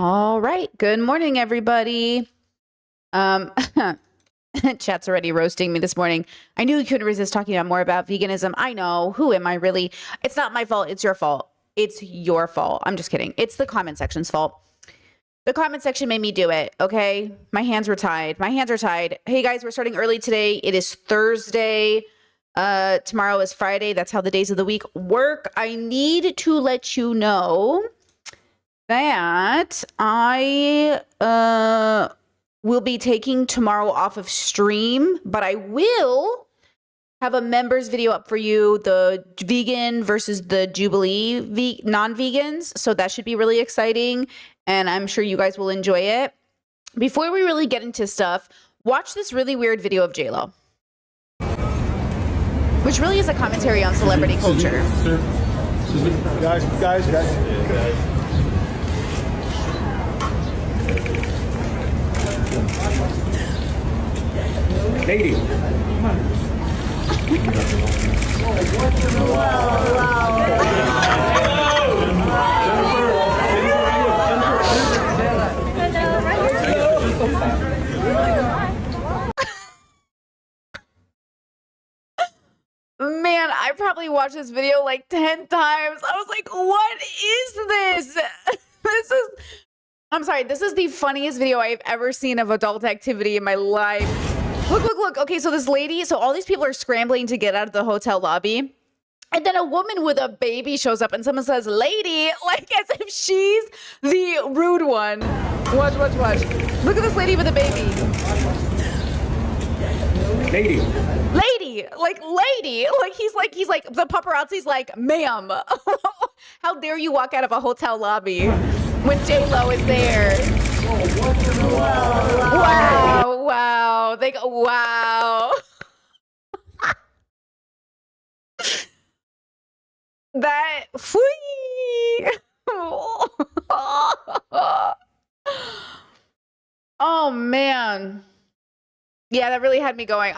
All right. Good morning, everybody. Um, Chat's already roasting me this morning. I knew you couldn't resist talking about more about veganism. I know. Who am I really? It's not my fault. It's your fault. It's your fault. I'm just kidding. It's the comment section's fault. The comment section made me do it. Okay. My hands were tied. My hands are tied. Hey guys, we're starting early today. It is Thursday. Tomorrow is Friday. That's how the days of the week work. I need to let you know that I will be taking tomorrow off of stream, but I will have a members video up for you, the vegan versus the Jubilee non-vegans. So that should be really exciting, and I'm sure you guys will enjoy it. Before we really get into stuff, watch this really weird video of J-Lo, which really is a commentary on celebrity culture. Guys. Lady. Man, I probably watched this video like 10 times. I was like, what is this? I'm sorry, this is the funniest video I've ever seen of adult activity in my life. Look. Okay, so this lady, so all these people are scrambling to get out of the hotel lobby. And then a woman with a baby shows up and someone says, lady, like as if she's the rude one. Watch. Look at this lady with a baby. Lady. Like he's like, the paparazzi's like, ma'am, how dare you walk out of a hotel lobby when J-Lo is there? Wow. They go, wow. That, oh man. Yeah, that really had me going.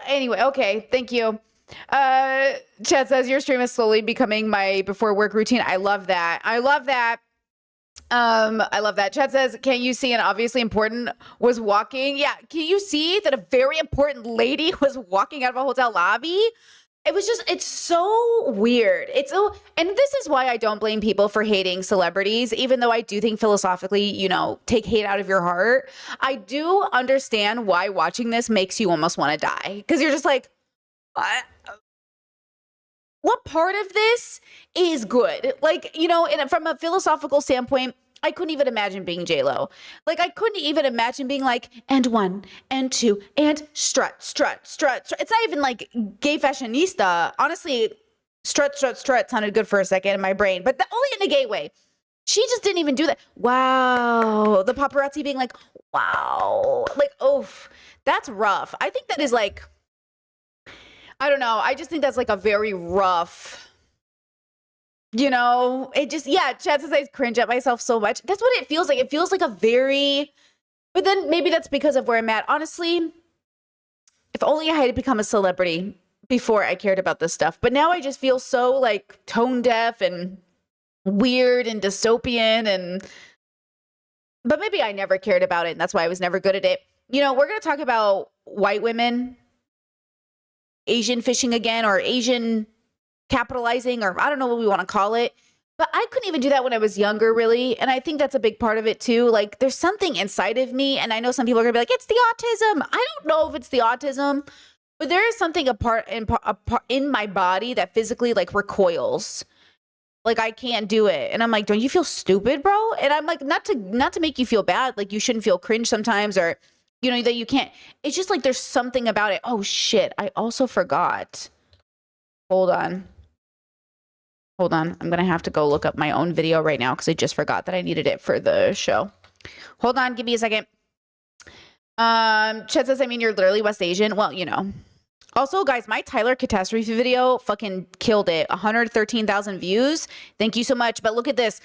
Anyway, okay, thank you. Chad says your stream is slowly becoming my before work routine. I love that. I love that. Chad says, can you see an obviously important was walking? Yeah, can you see that a very important lady was walking out of a hotel lobby? It's so weird. And this is why I don't blame people for hating celebrities, even though I do think philosophically, take hate out of your heart. I do understand why watching this makes you almost want to die. Because you're just like, what part of this is good? Like, and from a philosophical standpoint, I couldn't even imagine being J-Lo. Like, I couldn't even imagine being like, and one, and two, and strut. It's not even like gay fashionista. Honestly, strut sounded good for a second in my brain, but only in a gay way. She just didn't even do that. Wow. The paparazzi being like, wow. Like, oof, that's rough. I think that is like, I don't know. I just think that's like a very rough, Chad says I cringe at myself so much. That's what it feels like. It feels like but then maybe that's because of where I'm at. Honestly, if only I had become a celebrity before I cared about this stuff. But now I just feel so like tone deaf and weird and dystopian but maybe I never cared about it and that's why I was never good at it. We're going to talk about white women Asian fishing again, or Asian capitalizing, or I don't know what we want to call it. But I couldn't even do that when I was younger, really. And I think that's a big part of it too. Like, there's something inside of me, and I know some people are gonna be like, it's the autism. I don't know if it's the autism, but there is something apart in my body that physically like recoils. Like, I can't do it. And I'm like, don't you feel stupid, bro? And I'm like, not to make you feel bad. Like, you shouldn't feel cringe sometimes, or that you can't. It's just like there's something about it. Oh shit, I also forgot. Hold on. I'm gonna have to go look up my own video right now because I just forgot that I needed it for the show. Hold on, give me a second. Chet says, I mean, you're literally West Asian. Well, Also, guys, my Tyler catastrophe video fucking killed it. 113,000 views. Thank you so much. But look at this.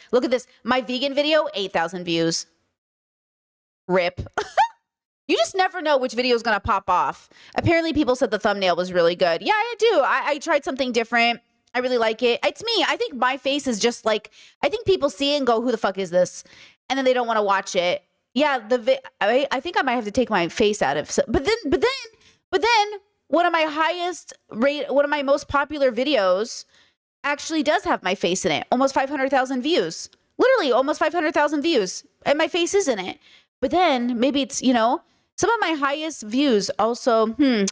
My vegan video, 8,000 views. Rip. You just never know which video is going to pop off. Apparently, people said the thumbnail was really good. Yeah, I do. I tried something different. I really like it. It's me. I think my face is just like, I think people see it and go, who the fuck is this? And then they don't want to watch it. Yeah, I think I might have to take my face out of, but then one of my most popular videos actually does have my face in it. Almost 500,000 views. Literally almost 500,000 views. And my face is in it. But then maybe it's, some of my highest views also, who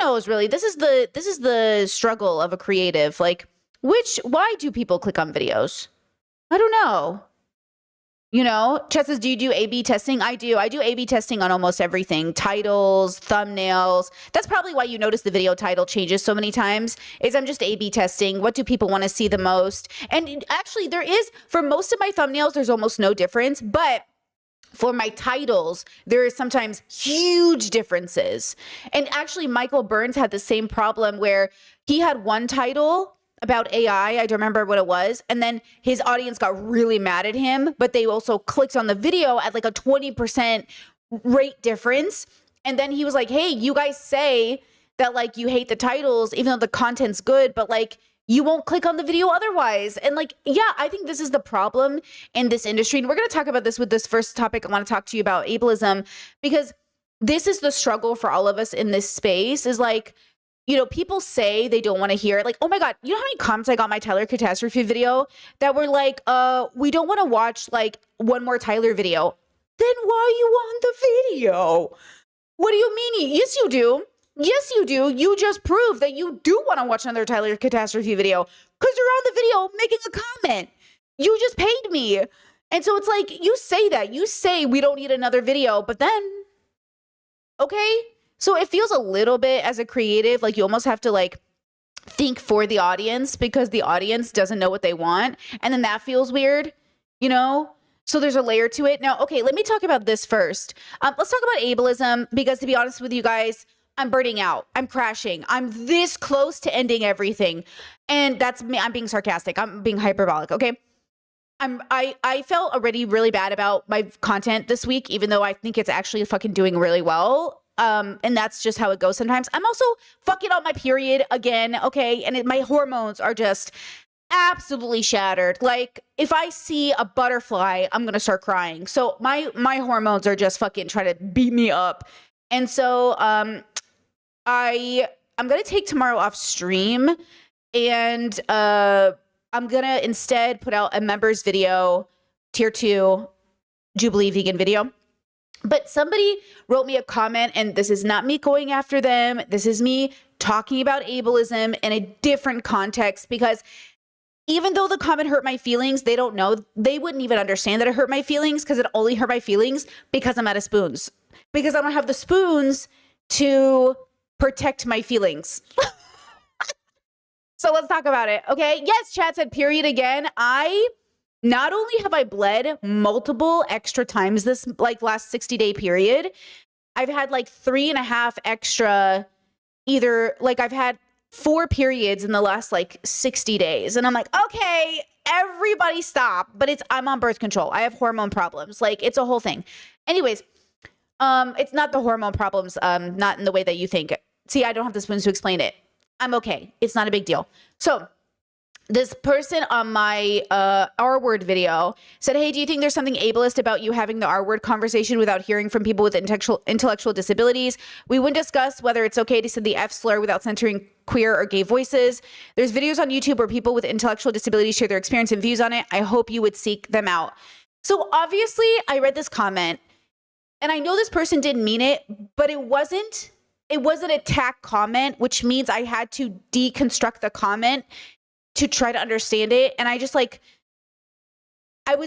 knows really? This is the struggle of a creative. Like, why do people click on videos? I don't know. Chet says, do you do A/B testing? I do. I do A/B testing on almost everything. Titles, thumbnails. That's probably why you notice the video title changes so many times, is I'm just A/B testing. What do people want to see the most? And actually for most of my thumbnails, there's almost no difference, but for my titles, there is sometimes huge differences. And actually, Michael Burns had the same problem where he had one title about AI. I don't remember what it was. And then his audience got really mad at him, but they also clicked on the video at like a 20% rate difference. And then he was like, hey, you guys say that like you hate the titles, even though the content's good, but like you won't click on the video otherwise. And like, yeah, I think this is the problem in this industry. And we're going to talk about this with this first topic. I want to talk to you about ableism, because this is the struggle for all of us in this space, is like, people say they don't want to hear it. Like, oh my God, you know how many comments I got on my Tyler Catastrophe video that were like, we don't want to watch like one more Tyler video. Then why you on the video? What do you mean? Yes, you do. Yes, you do. You just proved that you do want to watch another Tyler Catastrophe video because you're on the video making a comment. You just paid me. And so it's like, you say that. You say we don't need another video, but then, okay. So it feels a little bit as a creative, like you almost have to like think for the audience because the audience doesn't know what they want. And then that feels weird, So there's a layer to it. Now, okay, let me talk about this first. Let's talk about ableism, because to be honest with you guys, I'm burning out. I'm crashing. I'm this close to ending everything. And that's me. I'm being sarcastic. I'm being hyperbolic. Okay. I felt already really bad about my content this week, even though I think it's actually fucking doing really well. And that's just how it goes sometimes. I'm also fucking on my period again. Okay. And my hormones are just absolutely shattered. Like if I see a butterfly, I'm going to start crying. So my hormones are just fucking trying to beat me up. And so, I'm going to take tomorrow off stream, and I'm going to instead put out a members video, tier 2 Jubilee vegan video. But somebody wrote me a comment, and this is not me going after them. This is me talking about ableism in a different context, because even though the comment hurt my feelings, they don't know. They wouldn't even understand that it hurt my feelings, because it only hurt my feelings because I'm out of spoons. Because I don't have the spoons to protect my feelings. So let's talk about it. Okay. Yes, chat said period again. Not only have I bled multiple extra times this like last 60-day period, I've had like 3.5 extra, either like I've had 4 periods in the last like 60 days. And I'm like, okay, everybody stop. But I'm on birth control. I have hormone problems. Like it's a whole thing. Anyways, it's not the hormone problems, not in the way that you think. See, I don't have the spoons to explain it. I'm okay. It's not a big deal. So this person on my R-word video said, hey, do you think there's something ableist about you having the R-word conversation without hearing from people with intellectual disabilities? We wouldn't discuss whether it's okay to say the F slur without censoring queer or gay voices. There's videos on YouTube where people with intellectual disabilities share their experience and views on it. I hope you would seek them out. So obviously I read this comment, and I know this person didn't mean it, but it was an attack comment, which means I had to deconstruct the comment to try to understand it. And I was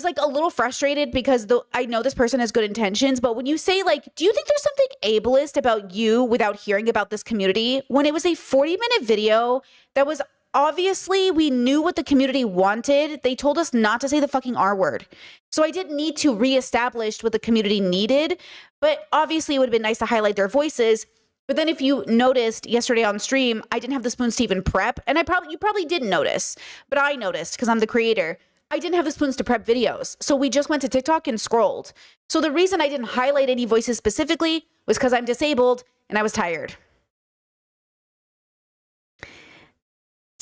like a little frustrated because I know this person has good intentions, but when you say like, do you think there's something ableist about you without hearing about this community? When it was a 40-minute video that was obviously, we knew what the community wanted. They told us not to say the fucking R word. So I didn't need to reestablish what the community needed, but obviously it would have been nice to highlight their voices. But then if you noticed yesterday on stream, I didn't have the spoons to even prep. And you probably didn't notice, but I noticed because I'm the creator. I didn't have the spoons to prep videos. So we just went to TikTok and scrolled. So the reason I didn't highlight any voices specifically was because I'm disabled and I was tired.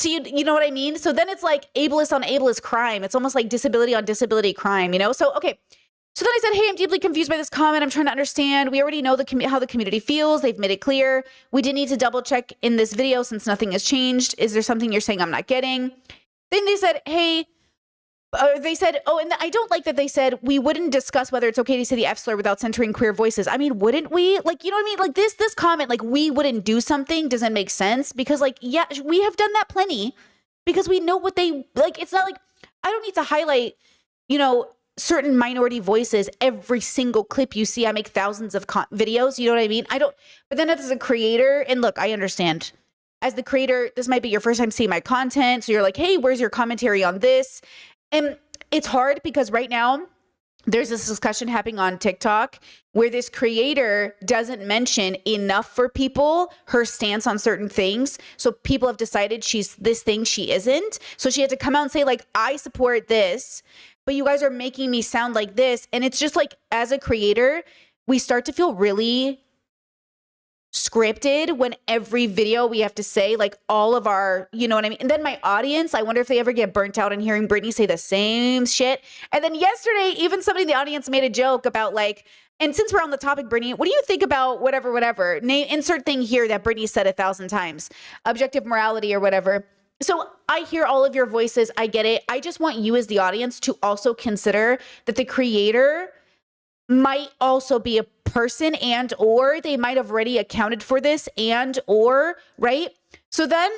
So you know what I mean? So then it's like ableist on ableist crime. It's almost like disability on disability crime, you know? So, okay. So then I said, hey, I'm deeply confused by this comment. I'm trying to understand. We already know how the community feels. They've made it clear. We did need to double check in this video since nothing has changed. Is there something you're saying I'm not getting? Then they said, hey, oh, and I don't like that they said we wouldn't discuss whether it's okay to say the F slur without centering queer voices. I mean, wouldn't we? Like, you know what I mean? Like this comment, like we wouldn't do something doesn't make sense because like, yeah, we have done that plenty because we know what they like. It's not like I don't need to highlight, you know, certain minority voices every single clip you see. I make thousands of videos. You know what I mean? I don't, but then as a creator, and look, I understand as the creator, this might be your first time seeing my content. So you're like, hey, where's your commentary on this? And it's hard because right now there's this discussion happening on TikTok where this creator doesn't mention enough for people her stance on certain things. So people have decided she's this thing she isn't. So she had to come out and say like, I support this, but you guys are making me sound like this. And it's just like, as a creator, we start to feel really scripted when every video we have to say like all of our, you know what I mean? And then my audience, I wonder if they ever get burnt out on hearing Brittany say the same shit. And then yesterday, even somebody in the audience made a joke about like, and since we're on the topic, Brittany, what do you think about whatever, name, insert thing here that Brittany said 1,000 times, objective morality or whatever. So I hear all of your voices. I get it. I just want you as the audience to also consider that the creator might also be a person and or they might have already accounted for this and or, right? So then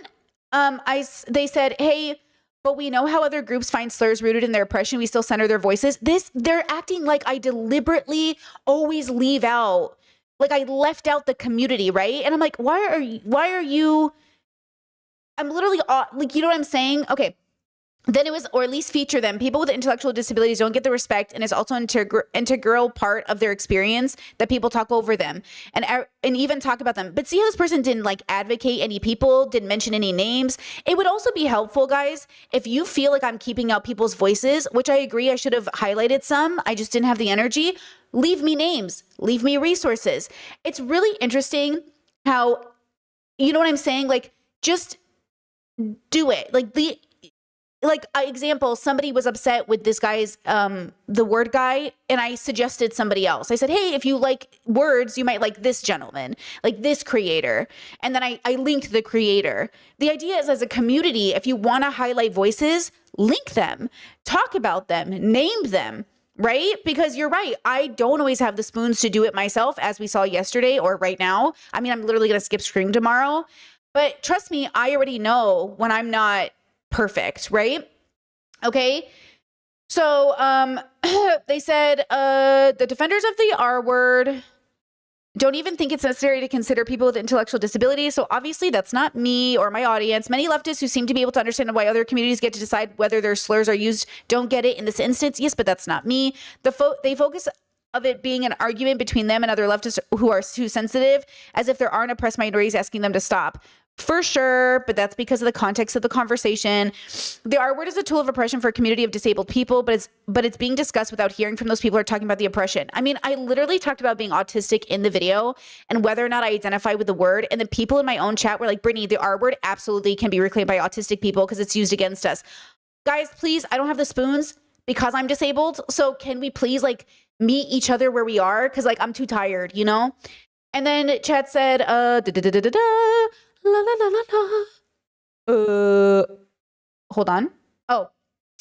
they said, hey, but we know how other groups find slurs rooted in their oppression. We still center their voices. They're acting like I deliberately always leave out, like I left out the community, right? And I'm like, why are you I'm literally like, you know what I'm saying? Okay. Then it was, or at least feature them. People with intellectual disabilities don't get the respect, and it's also an integral part of their experience that people talk over them and even talk about them. But see how this person didn't like advocate any people, didn't mention any names. It would also be helpful, guys, if you feel like I'm keeping out people's voices, which I agree I should have highlighted some. I just didn't have the energy. Leave me names, leave me resources. It's really interesting how, you know what I'm saying? Like, just do it. Like example, somebody was upset with this guy's, the word guy, and I suggested somebody else. I said, hey, if you like words, you might like this gentleman, like this creator. And then I linked the creator. The idea is as a community, if you want to highlight voices, link them, talk about them, name them, right? Because you're right. I don't always have the spoons to do it myself, as we saw yesterday or right now. I mean, I'm literally going to skip Scream tomorrow. But trust me, I already know when I'm not perfect, right? Okay. So they said the defenders of the R word don't even think it's necessary to consider people with intellectual disabilities. So obviously that's not me or my audience. Many leftists who seem to be able to understand why other communities get to decide whether their slurs are used don't get it in this instance. Yes, but that's not me. They focus of it being an argument between them and other leftists who are too sensitive, as if there aren't oppressed minorities asking them to stop. For sure, but that's because of the context of the conversation. The R word is a tool of oppression for a community of disabled people, but it's being discussed without hearing from those people who are talking about the oppression. I mean, I literally talked about being autistic in the video and whether or not I identify with the word, and the people in my own chat were like, Brittany, the R word absolutely can be reclaimed by autistic people because it's used against us. Guys, please, I don't have the spoons because I'm disabled, so can we please like meet each other where we are? Because like I'm too tired, you know? And then chat said, la la la la la. Hold on. Oh,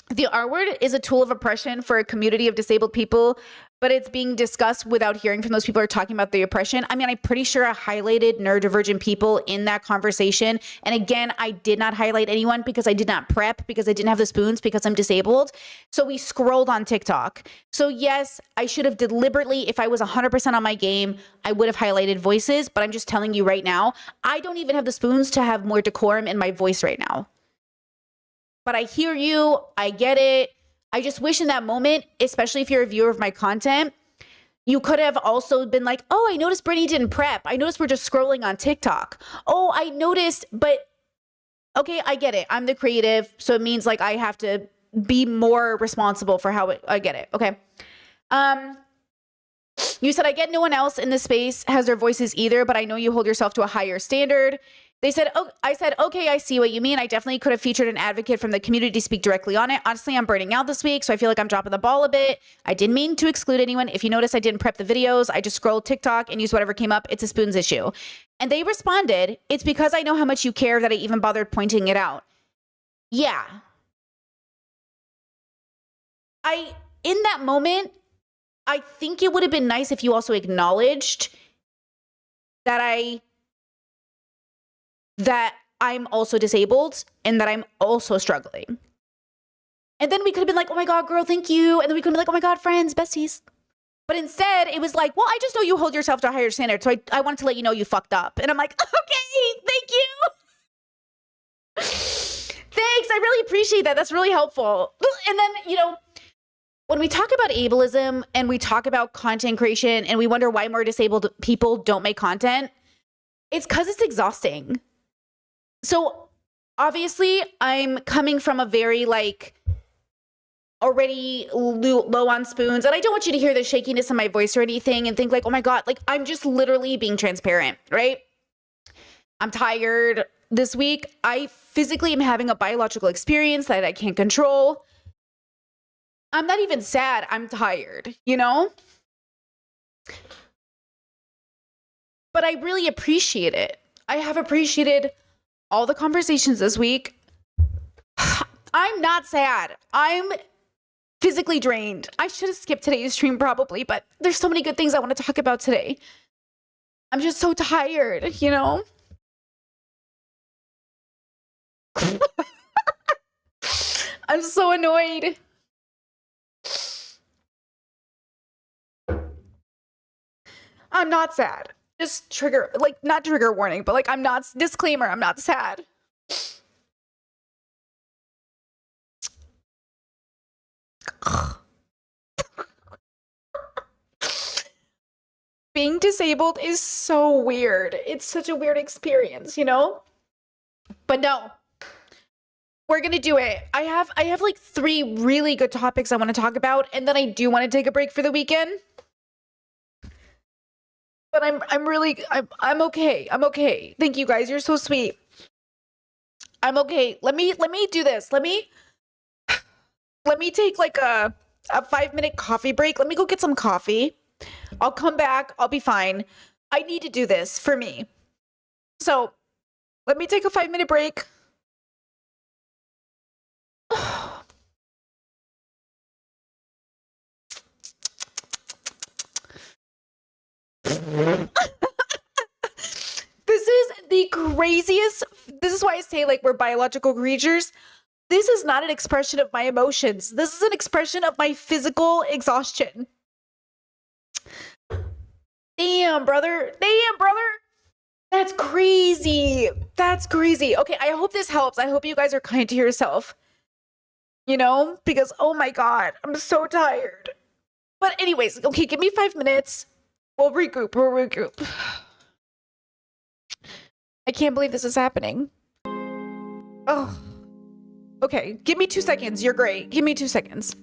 the R word is a tool of oppression for a community of disabled people, but it's being discussed without hearing from those people who are talking about the oppression. I mean, I'm pretty sure I highlighted neurodivergent people in that conversation. And again, I did not highlight anyone because I did not prep, because I didn't have the spoons, because I'm disabled. So we scrolled on TikTok. So yes, I should have deliberately, if I was 100% on my game, I would have highlighted voices, but I'm just telling you right now, I don't even have the spoons to have more decorum in my voice right now. But I hear you, I get it. I just wish in that moment, especially if you're a viewer of my content, you could have also been like, oh, I noticed Brittany didn't prep. I noticed we're just scrolling on TikTok. Oh, I noticed, but okay, I get it. I'm the creative, so it means like I have to be more responsible for how I get it. Okay. You said, I get no one else in this space has their voices either, but I know you hold yourself to a higher standard. They said, oh, I said, okay, I see what you mean. I definitely could have featured an advocate from the community to speak directly on it. Honestly, I'm burning out this week, so I feel like I'm dropping the ball a bit. I didn't mean to exclude anyone. If you notice, I didn't prep the videos. I just scrolled TikTok and used whatever came up. It's a Spoons issue. And they responded, it's because I know how much you care that I even bothered pointing it out. Yeah. In that moment, I think it would have been nice if you also acknowledged that I'm also disabled and that I'm also struggling. And then we could have been like, oh my God, girl, thank you. And then we could have been like, oh my God, friends, besties. But instead, it was like, well, I just know you hold yourself to a higher standard. So I wanted to let you know you fucked up. And I'm like, okay, thank you. Thanks. I really appreciate that. That's really helpful. And then, you know, when we talk about ableism and we talk about content creation and we wonder why more disabled people don't make content, it's because it's exhausting. So obviously I'm coming from a very like already low on spoons, and I don't want you to hear the shakiness in my voice or anything and think like, oh my God, like I'm just literally being transparent, right? I'm tired this week. I physically am having a biological experience that I can't control. I'm not even sad. I'm tired, you know? But I really appreciate it. I have appreciated all the conversations this week. I'm not sad. I'm physically drained. I should have skipped today's stream probably, but there's so many good things I want to talk about today. I'm just so tired, you know? I'm so annoyed. I'm not sad. Just trigger, like not trigger warning, but like I'm not, disclaimer, I'm not sad. Being disabled is so weird. It's such a weird experience, you know? But no, we're gonna do it. I have like 3 really good topics I want to talk about, and then I do want to take a break for the weekend. But I'm really okay. I'm okay. Thank you guys. You're so sweet. I'm okay. Let me do this. Let me take like a 5-minute coffee break. Let me go get some coffee. I'll come back. I'll be fine. I need to do this for me. So let me take a 5-minute break. This is the craziest. This is why I say like we're biological creatures. This is not an expression of my emotions. This is an expression of my physical exhaustion. Damn, brother. Damn, brother. That's crazy. That's crazy. Okay, I hope this helps. I hope you guys are kind to yourself. You know? Because, oh my God, I'm so tired. But anyways, okay, give me 5 minutes. We'll regroup. We'll regroup. I can't believe this is happening. Oh. Okay, give me 2 seconds. You're great. Give me 2 seconds.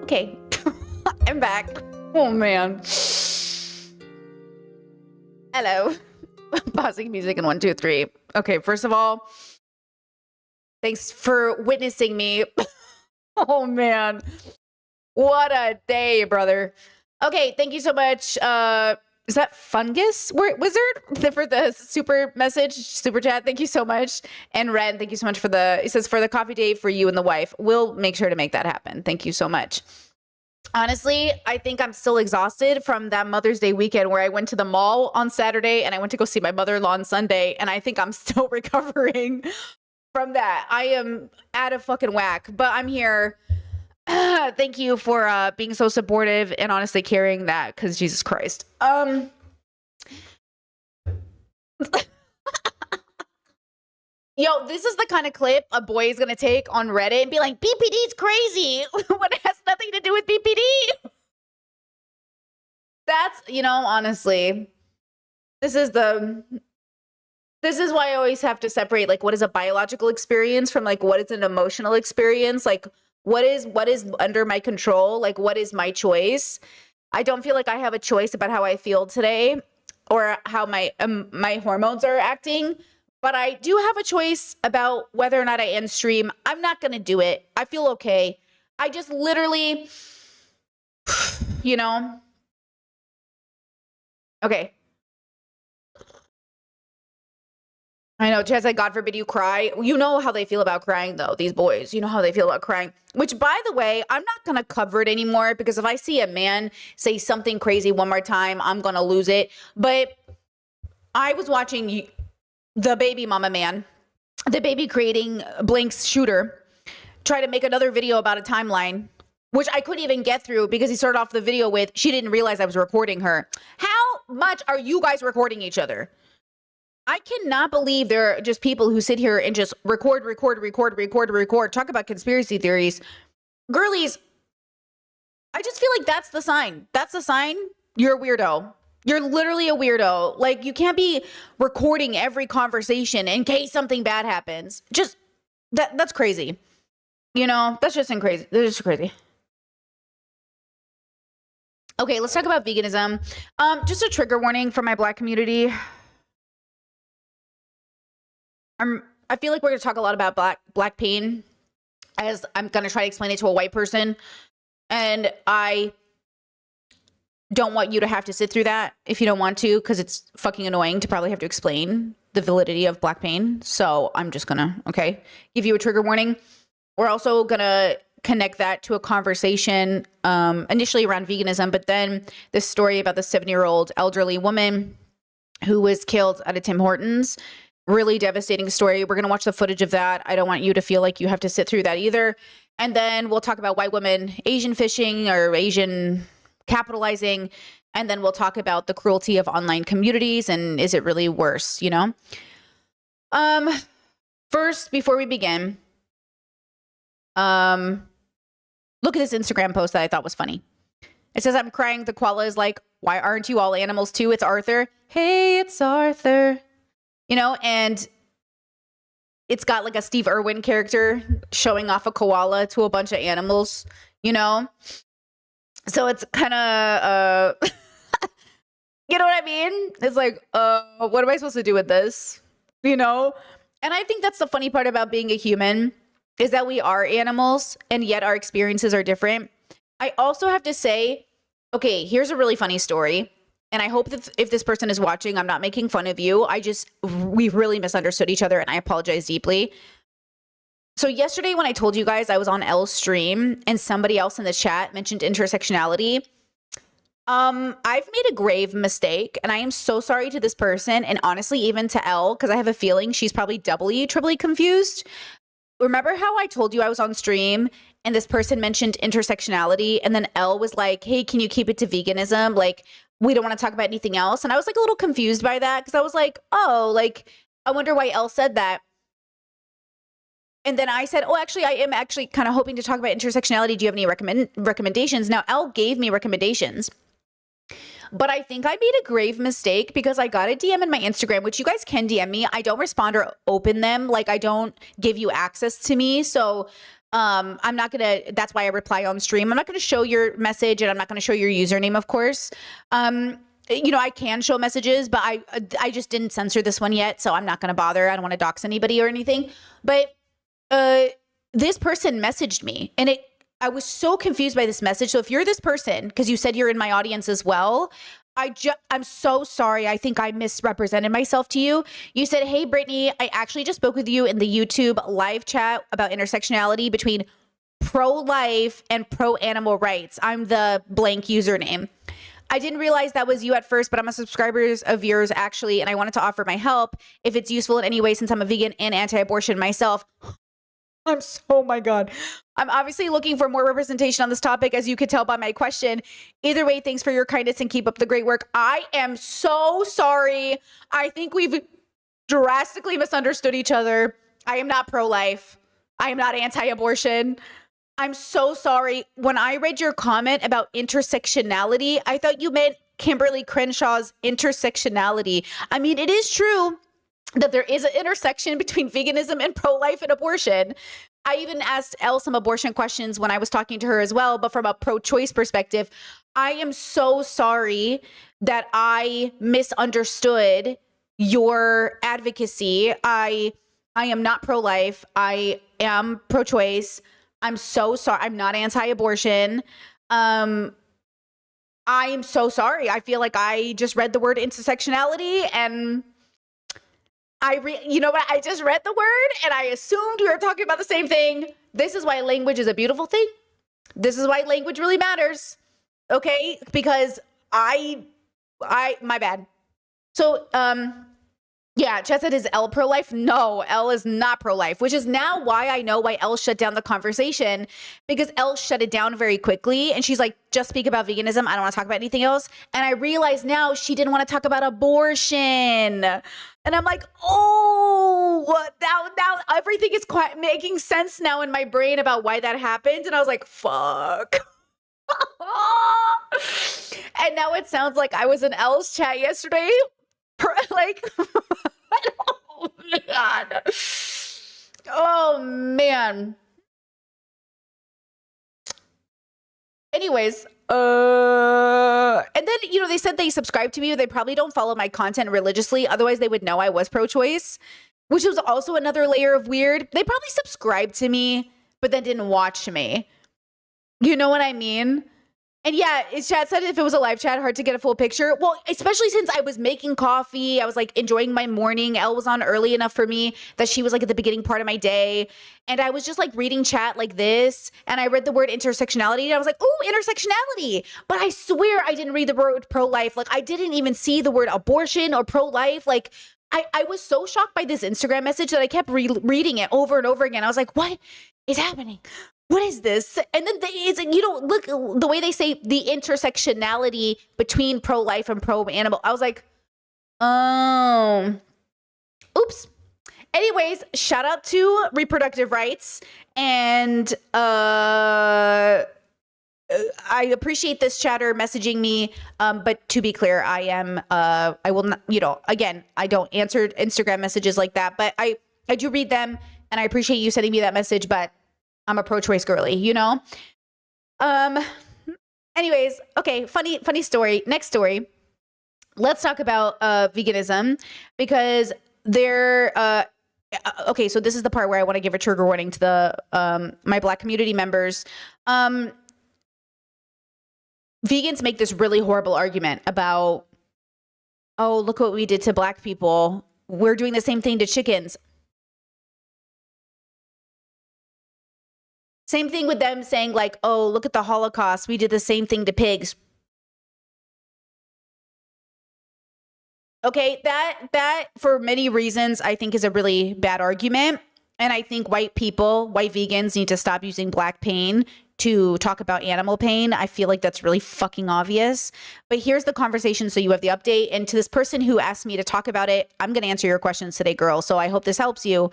Okay. I'm back. Oh, man. Hello. Pausing music in 1, 2, 3. Okay, first of all, thanks for witnessing me. Oh, man. What a day, brother. Okay, thank you so much. Is that Fungus Wizard for the super chat? Thank you so much. And Ren, thank you so much for it says for the coffee date for you and the wife. We'll make sure to make that happen. Thank you so much. Honestly, I think I'm still exhausted from that Mother's Day weekend where I went to the mall on Saturday and I went to go see my mother-in-law on Sunday. And I think I'm still recovering from that. I am out of fucking whack, but I'm here. Thank you for being so supportive and honestly carrying that, because Jesus Christ. Yo, this is the kind of clip a boy is gonna take on Reddit and be like, BPD's crazy when it has nothing to do with BPD. That's, honestly, this is why I always have to separate, like, what is a biological experience from, like, what is an emotional experience? Like, what is under my control? Like, what is my choice? I don't feel like I have a choice about how I feel today or how my hormones are acting, but I do have a choice about whether or not I end stream. I'm not going to do it. I feel okay. I just literally, okay. I know, Chaz, God forbid you cry. You know how they feel about crying, though, these boys. You know how they feel about crying. Which, by the way, I'm not going to cover it anymore, because if I see a man say something crazy one more time, I'm going to lose it. But I was watching the baby mama man, the baby creating Blink's shooter, try to make another video about a timeline, which I couldn't even get through because he started off the video with, she didn't realize I was recording her. How much are you guys recording each other? I cannot believe there are just people who sit here and just record. Talk about conspiracy theories. Girlies, I just feel like that's the sign. That's the sign you're a weirdo. You're literally a weirdo. Like, you can't be recording every conversation in case something bad happens. Just, that's crazy. That's just crazy. That's just crazy. Okay, let's talk about veganism. Just a trigger warning for my Black community. I feel like we're going to talk a lot about black pain, as I'm going to try to explain it to a white person. And I don't want you to have to sit through that if you don't want to, because it's fucking annoying to probably have to explain the validity of black pain. So I'm just going to, give you a trigger warning. We're also going to connect that to a conversation initially around veganism, but then this story about the 70-year-old elderly woman who was killed at a Tim Hortons. Really devastating story. We're going to watch the footage of that. I don't want you to feel like you have to sit through that either. And then we'll talk about white women, Asian fishing or Asian capitalizing. And then we'll talk about the cruelty of online communities and is it really worse, First, before we begin, look at this Instagram post that I thought was funny. It says, I'm crying. The koala is like, why aren't you all animals too? It's Arthur. Hey, it's Arthur. And it's got like a Steve Irwin character showing off a koala to a bunch of animals, So it's kind of, you know what I mean? It's like, what am I supposed to do with this? And I think that's the funny part about being a human, is that we are animals and yet our experiences are different. I also have to say, okay, here's a really funny story. And I hope that if this person is watching, I'm not making fun of you. We've really misunderstood each other and I apologize deeply. So yesterday when I told you guys I was on Elle's stream and somebody else in the chat mentioned intersectionality, I've made a grave mistake and I am so sorry to this person and honestly even to Elle, because I have a feeling she's probably doubly, triply confused. Remember how I told you I was on stream and this person mentioned intersectionality and then Elle was like, hey, can you keep it to veganism? Like, we don't want to talk about anything else. And I was like a little confused by that because I was like, oh, like, I wonder why Elle said that. And then I said, oh, actually, I am actually kind of hoping to talk about intersectionality. Do you have any recommendations? Now, Elle gave me recommendations. But I think I made a grave mistake because I got a DM in my Instagram, which you guys can DM me. I don't respond or open them. Like, I don't give you access to me. So I'm not gonna, that's why I reply on stream. I'm not gonna show your message and I'm not gonna show your username, of course. You know, I can show messages, but I just didn't censor this one yet, so I'm not gonna bother. I don't want to dox anybody or anything. But this person messaged me, and I was so confused by this message. So if you're this person, because you said you're in my audience as well, I'm so sorry. I think I misrepresented myself to you. You said, "Hey, Brittany, I actually just spoke with you in the YouTube live chat about intersectionality between pro-life and pro-animal rights. I'm the blank username. I didn't realize that was you at first, but I'm a subscriber of yours actually, and I wanted to offer my help if it's useful in any way since I'm a vegan and anti-abortion myself." Oh my God. I'm obviously looking for more representation on this topic, as you could tell by my question. Either way, thanks for your kindness and keep up the great work. I am so sorry. I think we've drastically misunderstood each other. I am not pro-life. I am not anti-abortion. I'm so sorry. When I read your comment about intersectionality, I thought you meant Kimberly Crenshaw's intersectionality. I mean, it is true that there is an intersection between veganism and pro-life and abortion. I even asked Elle some abortion questions when I was talking to her as well, but from a pro-choice perspective. I am so sorry that I misunderstood your advocacy. I am not pro-life. I am pro-choice. I'm so sorry. I'm not anti-abortion. I am so sorry. I feel like I just read the word intersectionality and you know what? I just read the word and I assumed we were talking about the same thing. This is why language is a beautiful thing. This is why language really matters. Okay? Because my bad. So, yeah, Chet said, is Elle pro-life? No, Elle is not pro-life, which is now why I know why Elle shut down the conversation, because Elle shut it down very quickly. And she's like, just speak about veganism. I don't want to talk about anything else. And I realize now she didn't want to talk about abortion. And I'm like, oh, now everything is quite making sense now in my brain about why that happened. And I was like, fuck. And now it sounds like I was in Elle's chat yesterday. Like, oh God. Oh man. Anyways, and then, you know, they said they subscribe to me. They probably don't follow my content religiously. Otherwise, they would know I was pro-choice, which was also another layer of weird. They probably subscribed to me, but then didn't watch me. You know what I mean? And yeah, chat said if it was a live chat, hard to get a full picture. Well, especially since I was making coffee, I was like enjoying my morning. Elle was on early enough for me that she was like at the beginning part of my day. And I was just like reading chat like this. And I read the word intersectionality and I was like, oh, intersectionality. But I swear I didn't read the word pro-life. Like I didn't even see the word abortion or pro-life. Like I was so shocked by this Instagram message that I kept reading it over and over again. I was like, what is happening? What is this? And then you know, look, the way they say the intersectionality between pro-life and pro-animal. I was like, oh, oops. Anyways, shout out to reproductive rights. And I appreciate this chatter messaging me. But to be clear, I will not, you know, again, I don't answer Instagram messages like that, but I do read them and I appreciate you sending me that message, but I'm a pro-choice girly, you know? Anyways, okay, funny story. Next story. Let's talk about veganism, because okay, so this is the part where I want to give a trigger warning to the my Black community members. Vegans make this really horrible argument about, oh, look what we did to Black people. We're doing the same thing to chickens. Same thing with them saying like, oh, look at the Holocaust. We did the same thing to pigs. Okay, that for many reasons, I think is a really bad argument. And I think white vegans need to stop using Black pain to talk about animal pain. I feel like that's really fucking obvious. But here's the conversation so you have the update. And to this person who asked me to talk about it, I'm going to answer your questions today, girl. So I hope this helps you.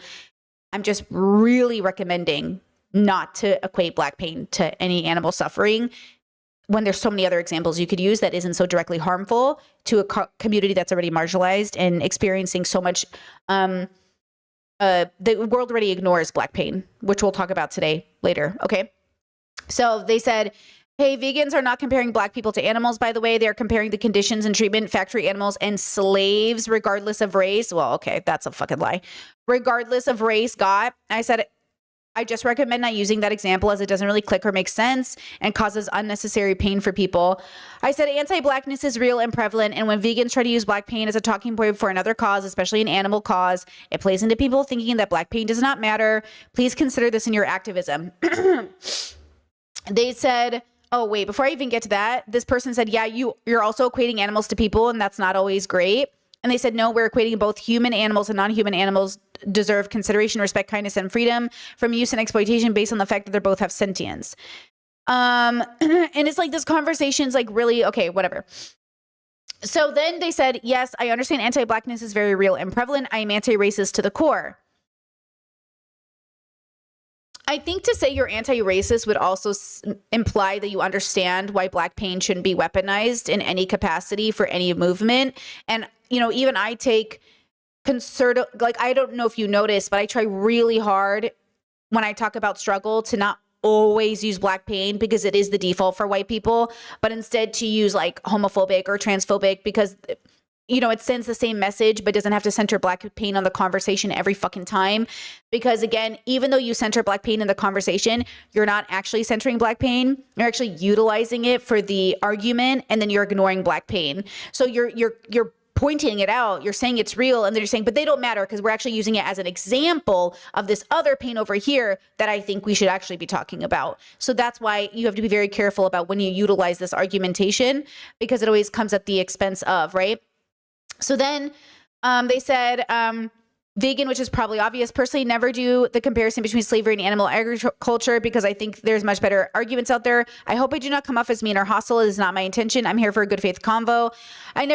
I'm just really recommending not to equate Black pain to any animal suffering when there's so many other examples you could use that isn't so directly harmful to a community that's already marginalized and experiencing so much the world already ignores black pain, which we'll talk about today later. Okay. So they said, hey, vegans are not comparing black people to animals, by the way. They're comparing the conditions and treatment, factory animals and slaves, regardless of race. Well, okay, that's a fucking lie. Regardless of race, God. I said, I just recommend not using that example as it doesn't really click or make sense and causes unnecessary pain for people. I said anti-blackness is real and prevalent, and when vegans try to use black pain as a talking point for another cause, especially an animal cause, it plays into people thinking that black pain does not matter. Please consider this in your activism. They said, oh, wait, before I even get to that, this person said, yeah, you're also equating animals to people, and that's not always great. And they said, no, we're equating both human animals and non-human animals deserve consideration, respect, kindness, and freedom from use and exploitation based on the fact that they both have sentience. And it's like this conversation's like really, okay, whatever. So then they said, yes, I understand anti-blackness is very real and prevalent. I am anti-racist to the core. I think to say you're anti-racist would also imply that you understand why black pain shouldn't be weaponized in any capacity for any movement. And, you know, even I take concerted, like, I don't know if you notice, but I try really hard when I talk about struggle to not always use black pain because it is the default for white people, but instead to use like homophobic or transphobic because, you know, it sends the same message, but doesn't have to center black pain on the conversation every fucking time. Because again, even though you center black pain in the conversation, you're not actually centering black pain. You're actually utilizing it for the argument, and then you're ignoring black pain. So you're pointing it out, you're saying it's real, and then you're saying, but they don't matter because we're actually using it as an example of this other pain over here that I think we should actually be talking about. So that's why you have to be very careful about when you utilize this argumentation, because it always comes at the expense of, right? So then they said, vegan, which is probably obvious. Personally, never do the comparison between slavery and animal agriculture because I think there's much better arguments out there. I hope I do not come off as mean or hostile. It is not my intention. I'm here for a good faith convo. I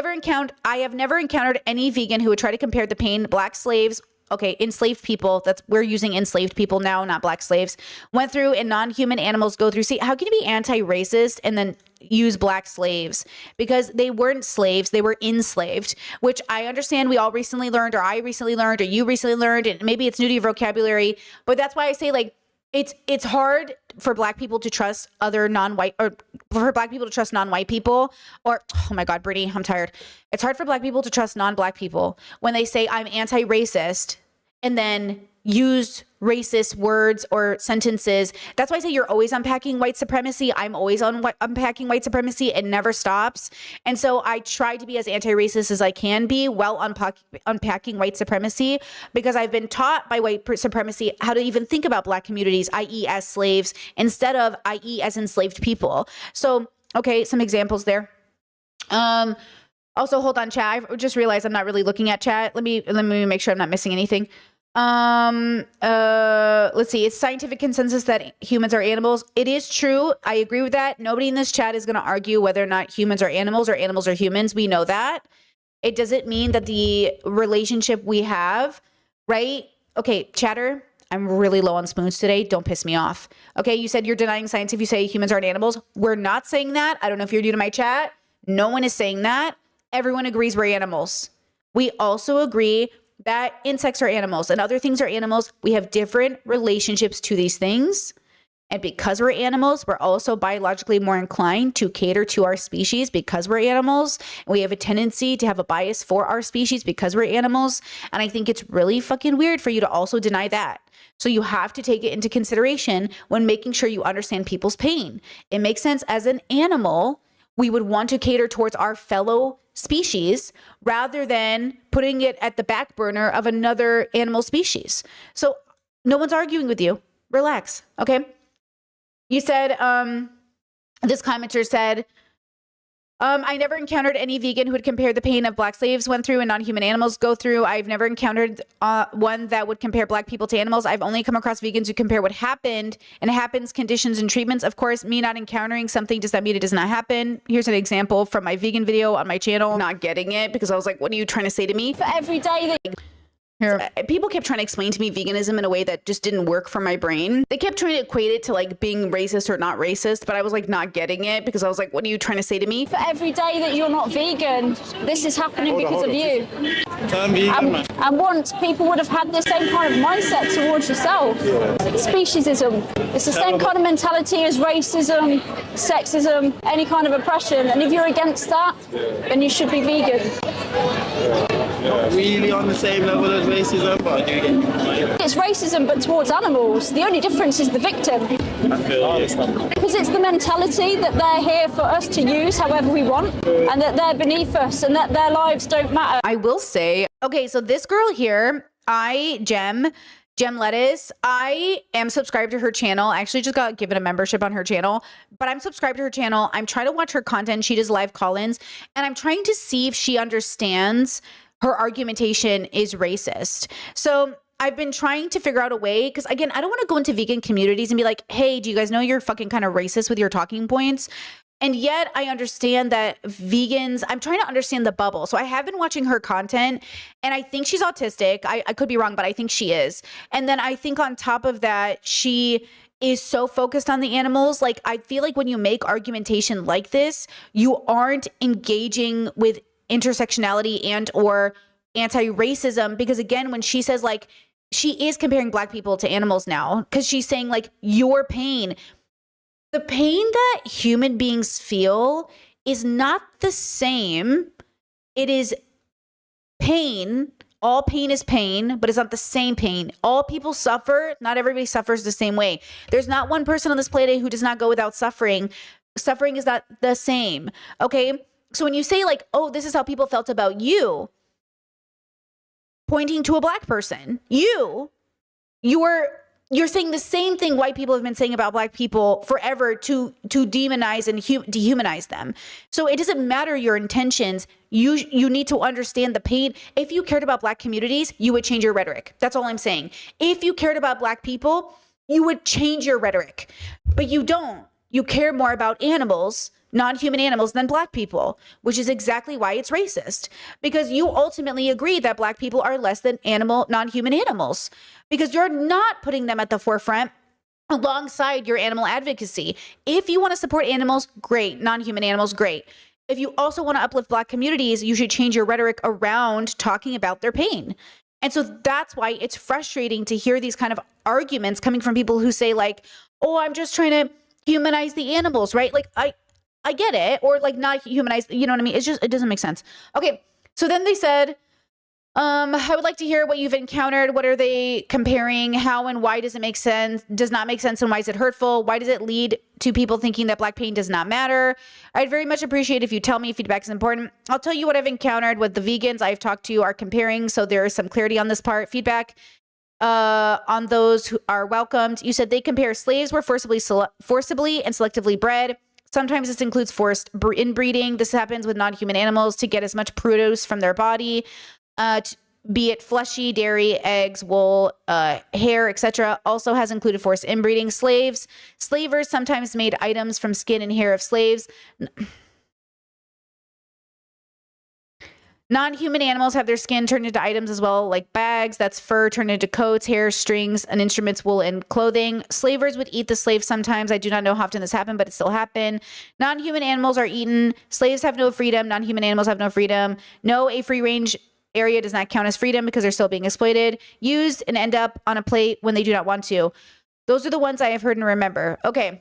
have never encountered any vegan who would try to compare the pain black slaves, okay, enslaved people, we're using enslaved people now, not black slaves, went through and non-human animals go through. See, how can you be anti-racist and then use black slaves? Because they weren't slaves, they were enslaved, which I understand we all recently learned, or I recently learned, or you recently learned, and maybe it's new to your vocabulary, but that's why I say, like, it's hard for black people to trust other non-white, or for black people to trust non-white people, or, oh my God, Brittany, I'm tired. It's hard for black people to trust non-black people when they say I'm anti-racist and then use racist words or sentences. That's why I say you're always unpacking white supremacy. I'm always unpacking white supremacy. It never stops. And so I try to be as anti-racist as I can be while unpacking white supremacy, because I've been taught by white supremacy how to even think about black communities, i.e. as slaves, instead of i.e. as enslaved people. So, okay, some examples there. Also, hold on, chat. I just realized I'm not really looking at chat. Let me make sure I'm not missing anything. Let's see. It's scientific consensus that humans are animals. It is true. I agree with that. Nobody in this chat is going to argue whether or not humans are animals or animals are humans. We know that. It doesn't mean that the relationship we have, right? Okay, chatter. I'm really low on spoons today. Don't piss me off. Okay, you said you're denying science if you say humans aren't animals. We're not saying that. I don't know if you're new to my chat. No one is saying that. Everyone agrees we're animals. We also agree that insects are animals and other things are animals. We have different relationships to these things. And because we're animals, we're also biologically more inclined to cater to our species because we're animals. We have a tendency to have a bias for our species because we're animals. And I think it's really fucking weird for you to also deny that. So you have to take it into consideration when making sure you understand people's pain. It makes sense as an animal, we would want to cater towards our fellow species rather than putting it at the back burner of another animal species. So no one's arguing with you. Relax, okay? You said, this commenter said, I never encountered any vegan who would compare the pain of black slaves went through and non-human animals go through. I've never encountered one that would compare black people to animals. I've only come across vegans who compare what happened and happens, conditions, and treatments. Of course, me not encountering something does not mean it does not happen. Here's an example from my vegan video on my channel. Not getting it because I was like, what are you trying to say to me? For every day that Here. People kept trying to explain to me veganism in a way that just didn't work for my brain. They kept trying to equate it to like being racist or not racist, but I was like not getting it because I was like, what are you trying to say to me? for every day that you're not vegan, this is happening because of you. Turn vegan, man. And once people would have had the same kind of mindset towards yourself. Speciesism. It's the same kind of mentality as racism, sexism, any kind of oppression. And if you're against that, then you should be vegan. Not really on the same level as racism, but I do get It's racism, but towards animals. The only difference is the victim. I feel you. Because it's the mentality that they're here for us to use however we want, and that they're beneath us, and that their lives don't matter. I will say, okay, so this girl here, Gem Lettuce, I am subscribed to her channel. I actually just got given a membership on her channel, but I'm subscribed to her channel. I'm trying to watch her content. She does live call-ins, and I'm trying to see if she understands her argumentation is racist. So I've been trying to figure out a way, because again, I don't want to go into vegan communities and be like, hey, do you guys know you're fucking kind of racist with your talking points? And yet I understand that vegans, I'm trying to understand the bubble. So I have been watching her content, and I think she's autistic. I could be wrong, but I think she is. And then I think on top of that, she is so focused on the animals. Like, I feel like when you make argumentation like this, you aren't engaging with intersectionality and or anti-racism, because again, when she says, like, she is comparing Black people to animals now, because she's saying like your pain, the pain that human beings feel is not the same. It is pain. All pain is pain, but it's not the same pain. All people suffer. Not everybody suffers the same way. There's not one person on this planet who does not go without suffering. Suffering is not the same. Okay. So when you say like, oh, this is how people felt about you, pointing to a Black person, you're saying the same thing white people have been saying about Black people forever to demonize and dehumanize them. So it doesn't matter your intentions. You need to understand the pain. If you cared about Black communities, you would change your rhetoric. That's all I'm saying. If you cared about Black people, you would change your rhetoric, but you don't. You care more about animals, non-human animals, than Black people, which is exactly why it's racist, because you ultimately agree that Black people are less than non-human animals, because you're not putting them at the forefront alongside your animal advocacy. If you want to support animals, great. Non-human animals, great. If you also want to uplift Black communities, you should change your rhetoric around talking about their pain. And so that's why it's frustrating to hear these kind of arguments coming from people who say like, oh, I'm just trying to humanize the animals, right? Like, I get it. Or like not humanize, you know what I mean? It's just, it doesn't make sense. Okay. So then they said, I would like to hear what you've encountered. What are they comparing? How and why does it make sense? Does not make sense, and why is it hurtful? Why does it lead to people thinking that Black pain does not matter? I'd very much appreciate if you tell me. Feedback is important. I'll tell you what I've encountered. What the vegans I've talked to are comparing, so there is some clarity on this part. Feedback on those who are welcomed. You said they compare slaves were forcibly and selectively bred. Sometimes this includes forced inbreeding. This happens with non-human animals to get as much produce from their body, be it fleshy, dairy, eggs, wool, hair, etc. Also has included forced inbreeding. Slavers sometimes made items from skin and hair of slaves. Non-human animals have their skin turned into items as well, like bags, that's fur turned into coats, hair, strings, and instruments, wool, and clothing. Slavers would eat the slaves sometimes. I do not know how often this happened, but it still happened. Non-human animals are eaten. Slaves have no freedom. Non-human animals have no freedom. No, a free-range area does not count as freedom because they're still being exploited, used, and end up on a plate when they do not want to. Those are the ones I have heard and remember. Okay.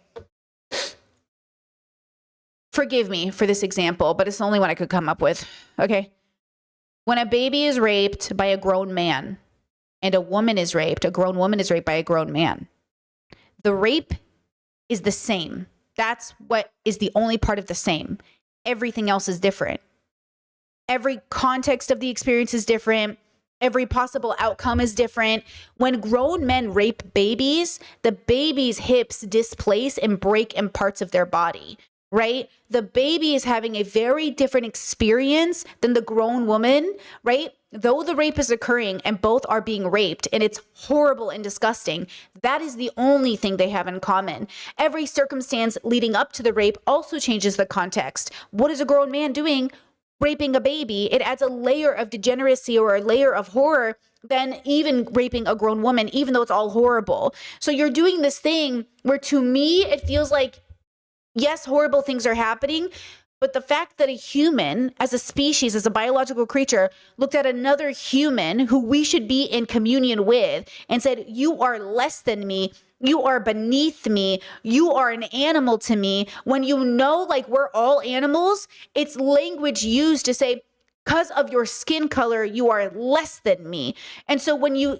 Forgive me for this example, but it's the only one I could come up with. Okay. When a baby is raped by a grown man and a grown woman is raped by a grown man, the rape is the same. That's what is the only part of the same. Everything else is different. Every context of the experience is different. Every possible outcome is different. When grown men rape babies, the baby's hips displace and break in parts of their body. Right? The baby is having a very different experience than the grown woman, right? Though the rape is occurring and both are being raped and it's horrible and disgusting, that is the only thing they have in common. Every circumstance leading up to the rape also changes the context. What is a grown man doing raping a baby? It adds a layer of degeneracy or a layer of horror than even raping a grown woman, even though it's all horrible. So you're doing this thing where, to me, it feels like, yes, horrible things are happening, But the fact that a human, as a species, as a biological creature, looked at another human who we should be in communion with and said, you are less than me, you are beneath me, you are an animal to me, when you know, like, we're all animals, it's language used to say, because of your skin color, you are less than me. And so when you,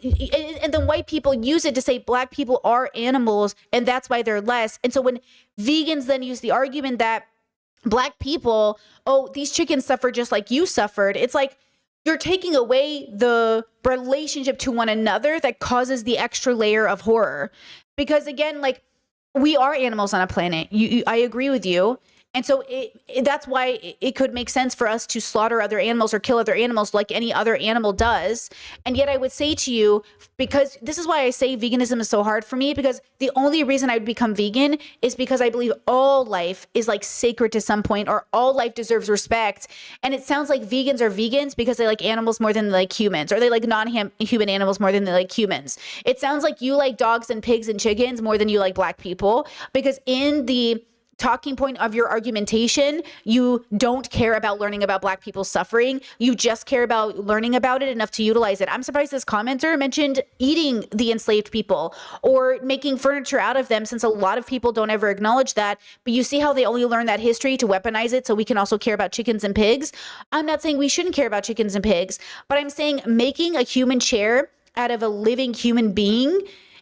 and then white people use it to say black people are animals and that's why they're less. And so when vegans then use the argument that black people, oh, these chickens suffer just like you suffered, it's like you're taking away the relationship to one another that causes the extra layer of horror. Because again, like, we are animals on a planet. I agree with you. And so that's why it could make sense for us to slaughter other animals or kill other animals like any other animal does. And yet I would say to you, because this is why I say veganism is so hard for me, because the only reason I would become vegan is because I believe all life is like sacred to some point, or all life deserves respect. And it sounds like vegans are vegans because they like animals more than they like humans, or they like non-human animals more than they like humans. It sounds like you like dogs and pigs and chickens more than you like black people, because in the talking point of your argumentation, you don't care about learning about black people's suffering. You just care about learning about it enough to utilize it. I'm surprised this commenter mentioned eating the enslaved people or making furniture out of them, since a lot of people don't ever acknowledge that. But you see how they only learn that history to weaponize it so we can also care about chickens and pigs. I'm not saying we shouldn't care about chickens and pigs, but I'm saying making a human chair out of a living human being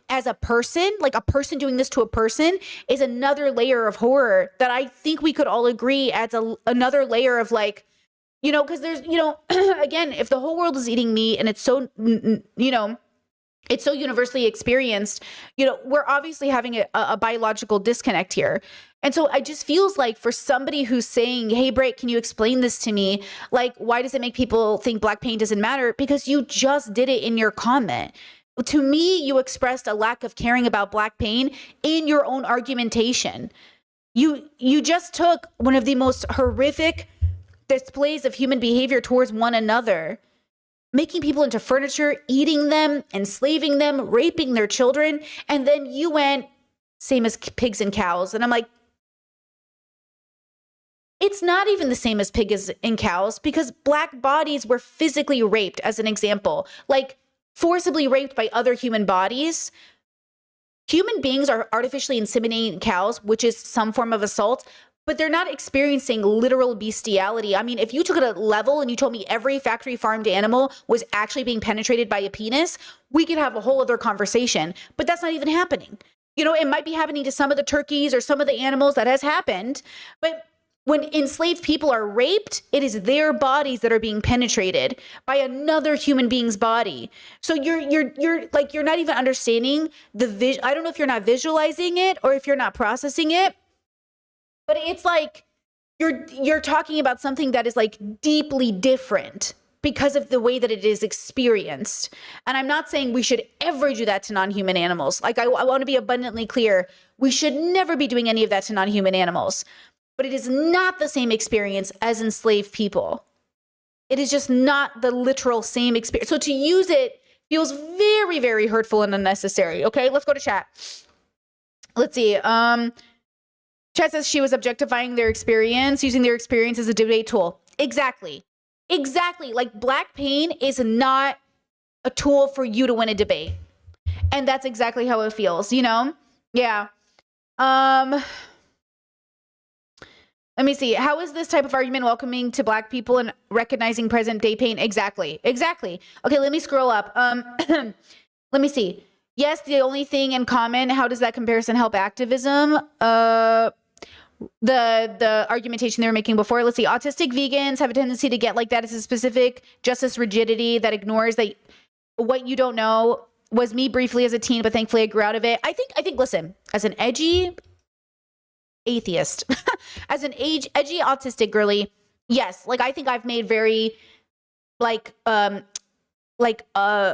as a person, like a person doing this to a person, is another layer of horror that I think we could all agree adds another layer of, like, you know, because there's, you know, again, if the whole world is eating meat and it's so, you know, it's so universally experienced, you know, we're obviously having a biological disconnect here. And so it just feels like for somebody who's saying, hey, Brit, can you explain this to me? Like, why does it make people think black pain doesn't matter? Because you just did it in your comment. To me, you expressed a lack of caring about black pain in your own argumentation. You just took one of the most horrific displays of human behavior towards one another, making people into furniture, eating them, enslaving them, raping their children, and then you went, same as pigs and cows. And I'm like, it's not even the same as pigs and cows, because black bodies were physically raped, as an example. Like, forcibly raped by other human bodies. Human beings are artificially inseminating cows, which is some form of assault, but they're not experiencing literal bestiality. I mean, if you took it a level and you told me every factory farmed animal was actually being penetrated by a penis, we could have a whole other conversation, but that's not even happening. You know, it might be happening to some of the turkeys or some of the animals. That has happened, but when enslaved people are raped, it is their bodies that are being penetrated by another human being's body. So you're like, you're not even understanding the I don't know if you're not visualizing it or if you're not processing it, but it's like you're talking about something that is like deeply different because of the way that it is experienced. And I'm not saying we should ever do that to non-human animals. Like, I want to be abundantly clear. We should never be doing any of that to non-human animals. But it is not the same experience as enslaved people. It is just not the literal same experience. So to use it feels very, very hurtful and unnecessary. Okay, let's go to chat. Let's see. Chat says she was objectifying their experience, using their experience as a debate tool. Exactly. Exactly. Like, black pain is not a tool for you to win a debate. And that's exactly how it feels, you know? Yeah. Let me see. How is this type of argument welcoming to black people and recognizing present day pain? Exactly. Exactly. Okay, let me scroll up. Let me see. Yes, the only thing in common, how does that comparison help activism? The argumentation they were making before. Let's see. Autistic vegans have a tendency to get like that. It's a specific justice rigidity that ignores that what you don't know was me briefly as a teen, but thankfully I grew out of it. I think, listen, as an edgy atheist, as an edgy autistic girly, yes, like, I think I've made very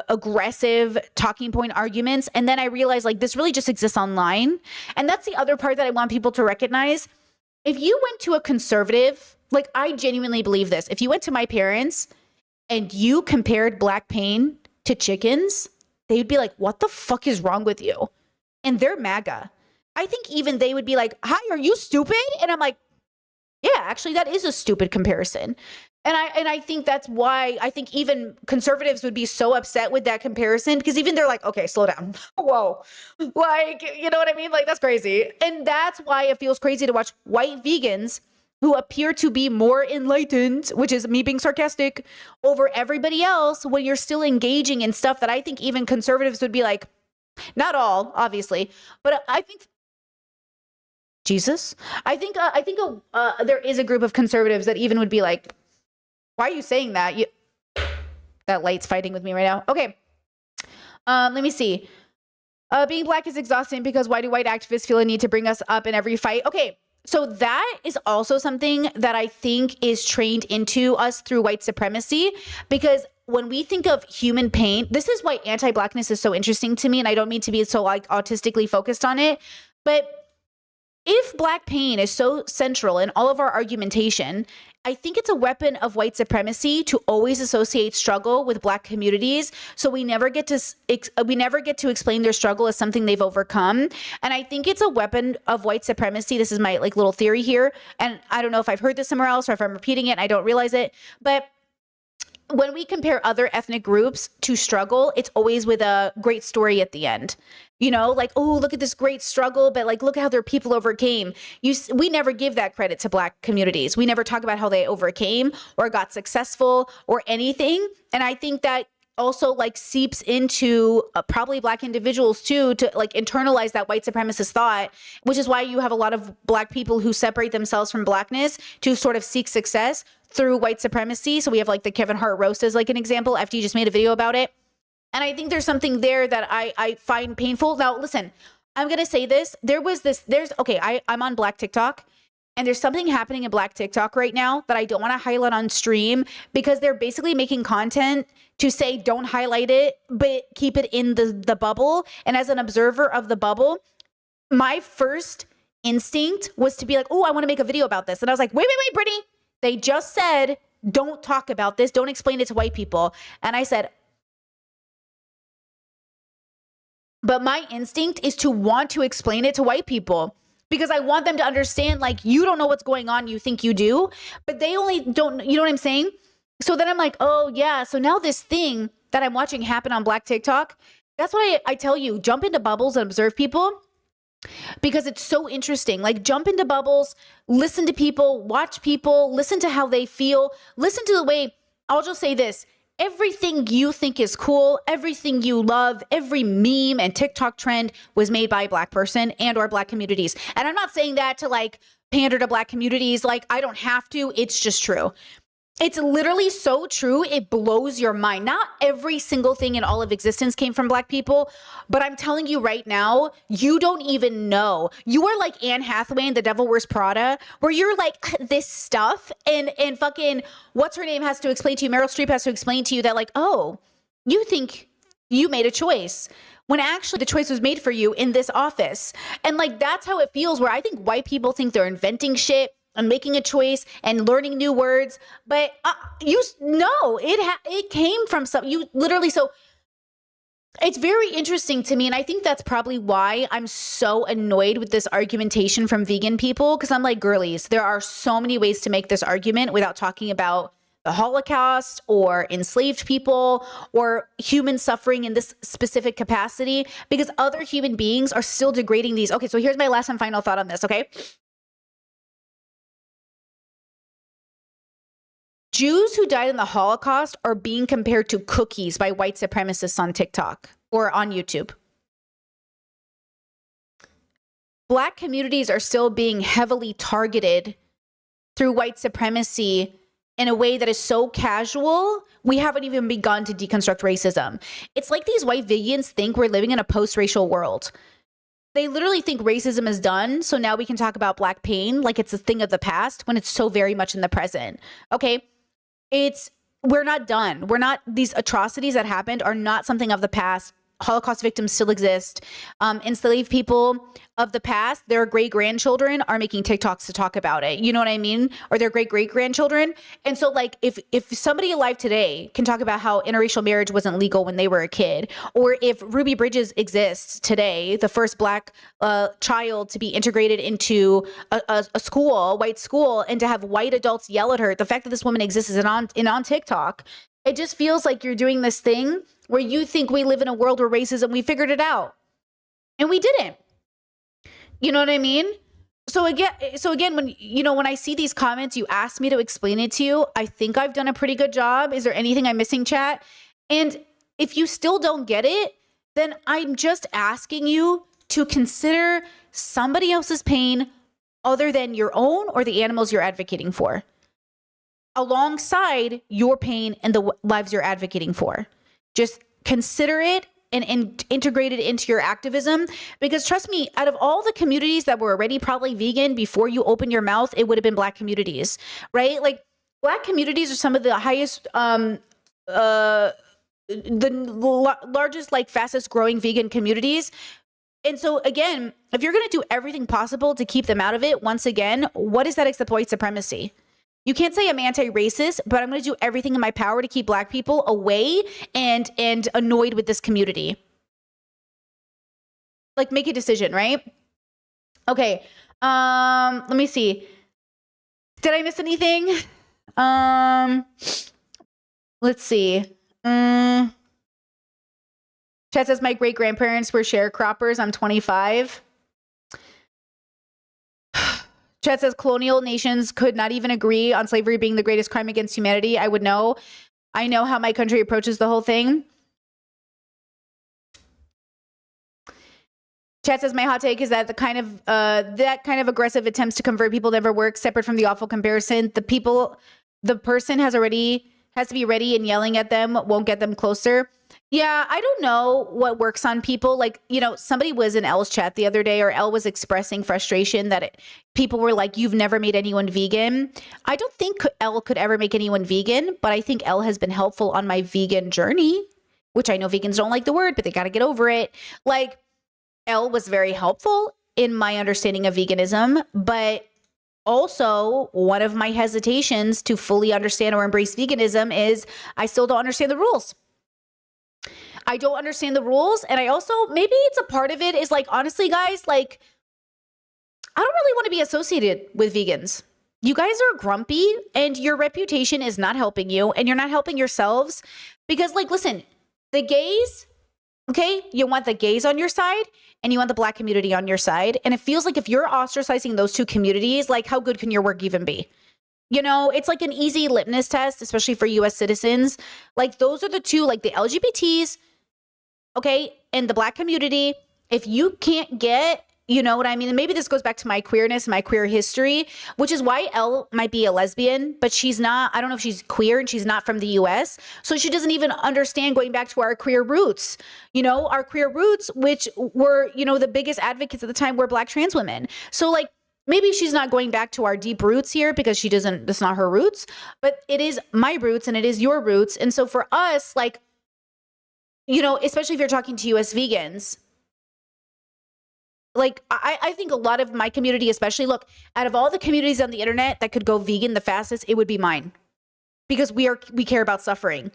aggressive talking point arguments, and then I realized, like, this really just exists online. And that's the other part that I want people to recognize. If you went to a conservative, like, I genuinely believe this, if you went to my parents and you compared black pain to chickens, they'd be like, what the fuck is wrong with you? And they're MAGA. I think even they would be like, hi, are you stupid? And I'm like, Yeah, actually, that is a stupid comparison. And I think that's why I think even conservatives would be so upset with that comparison, because even they're like, okay, slow down. Whoa. Like, you know what I mean? Like, that's crazy. And that's why it feels crazy to watch white vegans who appear to be more enlightened, which is me being sarcastic, over everybody else when you're still engaging in stuff that I think even conservatives would be like, not all, obviously, but I think Jesus. I think there is a group of conservatives that even would be like, why are you saying that? That light's fighting with me right now. Okay. Let me see. Being black is exhausting because why do white activists feel a need to bring us up in every fight? Okay. So that is also something that I think is trained into us through white supremacy, because when we think of human pain, this is why anti-blackness is so interesting to me. And I don't mean to be so like autistically focused on it, but if black pain is so central in all of our argumentation, I think it's a weapon of white supremacy to always associate struggle with black communities. So we never get to explain their struggle as something they've overcome. And I think it's a weapon of white supremacy. This is my like little theory here. And I don't know if I've heard this somewhere else or if I'm repeating it and I don't realize it, but when we compare other ethnic groups to struggle, it's always with a great story at the end. You know, like, oh, look at this great struggle, but like, look how their people overcame. We never give that credit to black communities. We never talk about how they overcame or got successful or anything. And I think that also like seeps into probably black individuals too, to like internalize that white supremacist thought, which is why you have a lot of black people who separate themselves from blackness to sort of seek success through white supremacy. So we have like the Kevin Hart roast as like an example. FD just made a video about it. And I think there's something there that I find painful. Now, listen, I'm going to say this. I'm on Black TikTok, and there's something happening in Black TikTok right now that I don't want to highlight on stream, because they're basically making content to say, don't highlight it, but keep it in the bubble. And as an observer of the bubble, my first instinct was to be like, oh, I want to make a video about this. And I was like, wait, Brittany. They just said, don't talk about this. Don't explain it to white people. And I said, but my instinct is to want to explain it to white people, because I want them to understand, like, you don't know what's going on. You think you do, but they only don't, you know what I'm saying? So then I'm like, oh yeah. So now this thing that I'm watching happen on Black TikTok, that's what I tell you, jump into bubbles and observe people, because it's so interesting. Like, jump into bubbles, listen to people, watch people, listen to how they feel, listen to the way, I'll just say this. Everything you think is cool, everything you love, every meme and TikTok trend was made by a black person and or black communities. And I'm not saying that to like pander to black communities. Like, I don't have to. It's just true. It's literally so true. It blows your mind. Not every single thing in all of existence came from black people, but I'm telling you right now, you don't even know. You are like Anne Hathaway in The Devil Wears Prada, where you're like this stuff and fucking what's her name has to explain to you, Meryl Streep has to explain to you that like, oh, you think you made a choice, when actually the choice was made for you in this office. And like, that's how it feels, where I think white people think they're inventing shit and making a choice and learning new words, but you know it came from some, you literally, so it's very interesting to me. And I think that's probably why I'm so annoyed with this argumentation from vegan people, because I'm like, girlies, there are so many ways to make this argument without talking about the Holocaust or enslaved people or human suffering in this specific capacity, because other human beings are still degrading these. Okay, so here's my last and final thought on this, okay? Jews who died in the Holocaust are being compared to cookies by white supremacists on TikTok or on YouTube. Black communities are still being heavily targeted through white supremacy in a way that is so casual, we haven't even begun to deconstruct racism. It's like these white vegans think we're living in a post-racial world. They literally think racism is done, so now we can talk about black pain like it's a thing of the past, when it's so very much in the present. Okay? We're not done. These atrocities that happened are not something of the past. Holocaust victims still exist. Enslaved people of the past, their great-grandchildren are making TikToks to talk about it. You know what I mean? Or their great-great-grandchildren. And so like if somebody alive today can talk about how interracial marriage wasn't legal when they were a kid, or if Ruby Bridges exists today, the first Black child to be integrated into a school, a white school, and to have white adults yell at her, the fact that this woman exists is on TikTok, it just feels like you're doing this thing where you think we live in a world where racism, we figured it out. And we didn't. You know what I mean? So again, when I see these comments, you ask me to explain it to you. I think I've done a pretty good job. Is there anything I'm missing, chat? And if you still don't get it, then I'm just asking you to consider somebody else's pain other than your own or the animals you're advocating for, alongside your pain and the lives you're advocating for. Just consider it and integrate it into your activism, because trust me, out of all the communities that were already probably vegan before you open your mouth, it would have been Black communities, right? Like Black communities are some of the highest, the largest, like fastest growing vegan communities. And so again, if you're going to do everything possible to keep them out of it, once again, what is that except white supremacy? You can't say I'm anti-racist, but I'm going to do everything in my power to keep Black people away and annoyed with this community. Like, make a decision, right? Okay. Let me see. Did I miss anything? Let's see. Chat says my great-grandparents were sharecroppers. I'm 25. Chat says colonial nations could not even agree on slavery being the greatest crime against humanity. I would know. I know how my country approaches the whole thing. Chat says my hot take is that the kind of aggressive attempts to convert people never work. Separate from the awful comparison, the person has to be ready, and yelling at them won't get them closer. Yeah, I don't know what works on people. Like, somebody was in Elle's chat the other day, or Elle was expressing frustration that people were like, you've never made anyone vegan. I don't think Elle could ever make anyone vegan, but I think Elle has been helpful on my vegan journey, which I know vegans don't like the word, but they got to get over it. Like, Elle was very helpful in my understanding of veganism, but also one of my hesitations to fully understand or embrace veganism is I still don't understand the rules. I don't understand the rules. And I also, maybe it's a part of it is like, honestly, guys, like, I don't really want to be associated with vegans. You guys are grumpy and your reputation is not helping you, and you're not helping yourselves because, like, listen, the gays, okay, you want the gays on your side and you want the Black community on your side. And it feels like if you're ostracizing those two communities, like, how good can your work even be? It's like an easy litmus test, especially for US citizens. Like, those are the two, like the LGBTs, okay, and the Black community. If you can't get, you know what I mean? And maybe this goes back to my queerness, my queer history, which is why Elle might be a lesbian, but she's not, I don't know if she's queer and she's not from the US. So she doesn't even understand going back to our queer roots, our queer roots, which were, the biggest advocates at the time were Black trans women. So like, maybe she's not going back to our deep roots here because that's not her roots, but it is my roots and it is your roots. And so for us, like, especially if you're talking to US vegans, like, I think a lot of my community, especially, look, out of all the communities on the internet that could go vegan the fastest, it would be mine, because we care about suffering.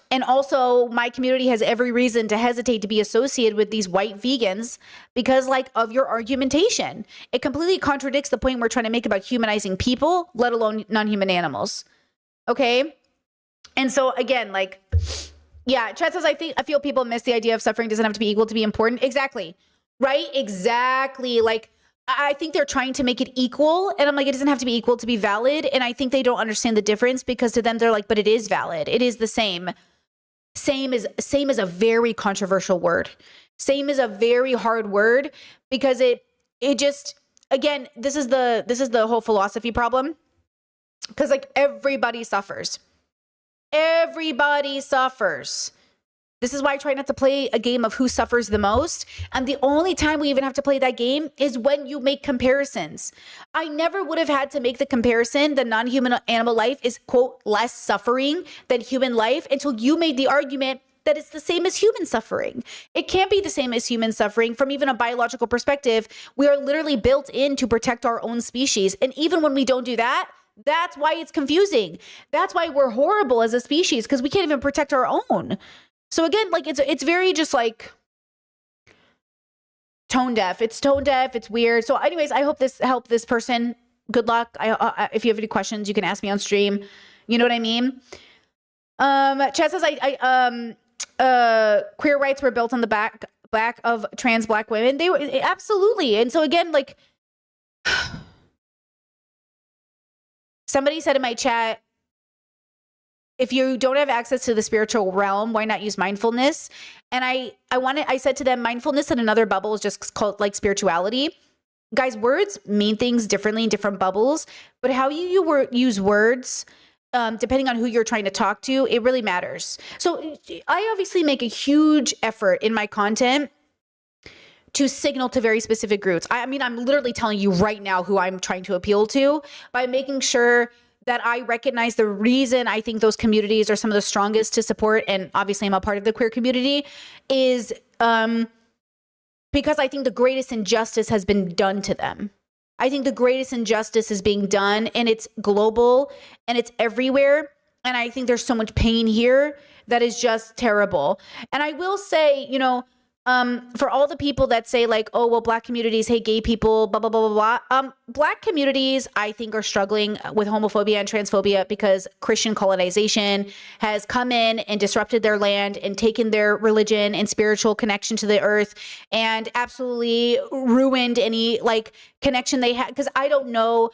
And also my community has every reason to hesitate to be associated with these white vegans because, like, of your argumentation. It completely contradicts the point we're trying to make about humanizing people, let alone non-human animals. Okay? And so again, like, yeah, Chat says, I feel people miss the idea of suffering doesn't have to be equal to be important. Exactly. Right? Exactly. Like, I think they're trying to make it equal. And I'm like, it doesn't have to be equal to be valid. And I think they don't understand the difference because to them, they're like, but it is valid. It is the same. Same is a very controversial word. Same is a very hard word because it just, again, this is the whole philosophy problem. Because, like, everybody suffers. Everybody suffers. This is why I try not to play a game of who suffers the most. And the only time we even have to play that game is when you make comparisons. I never would have had to make the comparison that non-human animal life is, quote, less suffering than human life until you made the argument that it's the same as human suffering. It can't be the same as human suffering from even a biological perspective. We are literally built in to protect our own species. And even when we don't do that, that's why it's confusing. That's why we're horrible as a species, because we can't even protect our own. So again, like it's very just like tone deaf. It's tone deaf. It's weird. So anyways, I hope this helped this person. Good luck. If you have any questions, you can ask me on stream. You know what I mean? Chad says queer rights were built on the back of trans Black women. They were absolutely. And so again, like somebody said in my chat, if you don't have access to the spiritual realm, why not use mindfulness? And I said to them, mindfulness in another bubble is just called like spirituality. Guys, words mean things differently in different bubbles, but how you use words, depending on who you're trying to talk to, it really matters. So I obviously make a huge effort in my content to signal to very specific groups. I mean, I'm literally telling you right now who I'm trying to appeal to by making sure that I recognize the reason I think those communities are some of the strongest to support, and obviously I'm a part of the queer community, is because I think the greatest injustice has been done to them. I think the greatest injustice is being done, and it's global and it's everywhere. And I think there's so much pain here that is just terrible. And I will say, you know, for all the people that say like, oh, well, Black communities hate gay people, blah, blah, blah, blah, blah. Black communities, I think, are struggling with homophobia and transphobia because Christian colonization has come in and disrupted their land and taken their religion and spiritual connection to the earth and absolutely ruined any like connection they had. Because I don't know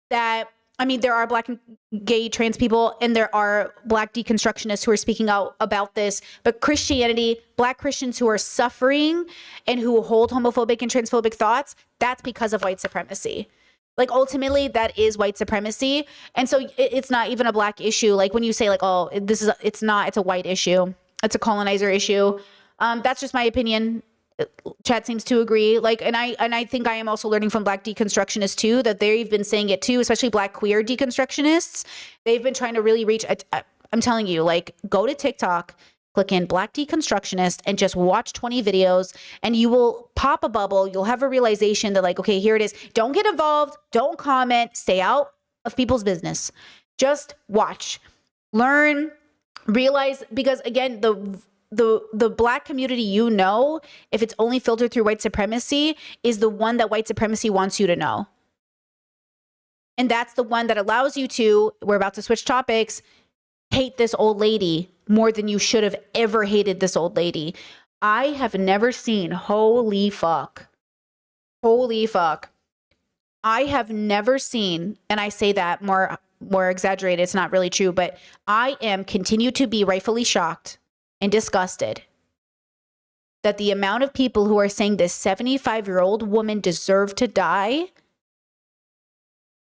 that. I mean, there are Black and gay trans people and there are Black deconstructionists who are speaking out about this, but Christianity, Black Christians who are suffering and who hold homophobic and transphobic thoughts, that's because of white supremacy. Like ultimately that is white supremacy. And so it's not even a Black issue. Like when you say like, oh, it's a white issue. It's a colonizer issue. That's just my opinion. Chat seems to agree. Like, and I think I am also learning from Black deconstructionists too, that they've been saying it too, especially Black queer deconstructionists. They've been trying to really reach, I'm telling you, like go to TikTok, click in Black deconstructionist and just watch 20 videos and you will pop a bubble. You'll have a realization that like, okay, here it is. Don't get involved. Don't comment. Stay out of people's business. Just watch, learn, realize, because again, the Black community, you know, if it's only filtered through white supremacy, is the one that white supremacy wants you to know. And that's the one that allows you to, we're about to switch topics, hate this old lady more than you should have ever hated this old lady. I have never seen, holy fuck. I have never seen, and I say that more exaggerated, it's not really true, but I continue to be rightfully shocked and disgusted that the amount of people who are saying this 75-year-old woman deserved to die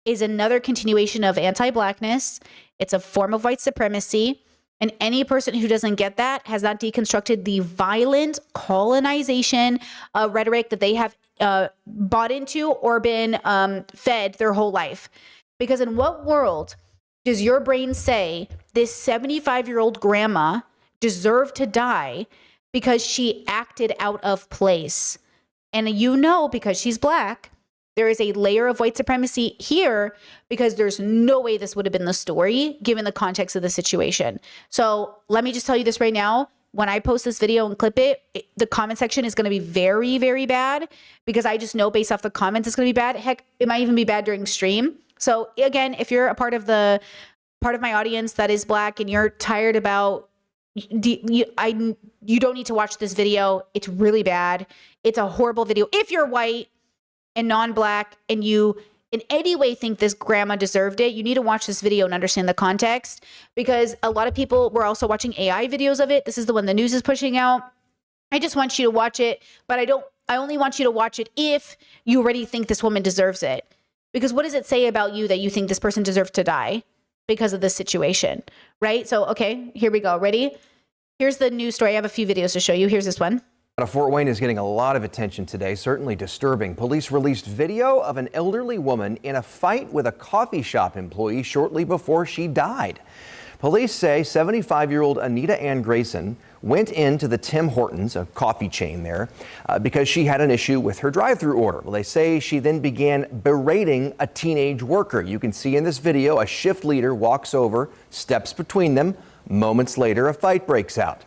is another continuation of anti-Blackness. It's a form of white supremacy. And any person who doesn't get that has not deconstructed the violent colonization rhetoric that they have bought into or been fed their whole life. Because in what world does your brain say this 75-year-old grandma deserved to die because she acted out of place? And you know, because she's Black, there is a layer of white supremacy here because there's no way this would have been the story given the context of the situation. So let me just tell you this right now. When I post this video and clip it, the comment section is going to be very, very bad because I just know based off the comments it's going to be bad. Heck, it might even be bad during stream. So again, if you're a part of my audience that is Black and you're tired about you don't need to watch this video. It's really bad. It's a horrible video. If you're white and non-Black and you in any way think this grandma deserved it, you need to watch this video and understand the context, because a lot of people were also watching AI videos of it. This is the one the news is pushing out. I just want you to watch it, but I only want you to watch it if you already think this woman deserves it. Because what does it say about you that you think this person deserves to die because of this situation, right? So, okay, here we go. Ready? Here's the news story. I have a few videos to show you. Here's this one. Fort Wayne is getting a lot of attention today, certainly disturbing. Police released video of an elderly woman in a fight with a coffee shop employee shortly before she died. Police say 75-year-old Anita Ann Grayson went into the Tim Hortons, a coffee chain there, because she had an issue with her drive-thru order. Well, they say she then began berating a teenage worker. You can see in this video, a shift leader walks over, steps between them. Moments later, a fight breaks out.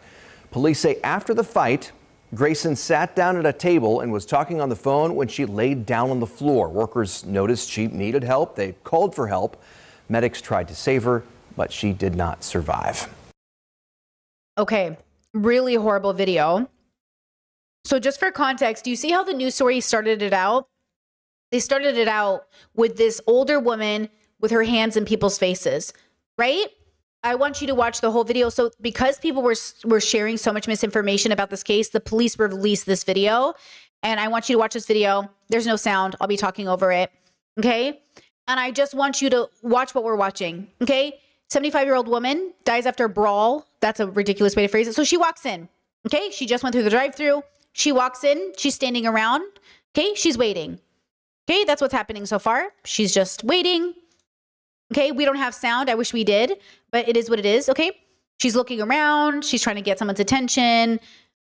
Police say after the fight, Grayson sat down at a table and was talking on the phone when she laid down on the floor. Workers noticed she needed help. They called for help. Medics tried to save her, but she did not survive. Okay, really horrible video. So just for context, do you see how the news story started it out? They started it out with this older woman with her hands in people's faces, right? I want you to watch the whole video. So because people were sharing so much misinformation about this case, the police released this video. And I want you to watch this video. There's no sound. I'll be talking over it. Okay? And I just want you to watch what we're watching. Okay? 75-year-old woman dies after a brawl. That's a ridiculous way to phrase it. So she walks in. Okay? She just went through the drive-thru. She walks in. She's standing around. Okay? She's waiting. Okay? That's what's happening so far. She's just waiting. Okay, we don't have sound. I wish we did, but it is what it is. Okay, she's looking around. She's trying to get someone's attention.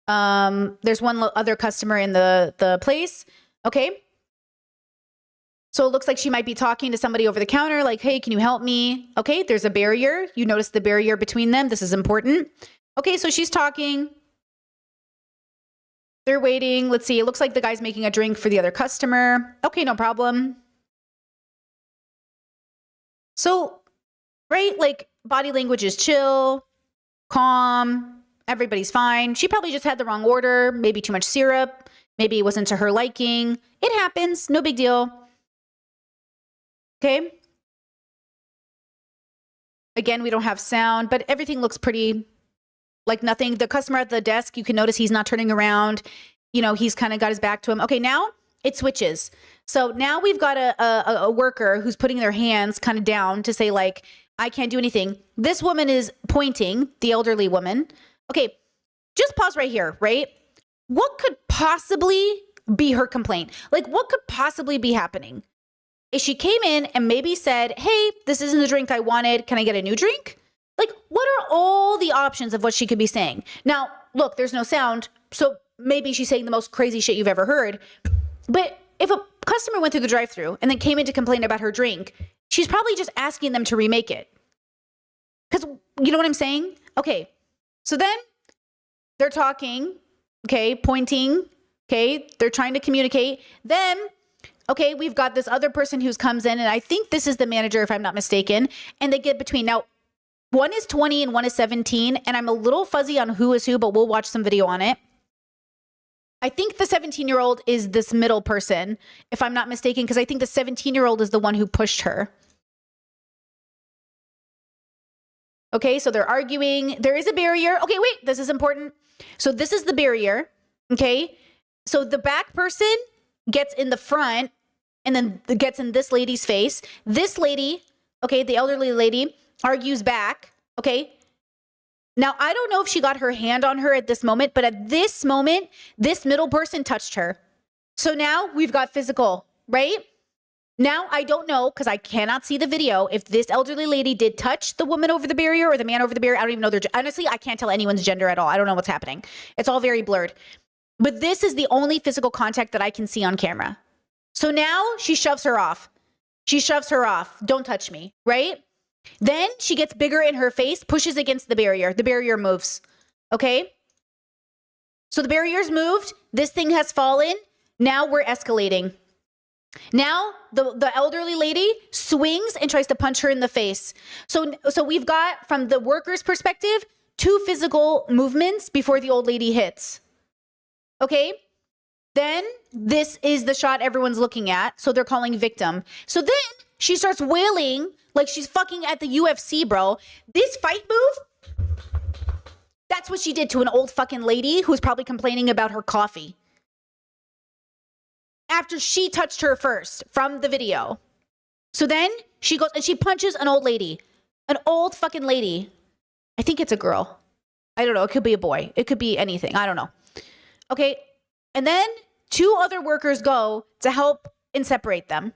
There's one other customer in the place. Okay, so it looks like she might be talking to somebody over the counter, like, "Hey, can you help me?" Okay, there's a barrier. You notice the barrier between them. This is important. Okay, so she's talking. They're waiting. Let's see. It looks like the guy's making a drink for the other customer. Okay, no problem. So, right, like body language is chill, calm, everybody's fine. She probably just had the wrong order, maybe too much syrup, maybe it wasn't to her liking. It happens, no big deal. Okay. Again, we don't have sound, but everything looks pretty like nothing. The customer at the desk, you can notice he's not turning around. You know, he's kind of got his back to him. Okay, now it switches. So now we've got a worker who's putting their hands kind of down to say, like, I can't do anything. This woman is pointing, the elderly woman. Okay, just pause right here, right? What could possibly be her complaint? Like, what could possibly be happening? If she came in and maybe said, hey, this isn't the drink I wanted. Can I get a new drink? Like, what are all the options of what she could be saying? Now, look, there's no sound. So maybe she's saying the most crazy shit you've ever heard. But if a customer went through the drive-thru and then came in to complain about her drink, she's probably just asking them to remake it. Because you know what I'm saying? Okay, so then they're talking, okay, pointing, okay, they're trying to communicate. Then, okay, we've got this other person who comes in, and I think this is the manager, if I'm not mistaken, and they get between. Now, one is 20 and one is 17, and I'm a little fuzzy on who is who, but we'll watch some video on it. I think the 17-year-old is this middle person, if I'm not mistaken, because I think the 17-year-old is the one who pushed her. Okay, so they're arguing. There is a barrier. Okay, wait, this is important. So this is the barrier, okay? So the back person gets in the front and then gets in this lady's face. This lady, okay, the elderly lady, argues back, okay? Now, I don't know if she got her hand on her at this moment, but at this moment, this middle person touched her. So now we've got physical, right? Now, I don't know, because I cannot see the video, if this elderly lady did touch the woman over the barrier or the man over the barrier. I don't even know their honestly, I can't tell anyone's gender at all. I don't know what's happening. It's all very blurred. But this is the only physical contact that I can see on camera. So now she shoves her off. She shoves her off. Don't touch me, right? Then she gets bigger in her face, pushes against the barrier. The barrier moves. Okay? So the barrier's moved. This thing has fallen. Now we're escalating. Now the elderly lady swings and tries to punch her in the face. So we've got, from the worker's perspective, 2 physical movements before the old lady hits. Okay? Then this is the shot everyone's looking at. So they're calling victim. So then she starts wailing like she's fucking at the UFC, bro. This fight move, that's what she did to an old fucking lady who's probably complaining about her coffee. After she touched her first from the video. So then she goes and she punches an old lady. An old fucking lady. I think it's a girl. I don't know. It could be a boy. It could be anything. I don't know. Okay. And then 2 other workers go to help and separate them.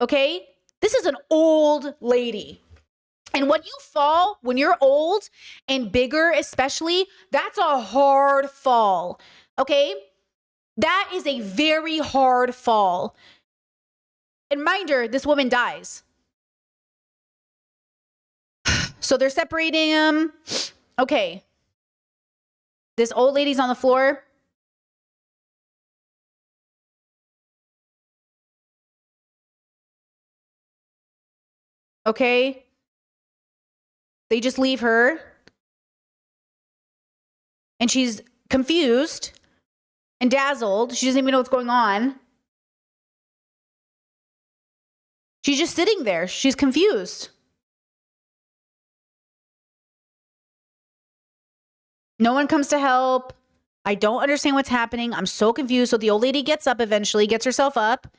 Okay? This is an old lady. And when you fall, when you're old and bigger especially, that's a hard fall, okay? That is a very hard fall. And mind you, this woman dies. So they're separating him. Okay. This old lady's on the floor. Okay. They just leave her. And she's confused and dazzled. She doesn't even know what's going on. She's just sitting there. She's confused. No one comes to help. I don't understand what's happening. I'm so confused. So the old lady gets up eventually, gets herself up,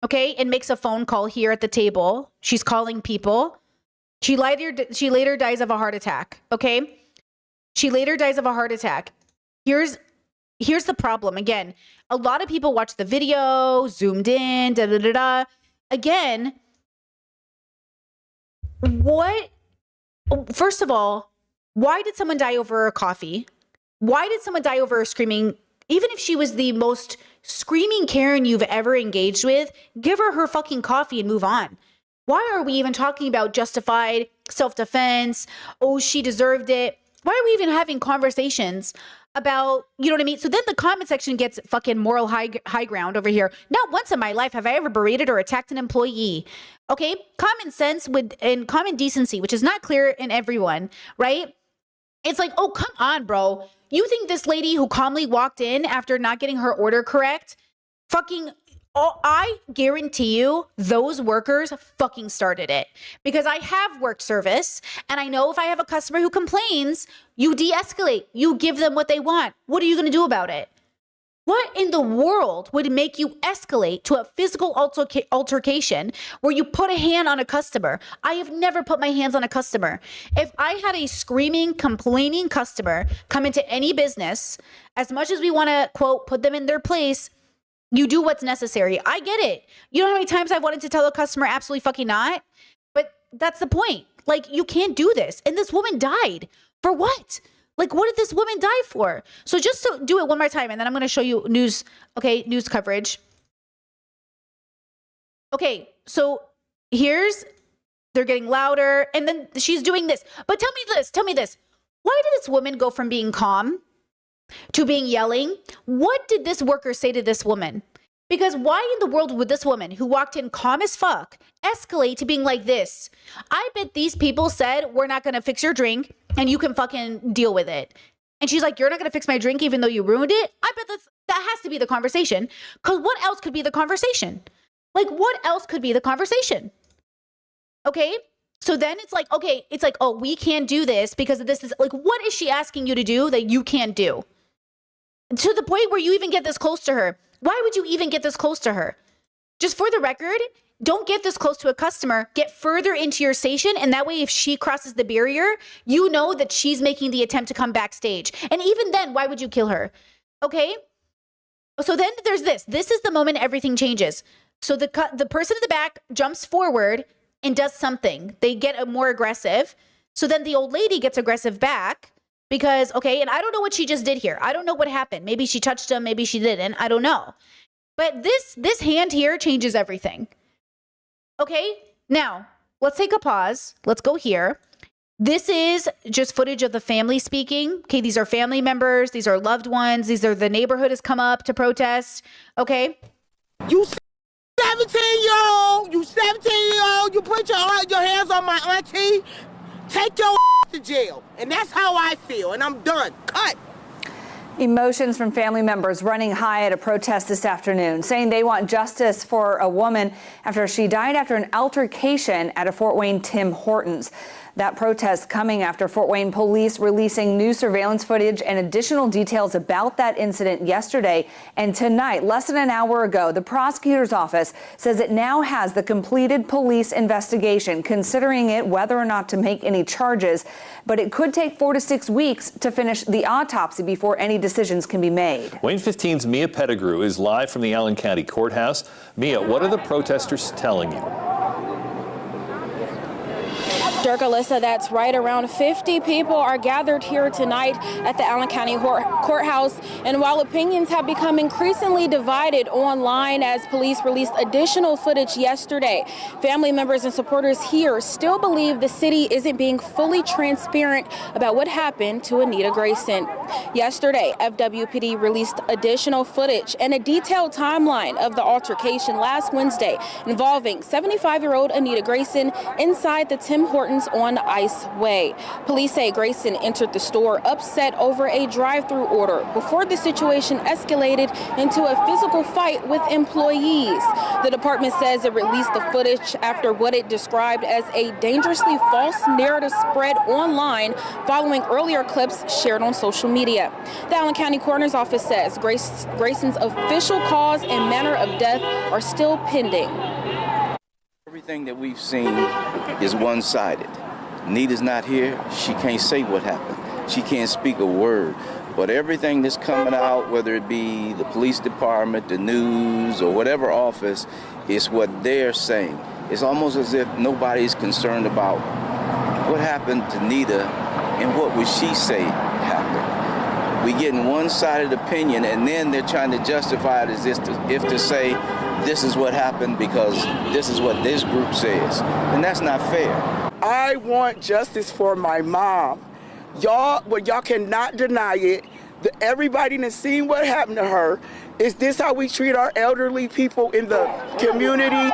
okay, and makes a phone call here at the table. She's calling people. She later dies of a heart attack, okay? She later dies of a heart attack. Here's the problem. Again, a lot of people watch the video, zoomed in, da-da-da-da. Again, first of all, why did someone die over a coffee? Why did someone die over a screaming? Even if she was the most screaming Karen you've ever engaged with, give her fucking coffee and move on. Why are we even talking about justified self-defense? Oh, she deserved it. Why are we even having conversations about, you know what I mean? So then the comment section gets fucking moral high ground over here. Not once in my life have I ever berated or attacked an employee. Okay? Common sense and common decency, which is not clear in everyone, right? It's like, oh, come on, bro. You think this lady who calmly walked in after not getting her order correct, I guarantee you those workers fucking started it. Because I have worked service, and I know if I have a customer who complains, you de-escalate. You give them what they want. What are you going to do about it? What in the world would make you escalate to a physical altercation where you put a hand on a customer? I have never put my hands on a customer. If I had a screaming, complaining customer come into any business, as much as we want to, quote, put them in their place, you do what's necessary. I get it. You know how many times I've wanted to tell a customer absolutely fucking not? But that's the point. Like, you can't do this. And this woman died. For what? Like, what did this woman die for? So just to do it one more time, and then I'm going to show you news coverage. Okay, so they're getting louder, and then she's doing this. But tell me this. Why did this woman go from being calm to being yelling? What did this worker say to this woman? Because why in the world would this woman, who walked in calm as fuck, escalate to being like this? I bet these people said, we're not going to fix your drink and you can fucking deal with it. And she's like, you're not going to fix my drink even though you ruined it? I bet that has to be the conversation. Because what else could be the conversation? Like, what else could be the conversation? Okay? So then it's like, oh, we can't do this because of this. Like, what is she asking you to do that you can't do? To the point where you even get this close to her. Why would you even get this close to her? Just for the record, don't get this close to a customer. Get further into your station, and that way if she crosses the barrier, you know that she's making the attempt to come backstage. And even then, why would you kill her? Okay? So then there's this. This is the moment everything changes. So the person in the back jumps forward and does something. They get more aggressive. So then the old lady gets aggressive back. Because, okay, and I don't know what she just did here. I don't know what happened. Maybe she touched him. Maybe she didn't. I don't know. But this hand here changes everything. Okay, now let's take a pause. Let's go here. This is just footage of the family speaking. Okay, these are family members. These are loved ones. These are the neighborhood has come up to protest. Okay. You 17-year-old. You 17-year-old. You put your hands on my auntie. Take your to jail. And that's how I feel. And I'm done. Cut. Emotions from family members running high at a protest this afternoon, saying they want justice for a woman after she died after an altercation at a Fort Wayne Tim Hortons. That protest coming after Fort Wayne police releasing new surveillance footage and additional details about that incident yesterday. And tonight, less than an hour ago, the prosecutor's office says it now has the completed police investigation, considering it whether or not to make any charges. But it could take 4 to 6 weeks to finish the autopsy before any decisions can be made. Wayne 15's Mia Pettigrew is live from the Allen County Courthouse. Mia, what are the protesters telling you? Dirk, Alyssa, that's right. Around 50 people are gathered here tonight at the Allen County Courthouse. And while opinions have become increasingly divided online as police released additional footage yesterday, family members and supporters here still believe the city isn't being fully transparent about what happened to Anita Grayson. Yesterday, FWPD released additional footage and a detailed timeline of the altercation last Wednesday involving 75-year-old Anita Grayson inside the Tim Hortons on Ice Way. Police say Grayson entered the store upset over a drive-through order before the situation escalated into a physical fight with employees. The department says it released the footage after what it described as a dangerously false narrative spread online following earlier clips shared on social media. The Allen County Coroner's Office says Grayson's official cause and manner of death are still pending. Everything that we've seen is one-sided. Nita's not here. She can't say what happened. She can't speak a word. But everything that's coming out, whether it be the police department, the news, or whatever office, is what they're saying. It's almost as if nobody's concerned about what happened to Nita and what would she say happened. We getting one-sided opinion, and then they're trying to justify it as if to say this is what happened because this is what this group says. And that's not fair. I want justice for my mom. Y'all cannot deny it. Everybody that's seen what happened to her. Is this how we treat our elderly people in the community?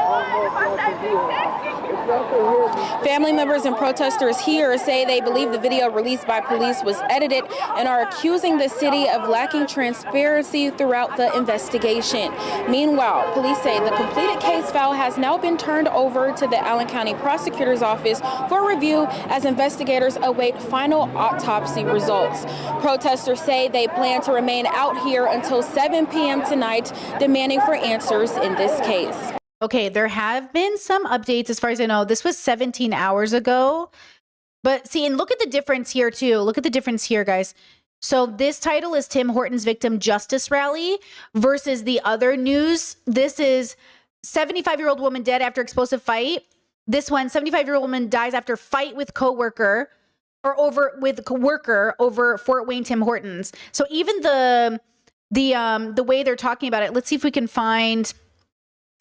Family members and protesters here say they believe the video released by police was edited and are accusing the city of lacking transparency throughout the investigation. Meanwhile, police say the completed case file has now been turned over to the Allen County Prosecutor's Office for review as investigators await final autopsy results. Protesters say they plan to remain out here until 7 p.m. tonight, demanding for answers in this case. Okay, there have been some updates as far as I know. This was 17 hours ago. But see, and look at the difference here too. Look at the difference here, guys. So this title is Tim Hortons Victim Justice Rally versus the other news. This is 75-year-old woman dead after explosive fight. This one, 75-year-old woman dies after fight with coworker or over Fort Wayne Tim Hortons. So even the way they're talking about it, let's see if we can find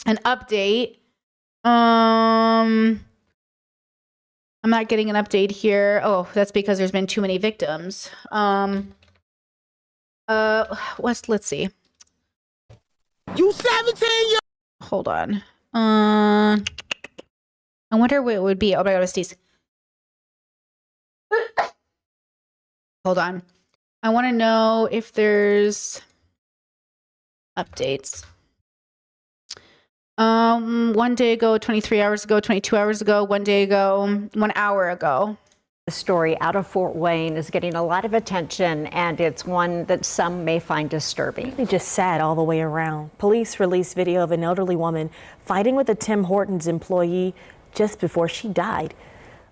an update. I'm not getting an update here. Oh, that's because there's been too many victims. Let's see. You 17 years. Hold on. I wonder what it would be. Oh my God, Steve. Hold on. I want to know if there's updates. 1 day ago, 23 hours ago, 22 hours ago, 1 day ago, 1 hour ago. The story out of Fort Wayne is getting a lot of attention, and it's one that some may find disturbing. Really just sad all the way around. Police released video of an elderly woman fighting with a Tim Hortons employee just before she died.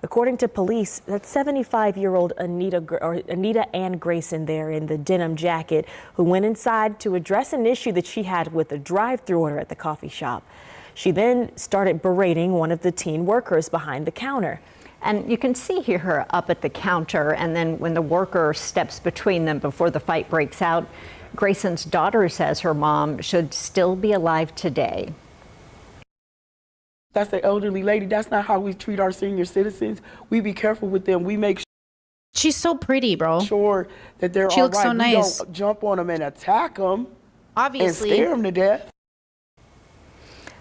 According to police, that 75-year-old Anita Ann Grayson there in the denim jacket, who went inside to address an issue that she had with a drive-through order at the coffee shop. She then started berating one of the teen workers behind the counter. And you can see her up at the counter, and then when the worker steps between them before the fight breaks out, Grayson's daughter says her mom should still be alive today. That's the elderly lady. That's not how we treat our senior citizens. We be careful with them. We make She's so pretty, bro. sure that they're She all looks right. so nice. We don't jump on them and attack them Obviously. and scare them to death.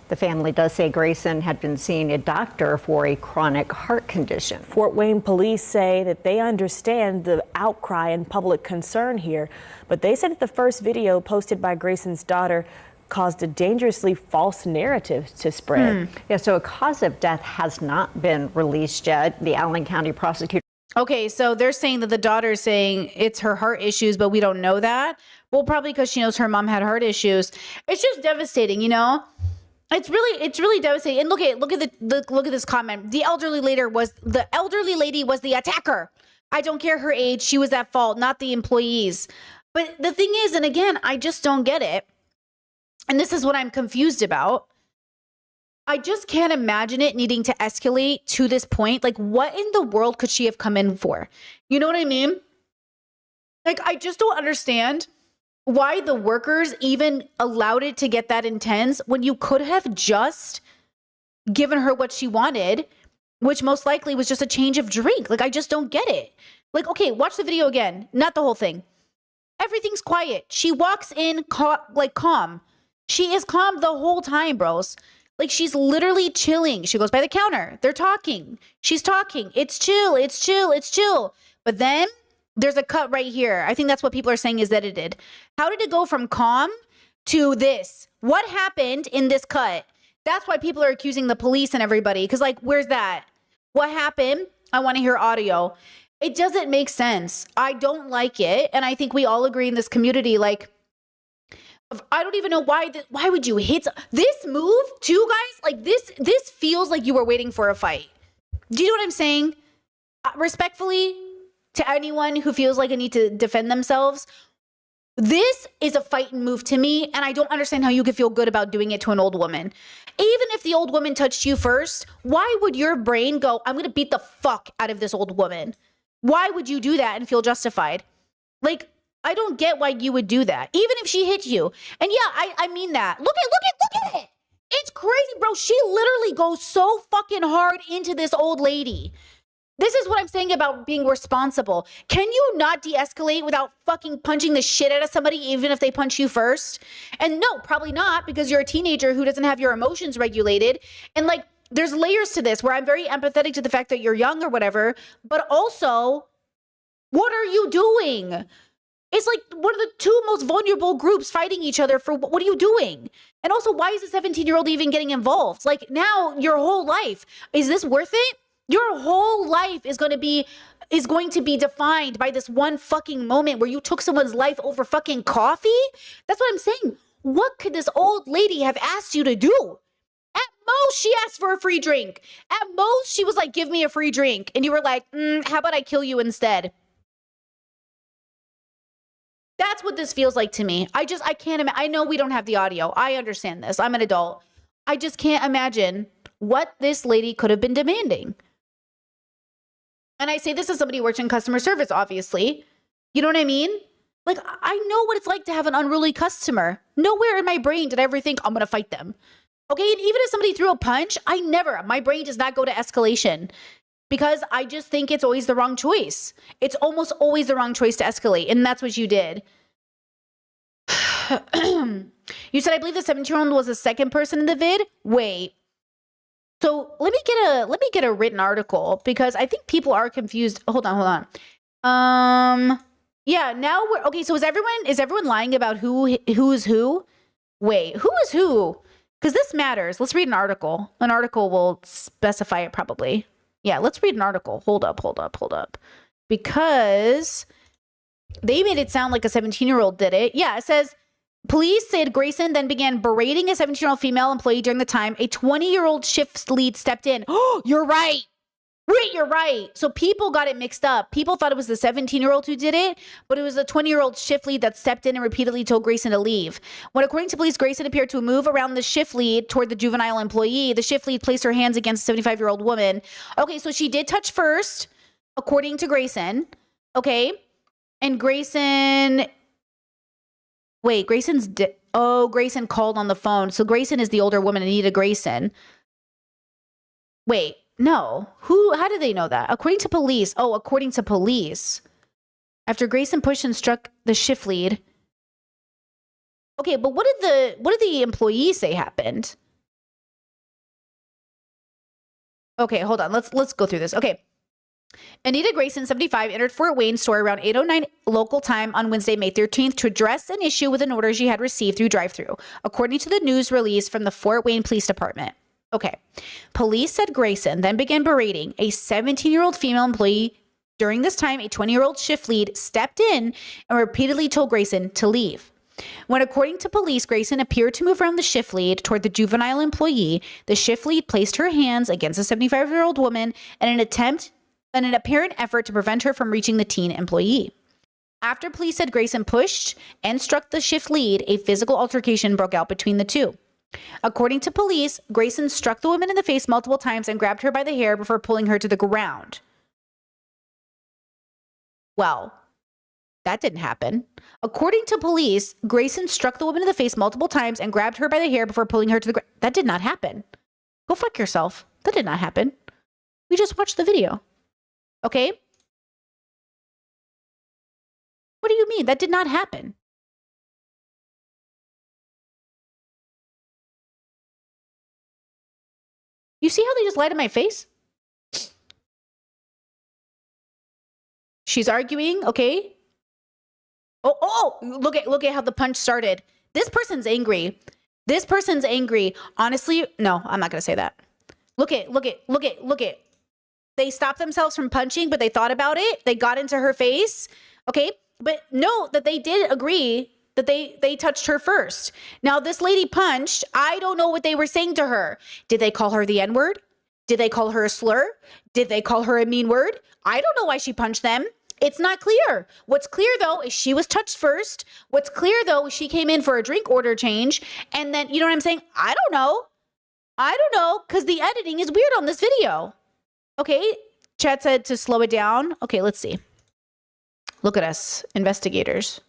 The family does say Grayson had been seeing a doctor for a chronic heart condition. Fort Wayne police say that they understand the outcry and public concern here, but they said that the first video posted by Grayson's daughter caused a dangerously false narrative to spread. Yeah, so a cause of death has not been released yet. The Allen County prosecutor. Okay, so they're saying that the daughter's saying it's her heart issues, but we don't know that. Well, probably because she knows her mom had heart issues. It's just devastating, you know? It's really devastating. And look at this comment. The elderly lady was the attacker. I don't care her age. She was at fault, not the employees. But the thing is, and again, I just don't get it. And this is what I'm confused about. I just can't imagine it needing to escalate to this point. Like, what in the world could she have come in for? You know what I mean? Like, I just don't understand why the workers even allowed it to get that intense when you could have just given her what she wanted, which most likely was just a change of drink. Like, I just don't get it. Like, okay, watch the video again. Not the whole thing. Everything's quiet. She walks in calm. She is calm the whole time, bros. Like, she's literally chilling. She goes by the counter. They're talking. She's talking. It's chill. It's chill. It's chill. But then there's a cut right here. I think that's what people are saying is edited. How did it go from calm to this? What happened in this cut? That's why people are accusing the police and everybody. Because, like, where's that? What happened? I want to hear audio. It doesn't make sense. I don't like it. And I think we all agree in this community, like, I don't even know why would you hit this move too, guys? Like, this feels like you were waiting for a fight. Do you know what I'm saying? Respectfully to anyone who feels like a need to defend themselves, this is a fighting move to me, and I don't understand how you could feel good about doing it to an old woman. Even if the old woman touched you first, why would your brain go, I'm gonna beat the fuck out of this old woman? Why would you do that and feel justified? Like, I don't get why you would do that, even if she hit you. And yeah, I mean that. Look at it. It's crazy, bro. She literally goes so fucking hard into this old lady. This is what I'm saying about being responsible. Can you not de-escalate without fucking punching the shit out of somebody, even if they punch you first? And no, probably not, because you're a teenager who doesn't have your emotions regulated. And like, there's layers to this where I'm very empathetic to the fact that you're young or whatever, but also, what are you doing? It's like one of the two most vulnerable groups fighting each other for what are you doing? And also, why is a 17-year-old even getting involved? Like, now your whole life, is this worth it? Your whole life is going to be defined by this one fucking moment where you took someone's life over fucking coffee? That's what I'm saying. What could this old lady have asked you to do? At most, she asked for a free drink. At most, she was like, give me a free drink. And you were like, how about I kill you instead? That's what this feels like to me. I can't imagine. I know we don't have the audio. I understand this. I'm an adult. I just can't imagine what this lady could have been demanding. And I say this as somebody who works in customer service, obviously. You know what I mean? Like, I know what it's like to have an unruly customer. Nowhere in my brain did I ever think I'm going to fight them. Okay, and even if somebody threw a punch, my brain does not go to escalation because I just think it's always the wrong choice. It's almost always the wrong choice to escalate, and that's what you did. You said, I believe the 17-year-old was the second person in the vid. Wait. So let me get a written article because I think people are confused. Hold on. Yeah, now we're okay. So is everyone lying about who's who? Wait, who is who? Because this matters. Let's read an article. An article will specify it probably. Yeah, let's read an article. Hold up. Because they made it sound like a 17-year-old did it. Yeah, it says, police said Grayson then began berating a 17-year-old female employee during the time a 20-year-old shift lead stepped in. Oh, you're right. Wait, you're right. So people got it mixed up. People thought it was the 17-year-old who did it, but it was the 20-year-old shift lead that stepped in and repeatedly told Grayson to leave. When, according to police, Grayson appeared to move around the shift lead toward the juvenile employee, the shift lead placed her hands against a 75-year-old woman. Okay, so she did touch first, according to Grayson. Okay, and Grayson... Wait, Grayson called on the phone. So Grayson is the older woman, Anita Grayson. Wait. No. How did they know that? According to police. After Grayson pushed and struck the shift lead. Okay, but what did the employee say happened? Okay, hold on. Let's go through this. Okay. Anita Grayson, 75, entered Fort Wayne store around 8:09 local time on Wednesday, May 13th to address an issue with an order she had received through drive-thru, according to the news release from the Fort Wayne Police Department. Okay. Police said Grayson then began berating a 17-year-old female employee. During this time, a 20-year-old shift lead stepped in and repeatedly told Grayson to leave. When, according to police, Grayson appeared to move around the shift lead toward the juvenile employee, the shift lead placed her hands against a 75-year-old woman in an apparent effort to prevent her from reaching the teen employee. After police said Grayson pushed and struck the shift lead, a physical altercation broke out between the two. According to police, Grayson struck the woman in the face multiple times and grabbed her by the hair before pulling her to the ground. Well, that didn't happen. According to police, Grayson struck the woman in the face multiple times and grabbed her by the hair before pulling her to the ground. That did not happen. Go fuck yourself. That did not happen. We just watched the video. Okay? What do you mean? That did not happen. You see how they just lied in my face? She's arguing, okay? Oh, look at how the punch started. This person's angry. This person's angry. Honestly, no, I'm not going to say that. Look at. They stopped themselves from punching, but they thought about it. They got into her face, okay? But note that they did agree that they touched her first. Now, this lady punched. I don't know what they were saying to her. Did they call her the N-word? Did they call her a slur? Did they call her a mean word? I don't know why she punched them. It's not clear. What's clear, though, is she was touched first. What's clear, though, is she came in for a drink order change. And then, you know what I'm saying? I don't know, because the editing is weird on this video. Okay, chat said to slow it down. Okay, let's see. Look at us, investigators.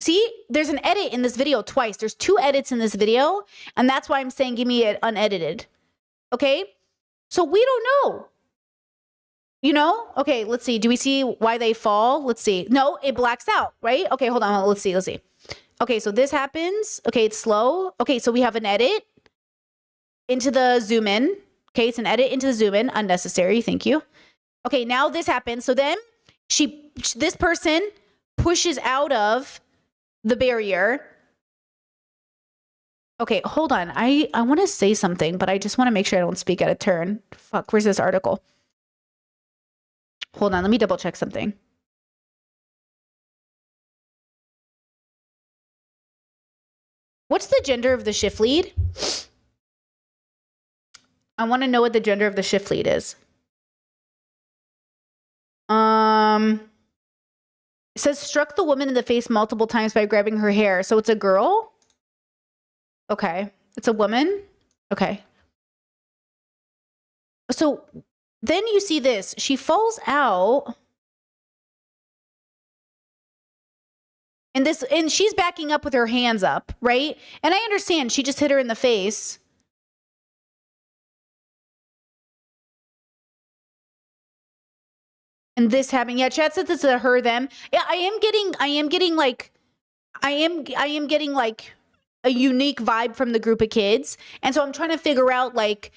See, there's an edit in this video twice. There's 2 edits in this video, and that's why I'm saying give me it unedited. Okay, so we don't know. You know? Okay, let's see. Do we see why they fall? Let's see. No, it blacks out, right? Okay, hold on. Let's see. Okay, so this happens. Okay, it's slow. Okay, so we have an edit into the zoom in. Okay, it's an edit into the zoom in. Unnecessary. Thank you. Okay, now this happens. So then this person pushes out of the barrier. Okay, hold on. I want to say something, but I just want to make sure I don't speak out of turn. Fuck, where's this article? Hold on, let me double check something. What's the gender of the shift lead? I want to know what the gender of the shift lead is. It says struck the woman in the face multiple times by grabbing her hair. So it's a girl? Okay. It's a woman? Okay. So then you see this. She falls out. And she's backing up with her hands up, right? And I understand she just hit her in the face. And this happened. Yeah, chat said this is a her, them. Yeah, I am getting like a unique vibe from the group of kids. And so I'm trying to figure out like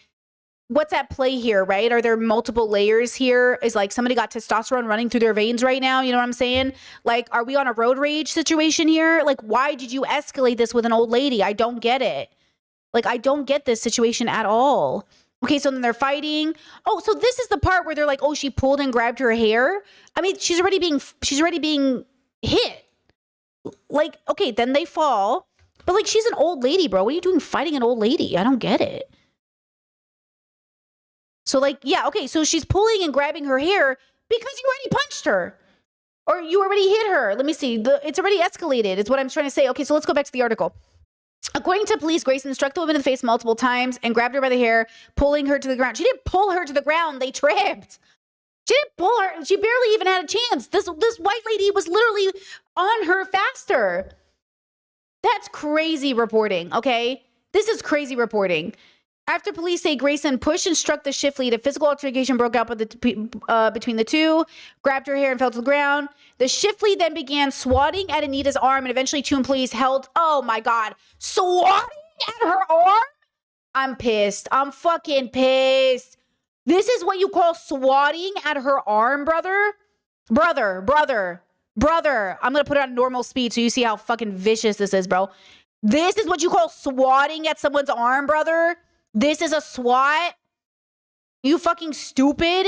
what's at play here, right? Are there multiple layers here? Is like somebody got testosterone running through their veins right now? You know what I'm saying? Like, are we on a road rage situation here? Like, why did you escalate this with an old lady? I don't get it. Like, I don't get this situation at all. Okay, so then they're fighting. Oh, so this is the part where they're like, oh, she pulled and grabbed her hair. I mean, she's already being hit. Like, okay, then they fall. But like, she's an old lady, bro. What are you doing fighting an old lady? I don't get it. So like, yeah, okay, so she's pulling and grabbing her hair because you already punched her. Or you already hit her. Let me see. It's already escalated, is what I'm trying to say. Okay, so let's go back to the article. According to police, Grayson struck the woman in the face multiple times and grabbed her by the hair, pulling her to the ground. She didn't pull her to the ground. They tripped. She didn't pull her. She barely even had a chance. This white lady was literally on her faster. That's crazy reporting, okay? This is crazy reporting. After police say Grayson pushed and struck the shift lead, a physical altercation broke out between the two, grabbed her hair and fell to the ground. The shift lead then began swatting at Anita's arm, and eventually 2 employees held, oh my God, swatting at her arm? I'm pissed. I'm fucking pissed. This is what you call swatting at her arm, brother? Brother. I'm going to put it on normal speed so you see how fucking vicious this is, bro. This is what you call swatting at someone's arm, brother? This is a SWAT? You fucking stupid?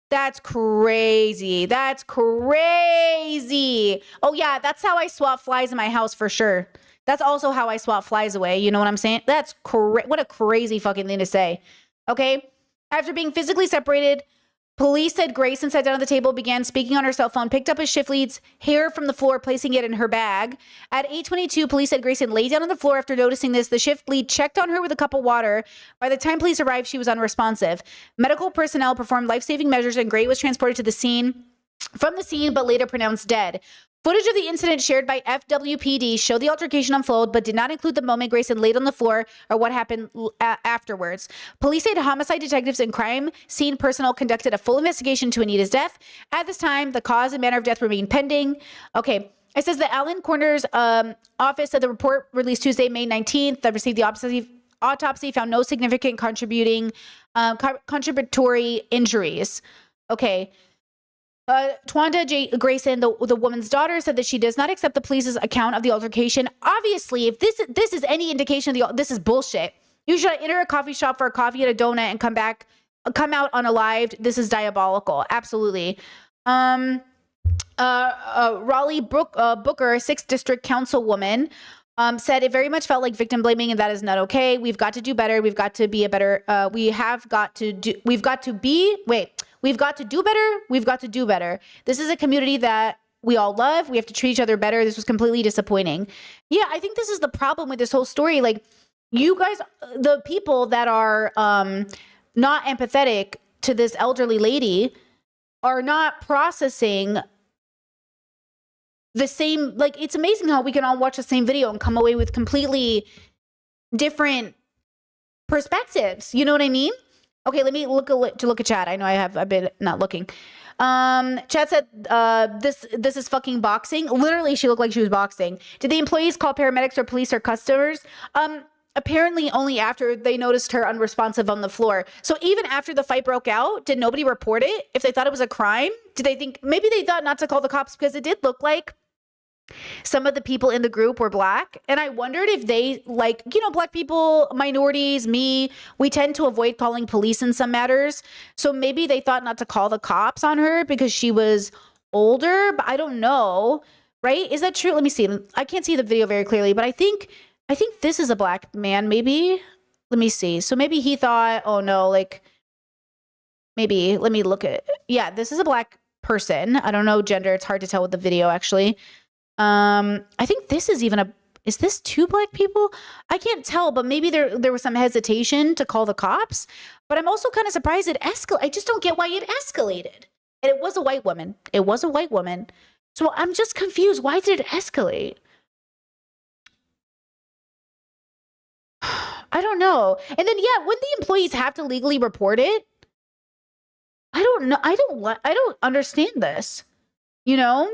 That's crazy. That's crazy. Oh yeah, that's how I swat flies in my house for sure. That's also how I swat flies away. You know what I'm saying? That's what a crazy fucking thing to say. Okay? After being physically separated, Police said Grayson sat down at the table, began speaking on her cell phone, picked up a shift lead's hair from the floor, placing it in her bag. At 8:22, police said Grayson lay down on the floor after noticing this. The shift lead checked on her with a cup of water. By the time police arrived, she was unresponsive. Medical personnel performed life-saving measures, and Gray was transported to the scene, but later pronounced dead. Footage of the incident shared by FWPD showed the altercation unfold, but did not include the moment Grayson laid on the floor or what happened afterwards. Police said homicide detectives and crime scene personnel conducted a full investigation into Anita's death. At this time, the cause and manner of death remain pending. Okay. It says the Allen Coroner's office said the report released Tuesday, May 19th, that received the autopsy found no significant contributory injuries. Okay. Twanda J. Grayson, the woman's daughter, said that she does not accept the police's account of the altercation. Obviously, if this is any indication of this is bullshit. You should enter a coffee shop for a coffee and a donut and come out unalived. This is diabolical. Absolutely. Raleigh Booker, 6th District Councilwoman, said it very much felt like victim blaming, and that is not okay. We've got to do better. We've got to be a better. We've got to do better. This is a community that we all love. We have to treat each other better. This was completely disappointing. Yeah, I think this is the problem with this whole story. Like, you guys, the people that are not empathetic to this elderly lady are not processing the same. Like, it's amazing how we can all watch the same video and come away with completely different perspectives. You know what I mean? Okay, let me look at chat. I know I've been not looking. Chat said this is fucking boxing. Literally, she looked like she was boxing. Did the employees call paramedics or police or customers? Apparently only after they noticed her unresponsive on the floor. So even after the fight broke out, did nobody report it? If they thought it was a crime, did they think maybe they thought not to call the cops because it did look like some of the people in the group were black. And I wondered if they, like, you know, black people, minorities, me, we tend to avoid calling police in some matters. So maybe they thought not to call the cops on her because she was older, but I don't know. Right? Is that true? Let me see. I can't see the video very clearly, but I think this is a black man, maybe. Let me see. So maybe he thought, oh no, like, maybe, let me look at, yeah, this is a black person. I don't know gender. It's hard to tell with the video, actually. I think this is even is this two black people? I can't tell, but maybe there was some hesitation to call the cops. But I'm also kind of surprised it escalated. I just don't get why it escalated. And it was a white woman. So I'm just confused. Why did it escalate? I don't know. And then, yeah, wouldn't the employees have to legally report it? I don't know. I don't understand this, you know?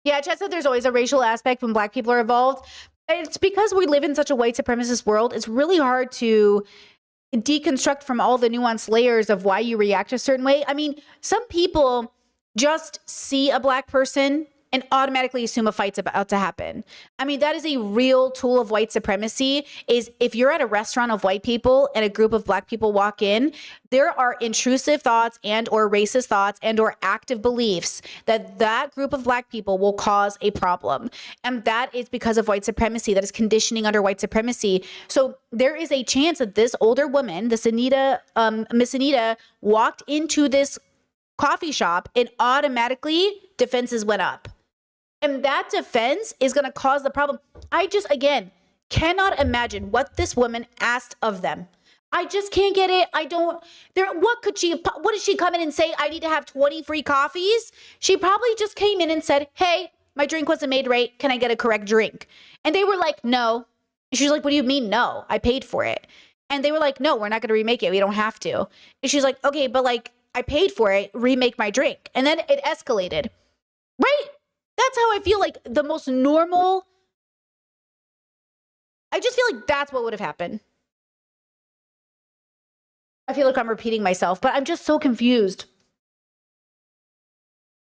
Yeah, Chet said there's always a racial aspect when black people are involved. It's because we live in such a white supremacist world. It's really hard to deconstruct from all the nuanced layers of why you react a certain way. I mean, some people just see a black person and automatically assume a fight's about to happen. I mean, that is a real tool of white supremacy, is if you're at a restaurant of white people and a group of black people walk in, there are intrusive thoughts and or racist thoughts and or active beliefs that group of black people will cause a problem. And that is because of white supremacy. That is conditioning under white supremacy. So there is a chance that this older woman, this Anita, Miss Anita, walked into this coffee shop and automatically defenses went up. And that defense is going to cause the problem. I just, again, cannot imagine what this woman asked of them. I just can't get it. What did she come in and say? I need to have 20 free coffees. She probably just came in and said, hey, my drink wasn't made right. Can I get a correct drink? And they were like, no. And she's like, what do you mean? No, I paid for it. And they were like, no, we're not going to remake it. We don't have to. And she's like, okay, but like, I paid for it. Remake my drink. And then it escalated. Right? That's how I feel like the most normal. I just feel like that's what would have happened. I feel like I'm repeating myself, but I'm just so confused.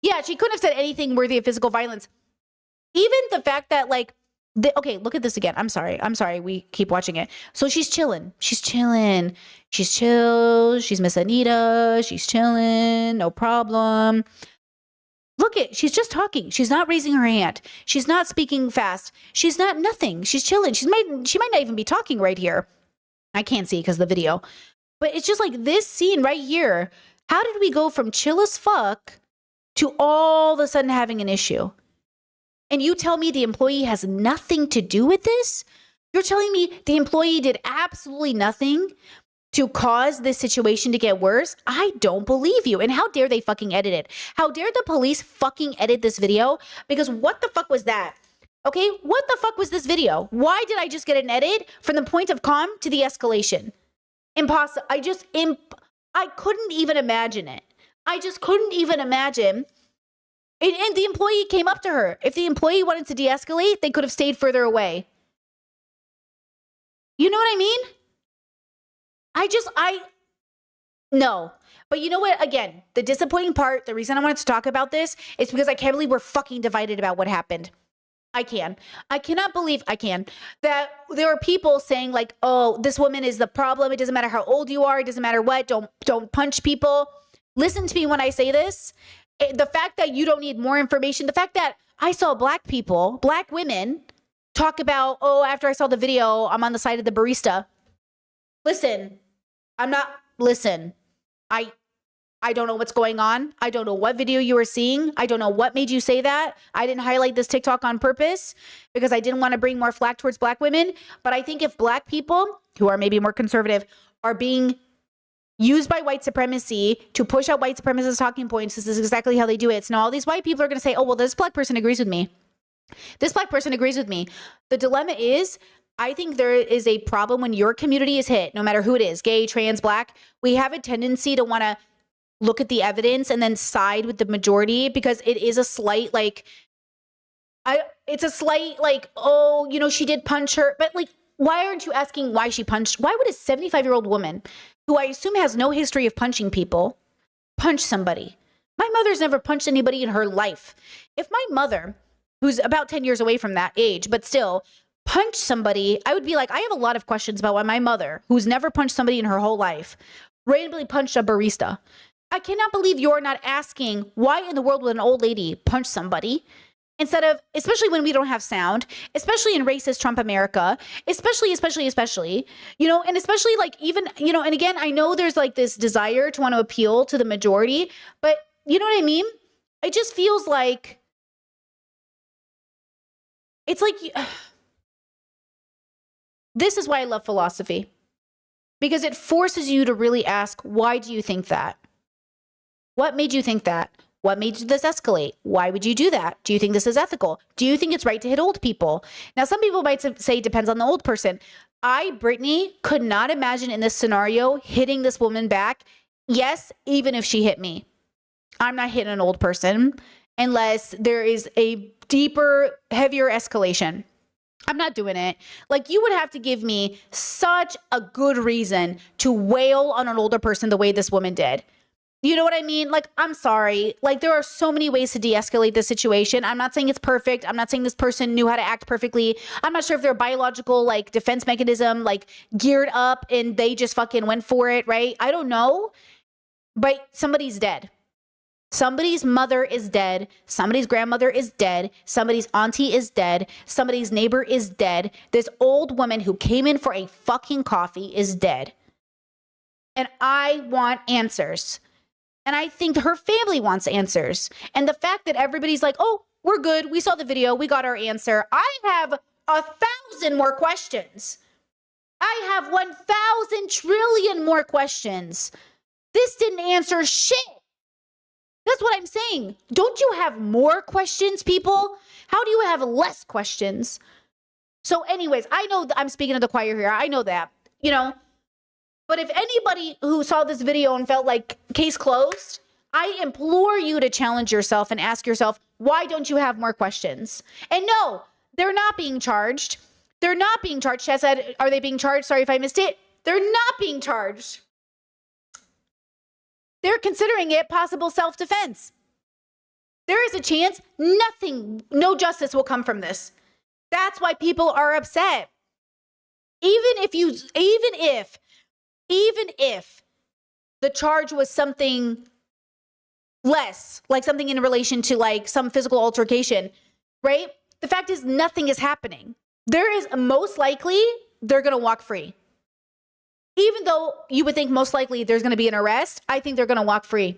Yeah, she couldn't have said anything worthy of physical violence. Even the fact that, like, okay, look at this again. I'm sorry. We keep watching it. So she's chilling. She's chill. She's Miss Anita. She's chilling. No problem. Look she's just talking. She's not raising her hand. She's not speaking fast. She's not nothing. She's chilling. She might not even be talking right here. I can't see because of the video. But it's just like this scene right here. How did we go from chill as fuck to all of a sudden having an issue? And you tell me the employee has nothing to do with this? You're telling me the employee did absolutely nothing to cause this situation to get worse? I don't believe you. And how dare they fucking edit it? How dare the police fucking edit this video? Because what the fuck was that? Okay, what the fuck was this video? Why did I just get an edit from the point of calm to the escalation? Impossible. I couldn't even imagine it. I just couldn't even imagine. And the employee came up to her. If the employee wanted to de-escalate, they could have stayed further away. You know what I mean? No. But you know what? Again, the disappointing part, the reason I wanted to talk about this is because I can't believe we're fucking divided about what happened. I cannot believe that there are people saying like, oh, this woman is the problem. It doesn't matter how old you are. It doesn't matter what. Don't punch people. Listen to me when I say this. The fact that you don't need more information, the fact that I saw black women talk about, oh, after I saw the video, I'm on the side of the barista. Listen, I don't know what's going on. I don't know what video you were seeing. I don't know what made you say that. I didn't highlight this TikTok on purpose because I didn't want to bring more flack towards black women. But I think if black people who are maybe more conservative are being used by white supremacy to push out white supremacist talking points, this is exactly how they do it. So now all these white people are going to say, oh, well, this black person agrees with me. This black person agrees with me. The dilemma is, I think there is a problem when your community is hit, no matter who it is, gay, trans, black. We have a tendency to want to look at the evidence and then side with the majority because it is a slight oh, you know, she did punch her. But like, why aren't you asking why she punched? Why would a 75-year-old woman who I assume has no history of punching people punch somebody? My mother's never punched anybody in her life. If my mother, who's about 10 years away from that age, but still punched somebody, I would be like, I have a lot of questions about why my mother, who's never punched somebody in her whole life, randomly punched a barista. I cannot believe you're not asking why in the world would an old lady punch somebody instead of, especially when we don't have sound, especially in racist Trump America, especially, you know, and especially like even, you know, and again, I know there's like this desire to want to appeal to the majority, but you know what I mean? It just feels like, it's like, this is why I love philosophy, because it forces you to really ask, why do you think that? What made you think that? What made this escalate? Why would you do that? Do you think this is ethical? Do you think it's right to hit old people? Now, some people might say it depends on the old person. Brittany, could not imagine in this scenario hitting this woman back. Yes, even if she hit me. I'm not hitting an old person unless there is a deeper, heavier escalation. I'm not doing it. Like, you would have to give me such a good reason to wail on an older person the way this woman did. You know what I mean? Like, I'm sorry. Like, there are so many ways to de-escalate this situation. I'm not saying it's perfect. I'm not saying this person knew how to act perfectly. I'm not sure if their biological, like, defense mechanism, like, geared up and they just fucking went for it, right? I don't know. But somebody's dead. Somebody's mother is dead. Somebody's grandmother is dead. Somebody's auntie is dead. Somebody's neighbor is dead. This old woman who came in for a fucking coffee is dead. And I want answers. And I think her family wants answers. And the fact that everybody's like, oh, we're good. We saw the video. We got our answer. I have 1,000 more questions. I have 1,000 trillion more questions. This didn't answer shit. That's what I'm saying. Don't you have more questions, people? How do you have less questions? So anyways, I know I'm speaking to the choir here. I know that, you know. But if anybody who saw this video and felt like case closed, I implore you to challenge yourself and ask yourself, why don't you have more questions? And no, they're not being charged. They're not being charged. Chad said, are they being charged? Sorry if I missed it. They're not being charged. They're considering it possible self-defense. There is a chance no justice will come from this. That's why people are upset. Even if the charge was something less, like something in relation to like some physical altercation, right? The fact is nothing is happening. There is most likely they're going to walk free. Even though you would think most likely there's going to be an arrest, I think they're going to walk free.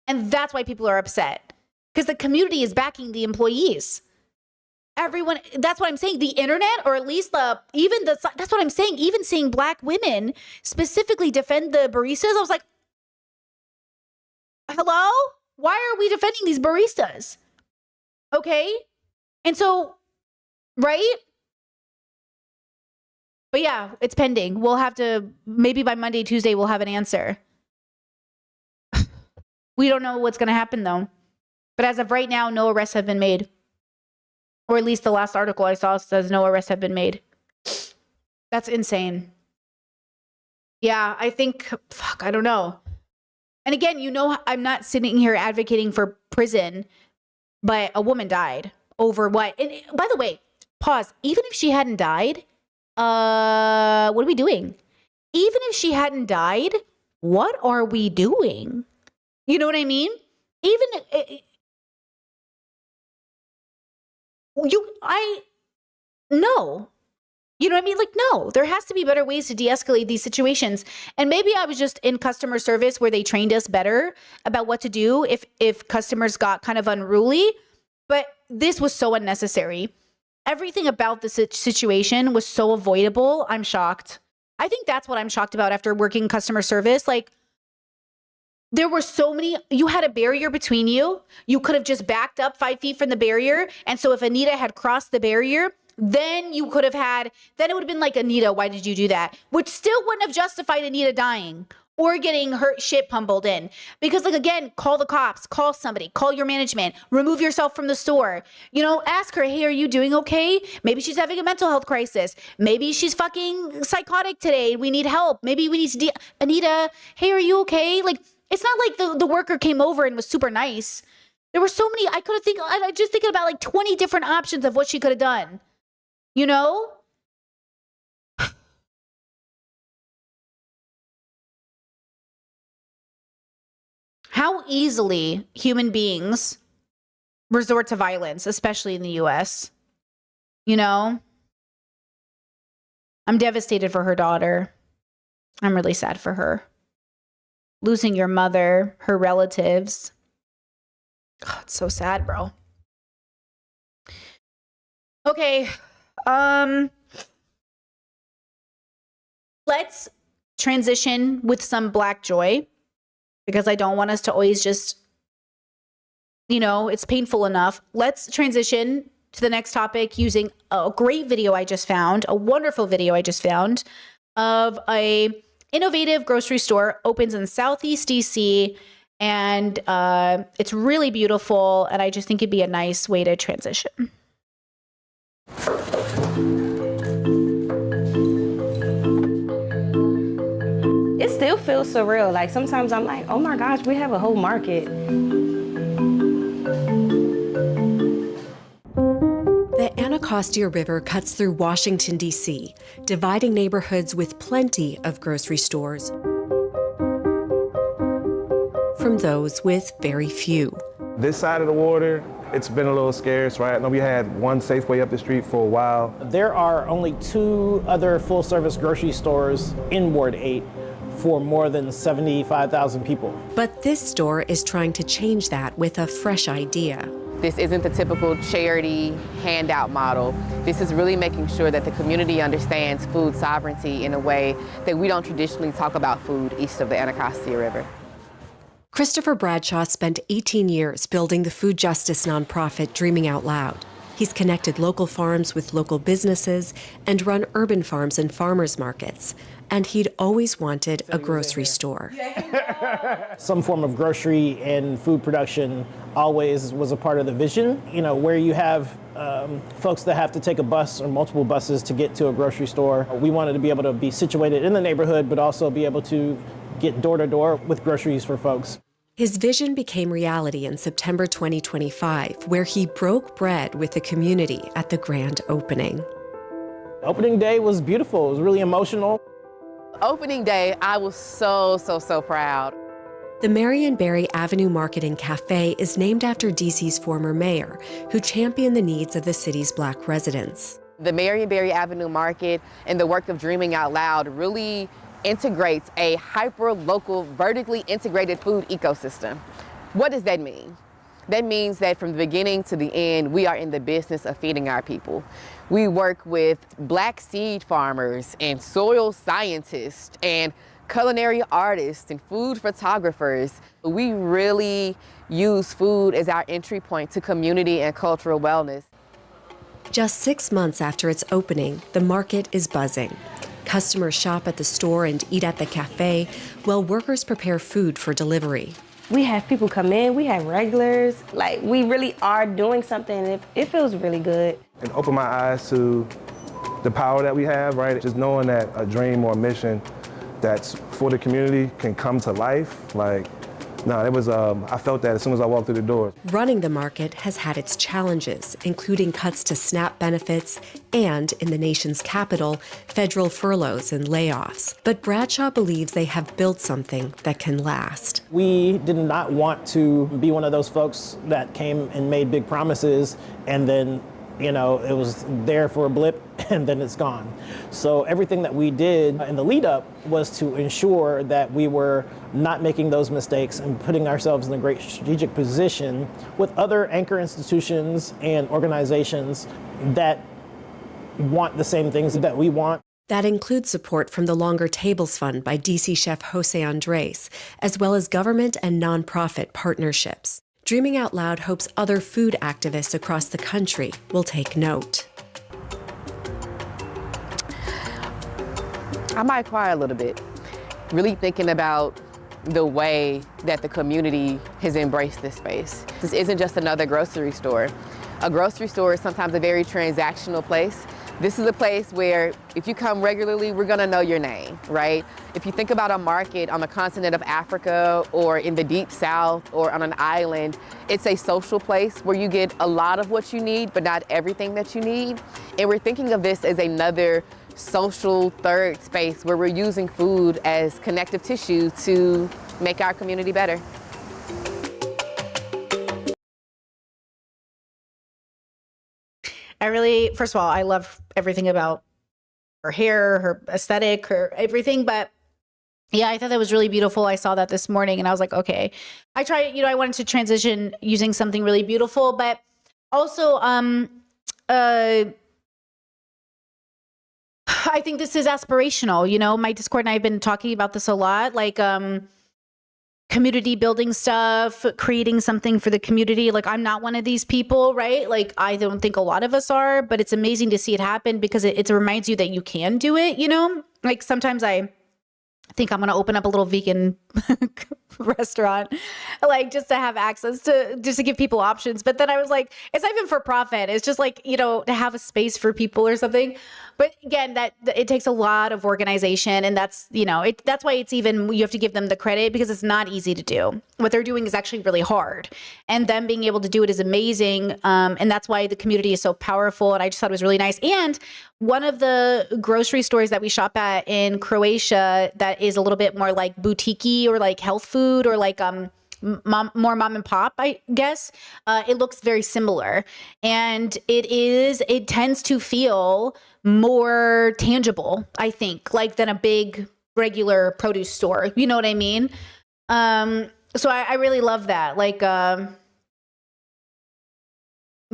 And that's why people are upset, because the community is backing the employees. Everyone, that's what I'm saying. The internet, or at least that's what I'm saying. Even seeing Black women specifically defend the baristas, I was like, hello? Why are we defending these baristas? Okay. And so, right? But yeah, it's pending. We'll have to, maybe by Monday, Tuesday, we'll have an answer. We don't know what's going to happen though. But as of right now, no arrests have been made. Or at least the last article I saw says no arrests have been made. That's insane. Yeah, I think, I don't know. And again, I'm not sitting here advocating for prison, but a woman died over what? And by the way, pause. Even if she hadn't died, what are we doing? Even if she hadn't died, what are we doing? You know what I mean? No. You know what I mean? Like, no, there has to be better ways to de-escalate these situations. And maybe I was just in customer service where they trained us better about what to do if customers got kind of unruly. But this was so unnecessary. Everything about the situation was so avoidable. I'm shocked. I think that's what I'm shocked about after working customer service. Like, there were so many, you had a barrier between you. You could have just backed up 5 feet from the barrier. And so if Anita had crossed the barrier, then it would have been like, Anita, why did you do that? Which still wouldn't have justified Anita dying or getting her shit pummeled in. Because, like, again, call the cops, call somebody, call your management, remove yourself from the store. Ask her, hey, are you doing okay? Maybe she's having a mental health crisis. Maybe she's fucking psychotic today. We need help. Maybe we need to, Anita, hey, are you okay? Like, it's not like the worker came over and was super nice. There were so many, I just thinking about like 20 different options of what she could have done. How easily human beings resort to violence, especially in the US. I'm devastated for her daughter. I'm really sad for her. Losing your mother, her relatives. Oh, it's so sad, bro. Okay. Let's transition with some Black joy, because I don't want us to always just, it's painful enough. Let's transition to the next topic using a great video I just found, a wonderful video I just found of a innovative grocery store, opens in Southeast DC, and it's really beautiful, and I just think it'd be a nice way to transition. It still feels surreal. Like, sometimes I'm like, oh my gosh, we have a whole market. The Anacostia River cuts through Washington, D.C., dividing neighborhoods with plenty of grocery stores from those with very few. This side of the water, it's been a little scarce, right? I know we had one Safeway up the street for a while. There are only 2 other full-service grocery stores in Ward 8 for more than 75,000 people. But this store is trying to change that with a fresh idea. This isn't the typical charity handout model. This is really making sure that the community understands food sovereignty in a way that we don't traditionally talk about food east of the Anacostia River. Christopher Bradshaw spent 18 years building the food justice nonprofit Dreaming Out Loud. He's connected local farms with local businesses and run urban farms and farmers markets. And he'd always wanted a grocery store. Some form of grocery and food production always was a part of the vision. Where you have folks that have to take a bus or multiple buses to get to a grocery store. We wanted to be able to be situated in the neighborhood, but also be able to get door to door with groceries for folks. His vision became reality in September 2025, where he broke bread with the community at the grand opening. Opening day was beautiful. It was really emotional. Opening day, I was so proud. The Marion Barry Avenue Market and Cafe is named after DC's former mayor, who championed the needs of the city's Black residents. The Marion Barry Avenue Market and the work of Dreaming Out Loud really integrates a hyper-local, vertically integrated food ecosystem. What does that mean? That means that from the beginning to the end, we are in the business of feeding our people. We work with Black seed farmers and soil scientists and culinary artists and food photographers. We really use food as our entry point to community and cultural wellness. Just 6 months after its opening, the market is buzzing. Customers shop at the store and eat at the cafe, while workers prepare food for delivery. We have people come in, we have regulars. Like, we really are doing something, and it feels really good. It opened my eyes to the power that we have, right? Just knowing that a dream or a mission that's for the community can come to life. Like, no, it was, I felt that as soon as I walked through the door. Running the market has had its challenges, including cuts to SNAP benefits and, in the nation's capital, federal furloughs and layoffs. But Bradshaw believes they have built something that can last. We did not want to be one of those folks that came and made big promises and then, you know, it was there for a blip and then it's gone. So everything that we did in the lead up was to ensure that we were not making those mistakes and putting ourselves in a great strategic position with other anchor institutions and organizations that want the same things that we want. That includes support from the Longer Tables Fund by DC chef Jose Andres, as well as government and nonprofit partnerships. Dreaming Out Loud hopes other food activists across the country will take note. I might cry a little bit, really thinking about the way that the community has embraced this space. This isn't just another grocery store. A grocery store is sometimes a very transactional place. This is a place where if you come regularly, we're gonna know your name, right? If you think about a market on the continent of Africa or in the deep south or on an island, it's a social place where you get a lot of what you need, but not everything that you need. And we're thinking of this as another social third space where we're using food as connective tissue to make our community better. First of all, I love everything about her hair, her aesthetic, her everything. But yeah, I thought that was really beautiful. I saw that this morning and I was like, okay, I wanted to transition using something really beautiful, but also, I think this is aspirational. You know, my Discord and I have been talking about this a lot, like, community building stuff, creating something for the community. Like, I'm not one of these people, right? Like, I don't think a lot of us are, but it's amazing to see it happen because it reminds you that you can do it, you know? Like, sometimes I think I'm going to open up a little vegan restaurant, like just to have access to, just to give people options. But then I was like, it's not even for profit. It's just like, you know, to have a space for people or something. But again, that it takes a lot of organization, and that's, you know, that's why it's even, you have to give them the credit because it's not easy to do. What they're doing is actually really hard, and them being able to do it is amazing. And that's why the community is so powerful. And I just thought it was really nice. And one of the grocery stores that we shop at in Croatia that is a little bit more like boutique-y or like health food or like more mom and pop, I guess, it looks very similar. And it tends to feel more tangible, I think, like than a big regular produce store. You know what I mean? So I really love that. Like,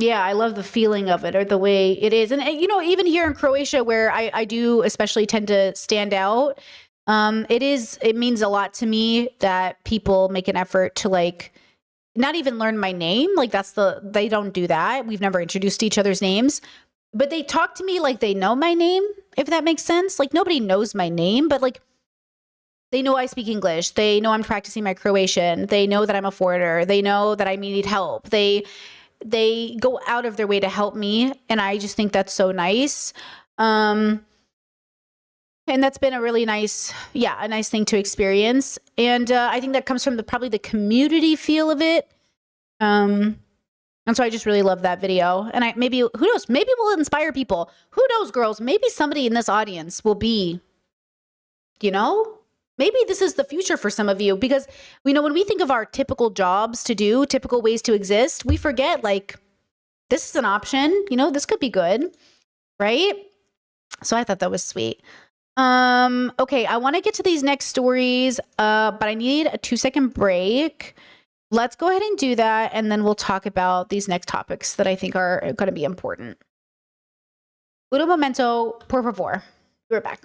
yeah, I love the feeling of it or the way it is. And, you know, even here in Croatia, where I do especially tend to stand out, it means a lot to me that people make an effort to, like, not even learn my name. Like, they don't do that. We've never introduced each other's names, but they talk to me like they know my name, if that makes sense. Like, nobody knows my name, but like, they know I speak English. They know I'm practicing my Croatian. They know that I'm a foreigner. They know that I need help. They go out of their way to help me. And I just think that's so nice. And that's been a really nice, a nice thing to experience. And I think that comes from probably the community feel of it. And so I just really love that video. And who knows, maybe we'll inspire people. Who knows, girls, maybe somebody in this audience will be, you know, maybe this is the future for some of you, because we know when we think of our typical jobs to do, typical ways to exist, we forget, like, this is an option, you know, this could be good, right? So I thought that was sweet. Okay, I want to get to these next stories, but I need a 2-second break. Let's go ahead and do that, and then we'll talk about these next topics that I think are going to be important. Un momento, por favor. We're back.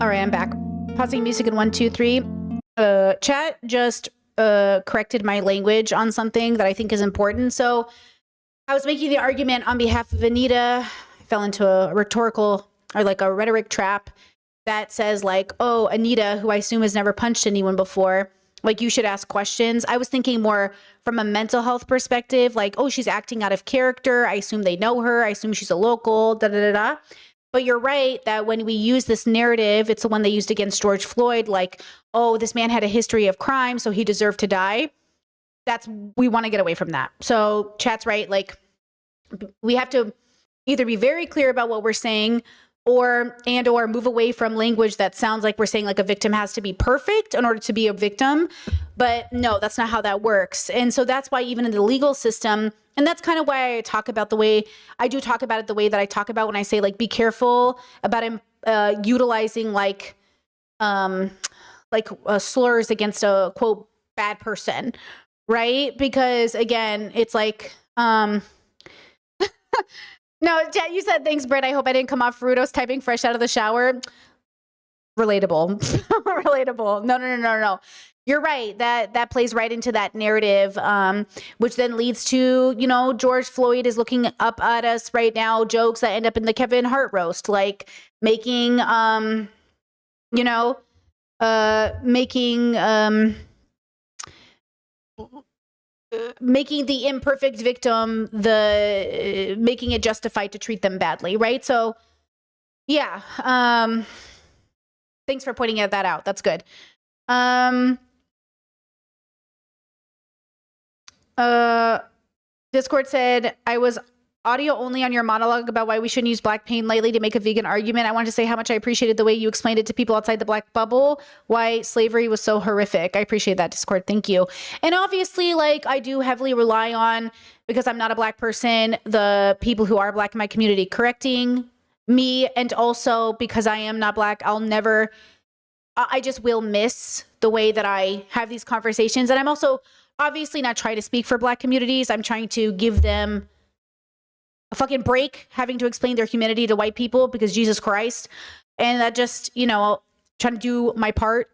All right, I'm back. Pausing music in 1, 2, 3. Chat just corrected my language on something that I think is important. So I was making the argument on behalf of Anita. I fell into a rhetorical or like a rhetoric trap that says like, oh, Anita, who I assume has never punched anyone before, like you should ask questions. I was thinking more from a mental health perspective, like, oh, she's acting out of character. I assume they know her. I assume she's a local, da da da da. But you're right that when we use this narrative, it's the one they used against George Floyd, like, oh, this man had a history of crime, so he deserved to die. We want to get away from that. So chat's right. Like, we have to either be very clear about what we're saying or move away from language that sounds like we're saying like a victim has to be perfect in order to be a victim. But no, that's not how that works. And so that's why even in the legal system, and that's kind of why I talk about the way I do talk about it, the way that I talk about when I say like, be careful about utilizing like slurs against a quote bad person, right? Because again, it's like, No, you said thanks, Britt. I hope I didn't come off rude. I was typing fresh out of the shower. Relatable. Relatable. No. You're right. That plays right into that narrative, which then leads to, George Floyd is looking up at us right now, jokes that end up in the Kevin Hart roast, like making the imperfect victim, making it justified to treat them badly, right? So, yeah. Thanks for pointing that out. That's good. Discord said, I was audio only on your monologue about why we shouldn't use black pain lightly to make a vegan argument. I wanted to say how much I appreciated the way you explained it to people outside the black bubble, why slavery was so horrific. I appreciate that, Discord. Thank you. And obviously, I do heavily rely on, because I'm not a black person, the people who are black in my community correcting me. And also because I am not black, I just will miss the way that I have these conversations. And I'm also obviously not trying to speak for black communities. I'm trying to give them a fucking break having to explain their humanity to white people, because Jesus Christ. And that just, trying to do my part.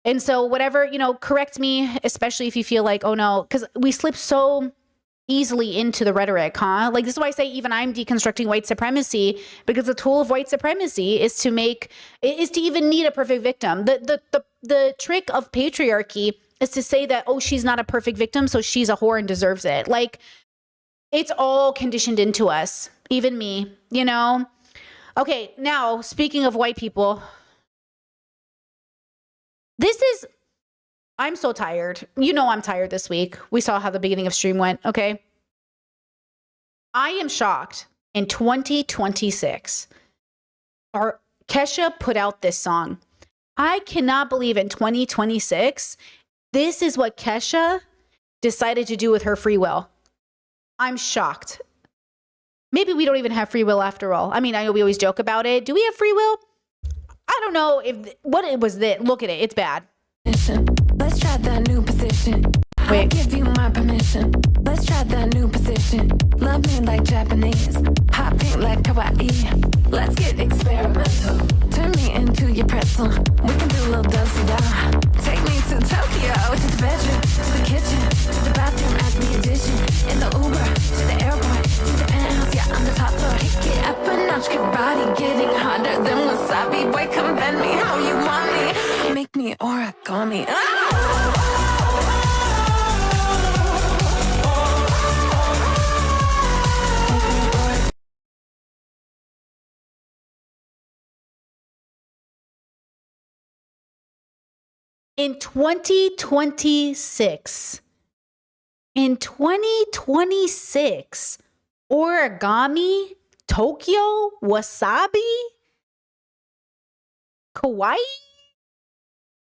And so whatever, correct me, especially if you feel like, oh no, because we slip so easily into the rhetoric, huh? This is why I say even I'm deconstructing white supremacy, because the tool of white supremacy is to even need a perfect victim. The trick of patriarchy is to say that, oh, she's not a perfect victim, so she's a whore and deserves it. It's all conditioned into us, even me, Okay, now, speaking of white people, I'm so tired. I'm tired this week. We saw how the beginning of stream went, okay? I am shocked. In 2026, Kesha put out this song. I cannot believe in 2026, this is what Kesha decided to do with her free will. I'm shocked. Maybe we don't even have free will after all. I mean, I know we always joke about it. Do we have free will? I don't know what it was that. Look at it. It's bad. Let's try that new position. Wait. I'll give you my permission. Let's try that new position. Love me like Japanese. Hot pink like kawaii. Let's get experimental. Turn me into your pretzel. We can do a little dance-y-da. Take me to Tokyo, to the bedroom, to the kitchen, to the bathroom at the addition. In the Uber, to the airport, to the penthouse, yeah, on the top floor. Kick it up a notch, your body getting hotter than wasabi. Boy, come bend me how you want me. Make me origami. In 2026, origami, Tokyo, wasabi, kawaii?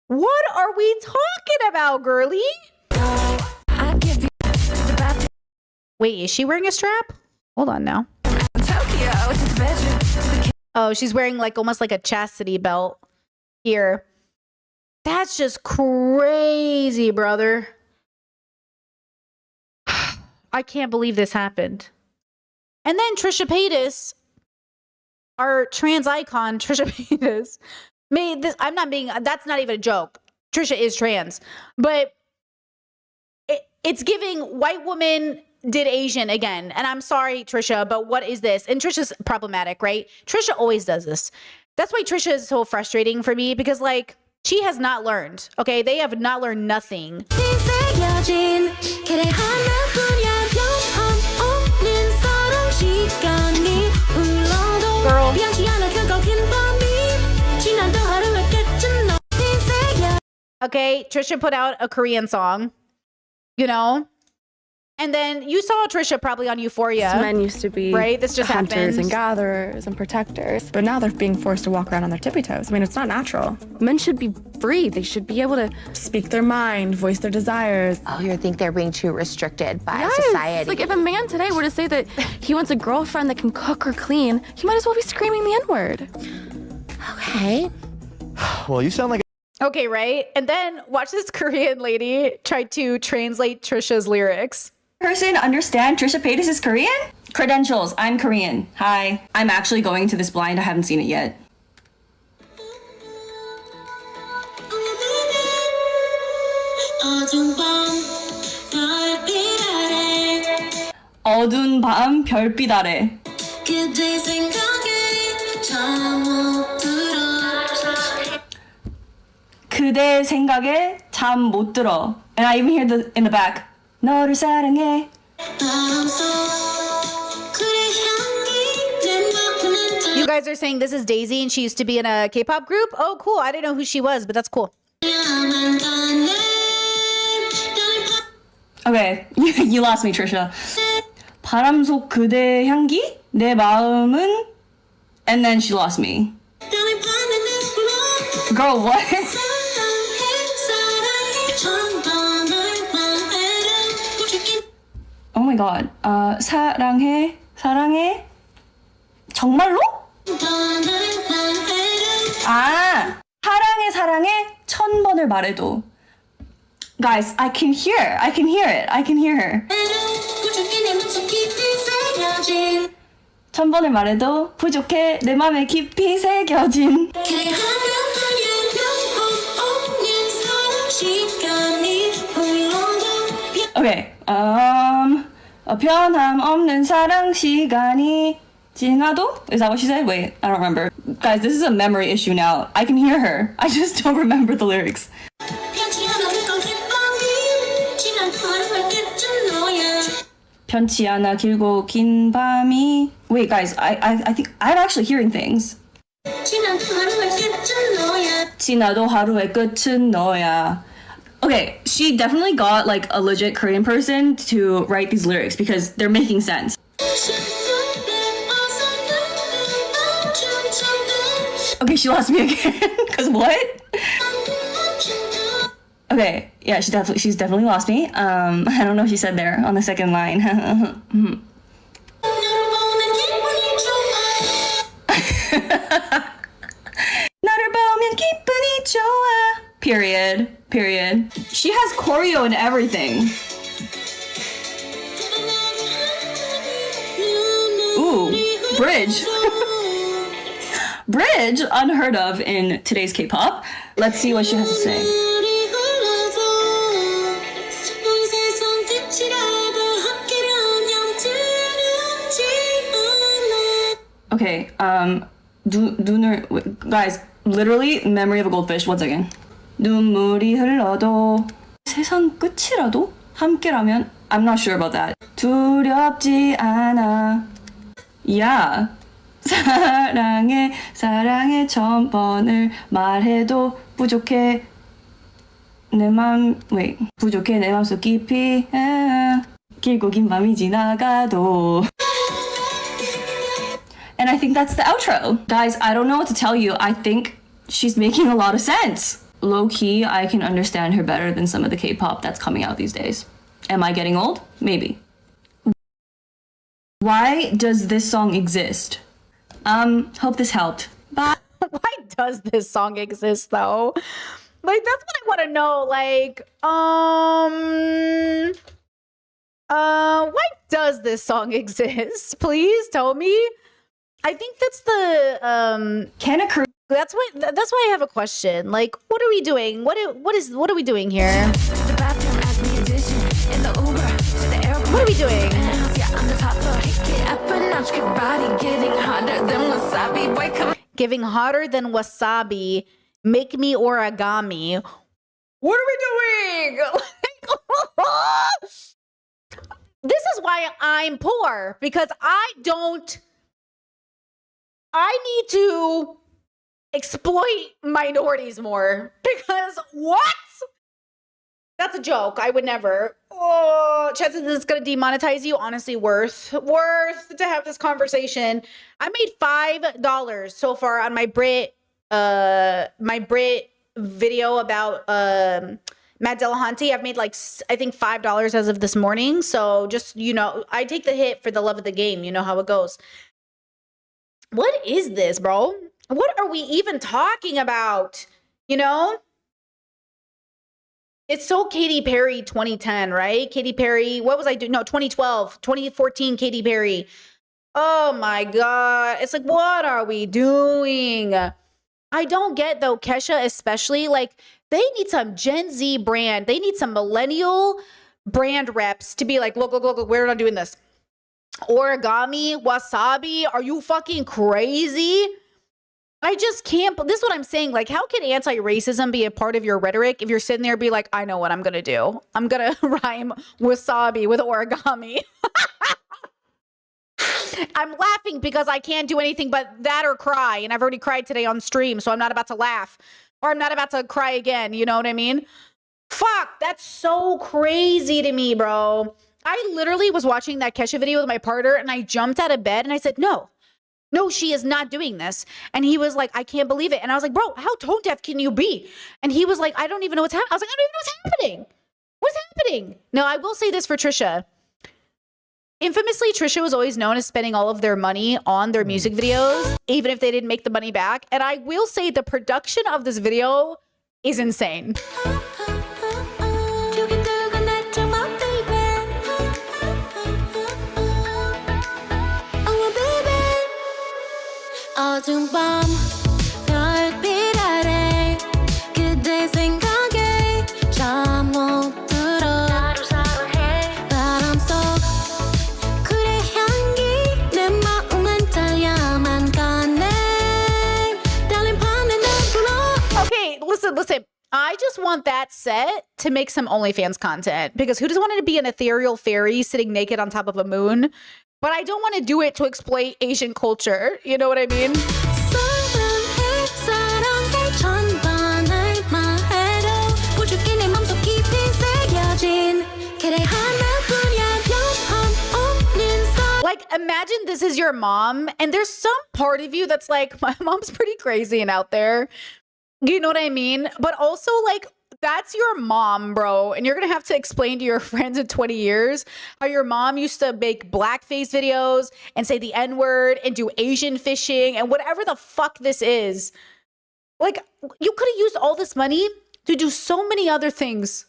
What are we talking about, girly? Wait, is she wearing a strap? Hold on now. Oh, she's wearing almost like a chastity belt here. That's just crazy, brother. I can't believe this happened. And then Trisha Paytas, our trans icon, Trisha Paytas, made this. That's not even a joke. Trisha is trans. But it's giving white woman did Asian again. And I'm sorry, Trisha, but what is this? And Trisha's problematic, right? Trisha always does this. That's why Trisha is so frustrating for me, because she has not learned. Okay, they have not learned nothing. Girl. Okay, Trisha put out a Korean song, and then you saw Trisha probably on Euphoria. Men used to be right. This just hunters happened. And gatherers and protectors, but now they're being forced to walk around on their tippy toes. I mean, it's not natural. Men should be free. They should be able to speak their mind, voice their desires. Oh, you think they're being too restricted by Yes. society? Like if a man today were to say that he wants a girlfriend that can cook or clean, he might as well be screaming the N-word. Okay. Well, you sound like Okay, right? And then watch this Korean lady try to translate Trisha's lyrics. Person understand Trisha Paytas is Korean? Credentials, I'm Korean. Hi. I'm actually going to this blind. I haven't seen it yet. 어두운 밤 별빛 아래. 그대 생각에 잠 못 들어. And I even hear the in the back. 너를 사랑해. You guys are saying this is Daisy and she used to be in a K-pop group? Oh, cool. I didn't know who she was, but that's cool. Okay, you lost me, Trisha. 바람 속 그대의 향기? 내 마음은? And then she lost me. Girl, what? Oh my god. 사랑해, 사랑해. 정말로? 아, 사랑해, 사랑해. 1000번을 말해도. Guys, I can hear it. I can hear her. 1000번을 말해도 부족해. 내 맘에 깊이 새겨진. Okay. 변함 없는 사랑 시간이 지나도? Is that what she said? Wait, I don't remember. Guys, this is a memory issue now. I can hear her. I just don't remember the lyrics. 편치 않아 길고 긴 밤이. Wait, guys, I think I'm actually hearing things. 지나도 하루의 끝은 너야. Okay, she definitely got like a legit Korean person to write these lyrics because they're making sense. Okay, she lost me again. Cause what? Okay, yeah, she's definitely lost me. I don't know what she said there on the second line. 나를 보면 기분이 좋아. Period. She has choreo and everything. Ooh, bridge. Bridge, unheard of in today's K-pop. Let's see what she has to say. Okay, guys, literally memory of a goldfish. One second. 눈물이 흘러도 세상 끝이라도 함께라면. I'm not sure about that. 두렵지 않아. Yeah. 사랑해 1000번을 말해도 부족해 부족해 내 맘속 깊이. 길고 긴 밤이 지나가도. And I think that's the outro. Guys, I don't know what to tell you. I think she's making a lot of sense. Low-key, I can understand her better than some of the K-pop that's coming out these days. Am I getting old? Maybe. Why does this song exist? Hope this helped. Bye. Why does this song exist though? Like, that's what I want to know. Like, why does this song exist? Please tell me. I think that's the that's why I have a question. Like, what are we doing? What are we doing here? What are we doing? Giving hotter than wasabi. Make me origami. What are we doing? This is why I'm poor, because I need to exploit minorities more. Because what? That's a joke. I would never. Oh, chances this is gonna demonetize you. Honestly, worth to have this conversation. I made $5 so far on my Brit video about Matt Dillahunty. I've made like, I think $5 as of this morning. So just, you know, I take the hit for the love of the game. You know how it goes. What is this, bro? What are we even talking about? You know? It's so Katy Perry 2010, right? Katy Perry, what was I doing? No, 2012, 2014 Katy Perry. Oh my God. It's like, what are we doing? I don't get though, Kesha especially, like they need some Gen Z brand. They need some millennial brand reps to be like, look, we're not doing this. Origami, Wasabi, are you fucking crazy? I just can't. This is what I'm saying. Like, how can anti-racism be a part of your rhetoric if you're sitting there and be like, I know what I'm going to do. I'm going to rhyme wasabi with origami. I'm laughing because I can't do anything but that or cry. And I've already cried today on stream, so I'm not about to laugh. Or I'm not about to cry again. You know what I mean? Fuck, that's so crazy to me, bro. I literally was watching that Kesha video with my partner and I jumped out of bed and I said, no, she is not doing this. And he was like, I can't believe it. And I was like, bro, how tone deaf can you be? And he was like, I don't even know what's happening. I was like, I don't even know what's happening. What's happening? Now, I will say this for Trisha. Infamously, Trisha was always known as spending all of their money on their music videos, even if they didn't make the money back. And I will say the production of this video is insane. 어두운 밤 별빛 아래 그대 생각에 잠 못 들어 나를 사랑해 바람 속 그대 향기 내 마음은 달려만 가네 달린 밤에 날 불러. Okay, listen. I just want that set to make some OnlyFans content because who doesn't want to be an ethereal fairy sitting naked on top of a moon? But I don't want to do it to exploit Asian culture. You know what I mean? Like, imagine this is your mom, and there's some part of you that's like, my mom's pretty crazy and out there. You know what I mean? But also, like, that's your mom, bro. And you're going to have to explain to your friends in 20 years how your mom used to make blackface videos and say the N-word and do Asian fishing and whatever the fuck this is. Like, you could have used all this money to do so many other things.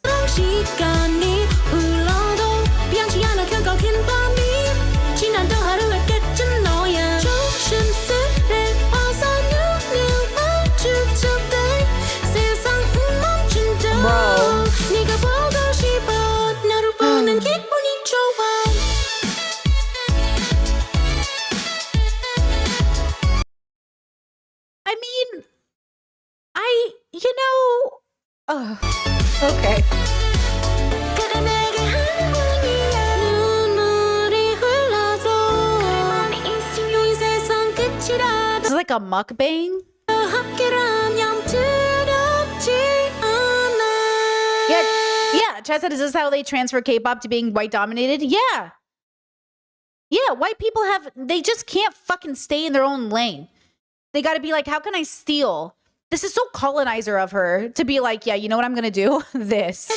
I mean, okay. This is like a mukbang. Yeah, Chad said, is this how they transfer K-pop to being white dominated? Yeah, white people they just can't fucking stay in their own lane. They got to be like, how can I steal? This is so colonizer of her to be like, yeah, you know what I'm going to do? This.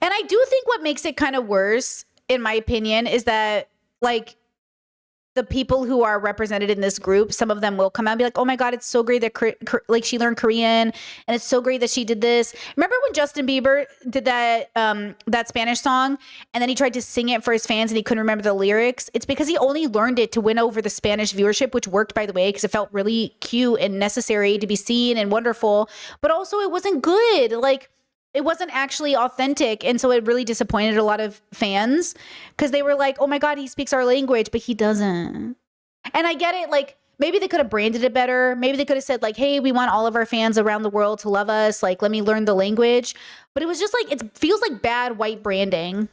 And I do think what makes it kind of worse, in my opinion, is that, like, the people who are represented in this group, some of them will come out and be like, oh my God, it's so great that like she learned Korean and it's so great that she did this. Remember when Justin Bieber did that Spanish song and then he tried to sing it for his fans and he couldn't remember the lyrics? It's because he only learned it to win over the Spanish viewership, which worked, by the way, because it felt really cute and necessary to be seen and wonderful, but also it wasn't good. Like, it wasn't actually authentic. And so it really disappointed a lot of fans because they were like, oh my God, he speaks our language, but he doesn't. And I get it. Like, maybe they could have branded it better. Maybe they could have said, like, hey, we want all of our fans around the world to love us. Like, let me learn the language. But it was just like, it feels like bad white branding.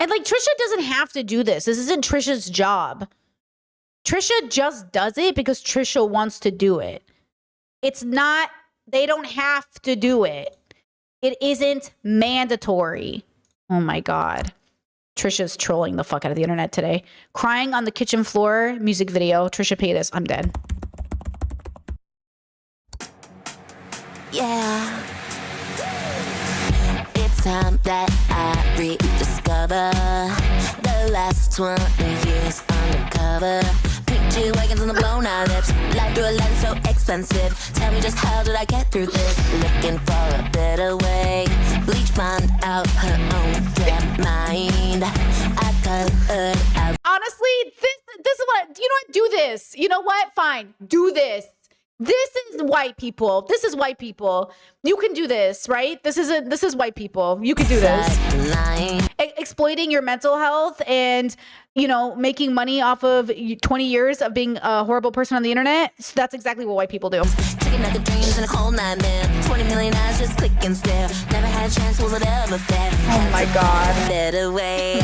And like, Trisha doesn't have to do this. This isn't Trisha's job. Trisha just does it because Trisha wants to do it. It's not, they don't have to do it. It isn't mandatory. Oh my God. Trisha's trolling the fuck out of the internet today. Crying on the kitchen floor music video. Trisha Paytas. I'm dead. Yeah. It's time that I rediscover the last 20 years undercover. Pink G-Wagons on the blown out lips. Life through a lens so expensive. Tell me just how did I get through this? Looking for a better way. Bleach blonde out her own damn mind. I colored out. Honestly, this is what, you know what? Do this. You know what? Fine. Do this. This is white people. This is white people. You can do this, right? This is white people. You can do this. Exploiting your mental health and, you know, making money off of 20 years of being a horrible person on the internet. So that's exactly what white people do. Chicken nugget dreams and a cold nightmare. 20 million eyes just click and stare. Never had a chance, was it ever fair? Oh my God. Better way.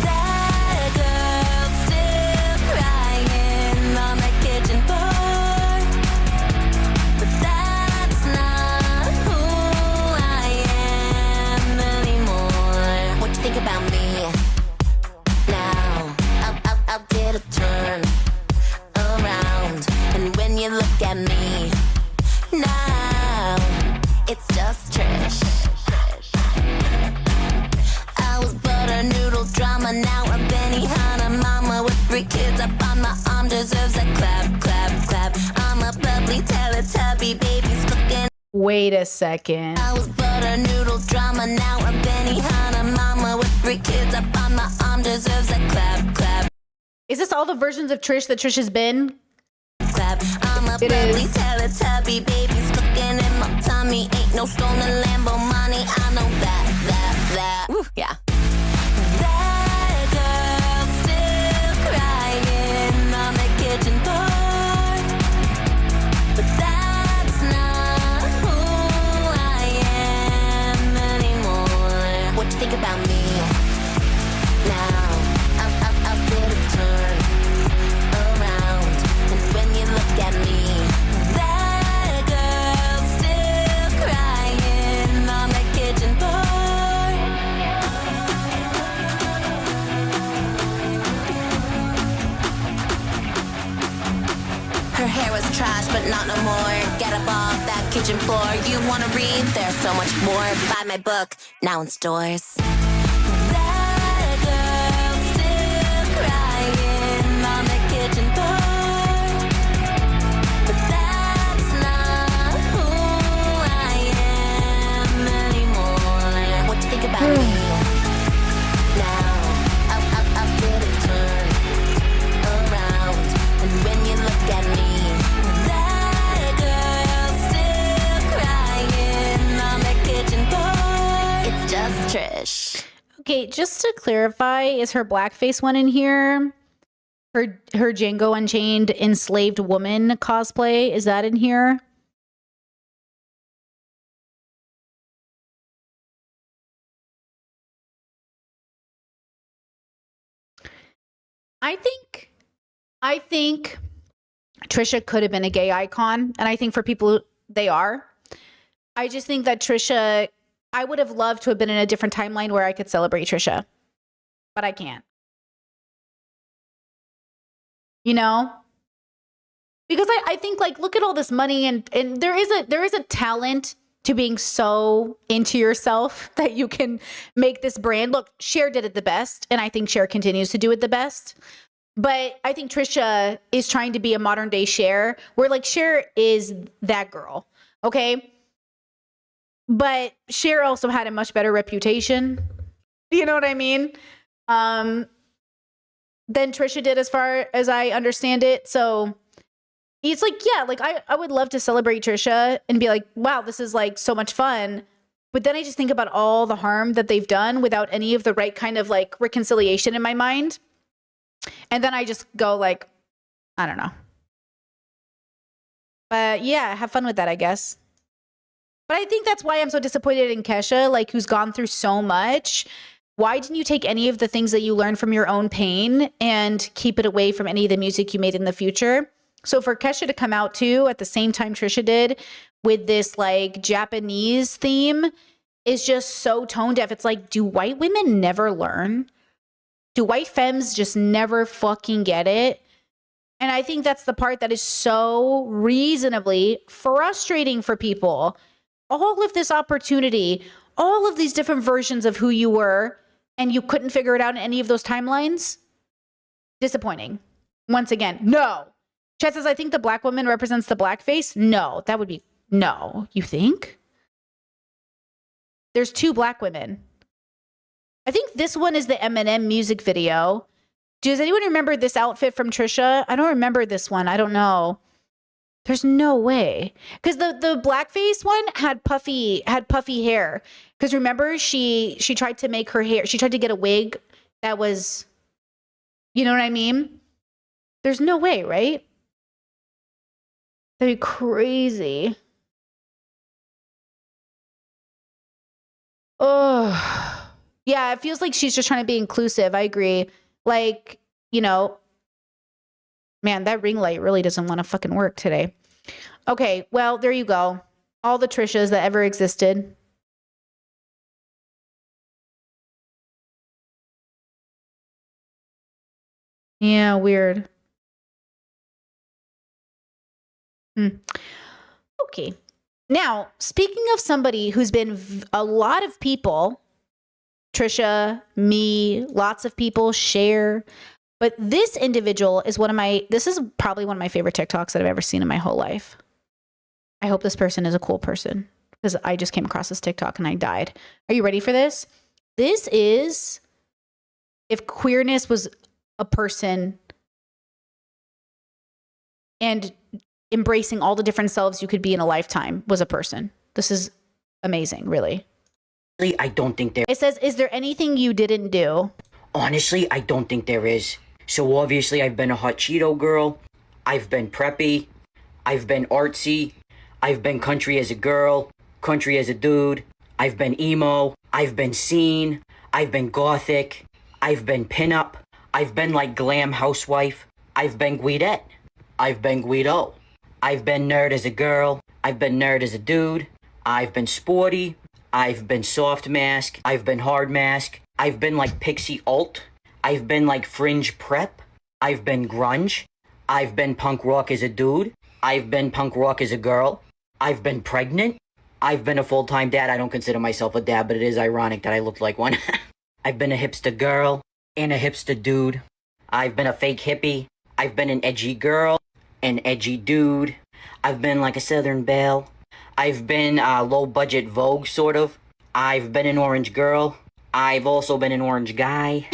That girl still crying on the kitchen floor. Think about me now. I'll get a turn around, and when you look at me now, it's just Trish. I was butter noodle drama, now a Benihana mama with 3 kids up on my arm, deserves a clap, clap, clap. I'm a bubbly Teletubby, baby's cooking. Wait a second. I was butter noodle drama, now a Benihana mama with 3 kids up on my arm, deserves a clap, clap. Is this all the versions of Trish that Trish has been? Clap. I'm a bubbly Teletubby, baby's cooking in my tummy. Ain't no stolen Lambo money, I know that. Woo, yeah. That girl still crying on the kitchen floor, but that's not who I am anymore. What you think about me now? I'll get a turn around, and when you look at me, that girl still crying on the kitchen floor. Her hair was trash, but not no more. Get up off that kitchen floor. You wanna read? There's so much more. Buy my book, now in stores. That girl still crying on the kitchen floor, but that's not who I am anymore. What you think about me now? I'll get a turn around, and when you look at me, that girl still crying on the kitchen floor. It's just Trish. Okay, just to clarify, is her blackface one in here? Her Django Unchained enslaved woman cosplay, is that in here? I think Trisha could have been a gay icon, and I think for people they are. I just think that Trisha, I would have loved to have been in a different timeline where I could celebrate Trisha, but I can't. You know? Because I think, like, look at all this money, and there is a talent to being so into yourself that you can make this brand. Look, Cher did it the best, and I think Cher continues to do it the best. But I think Trisha is trying to be a modern day Cher, where, like, Cher is that girl, okay? But Cher also had a much better reputation. You know what I mean? Than Trisha did, as far as I understand it. So it's like, yeah, like I would love to celebrate Trisha and be like, wow, this is like so much fun. But then I just think about all the harm that they've done without any of the right kind of like reconciliation in my mind. And then I just go like, I don't know. But yeah, have fun with that, I guess. But I think that's why I'm so disappointed in Kesha, like, who's gone through so much. Why didn't you take any of the things that you learned from your own pain and keep it away from any of the music you made in the future? So for Kesha to come out too at the same time Trisha did with this like Japanese theme is just so tone deaf. It's like, do white women never learn? Do white femmes just never fucking get it? And I think that's the part that is so reasonably frustrating for people. All of this opportunity, all of these different versions of who you were, and you couldn't figure it out in any of those timelines? Disappointing. Once again, no. Chet says, I think the black woman represents the black face. No, that would be, no. You think? There's 2 black women. I think this one is the Eminem music video. Does anyone remember this outfit from Trisha? I don't remember this one. I don't know. There's no way. Because the blackface one had puffy hair. Because remember, she tried to make her hair, she tried to get a wig that was, you know what I mean? There's no way, right? That'd be crazy. Oh, yeah, it feels like she's just trying to be inclusive. I agree. Like, you know, man, that ring light really doesn't want to fucking work today. Okay, well, there you go. All the Trishas that ever existed. Yeah, weird. Okay. Now, speaking of somebody who's been a lot of people, Trisha, me, lots of people share, but this individual is this is probably one of my favorite TikToks that I've ever seen in my whole life. I hope this person is a cool person because I just came across this TikTok and I died. Are you ready for this? This is if queerness was a person and embracing all the different selves you could be in a lifetime was a person. This is amazing, really. I don't think there. It says, is there anything you didn't do? Honestly, I don't think there is. So obviously, I've been a hot Cheeto girl. I've been preppy. I've been artsy. I've been country as a girl, country as a dude. I've been emo. I've been scene. I've been gothic. I've been pinup. I've been like glam housewife. I've been Guidette. I've been Guido. I've been nerd as a girl. I've been nerd as a dude. I've been sporty. I've been soft mask. I've been hard mask. I've been like pixie alt. I've been like fringe prep. I've been grunge. I've been punk rock as a dude. I've been punk rock as a girl. I've been pregnant. I've been a full-time dad. I don't consider myself a dad, but it is ironic that I look like one. I've been a hipster girl and a hipster dude. I've been a fake hippie. I've been an edgy girl, an edgy dude. I've been like a Southern belle. I've been low-budget Vogue, sort of. I've been an orange girl. I've also been an orange guy.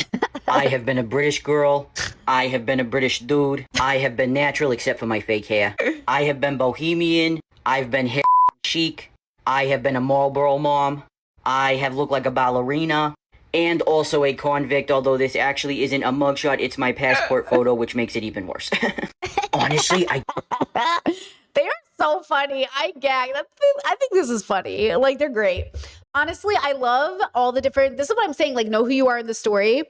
I have been a British girl. I have been a British dude. I have been natural, except for my fake hair. I have been bohemian. I've been hair chic. I have been a Marlboro mom. I have looked like a ballerina. And also a convict, although this actually isn't a mugshot. It's my passport photo, which makes it even worse. Honestly, They are so funny. I gag. I think this is funny. Like, they're great. Honestly, I love all the different, this is what I'm saying, like, know who you are in the story.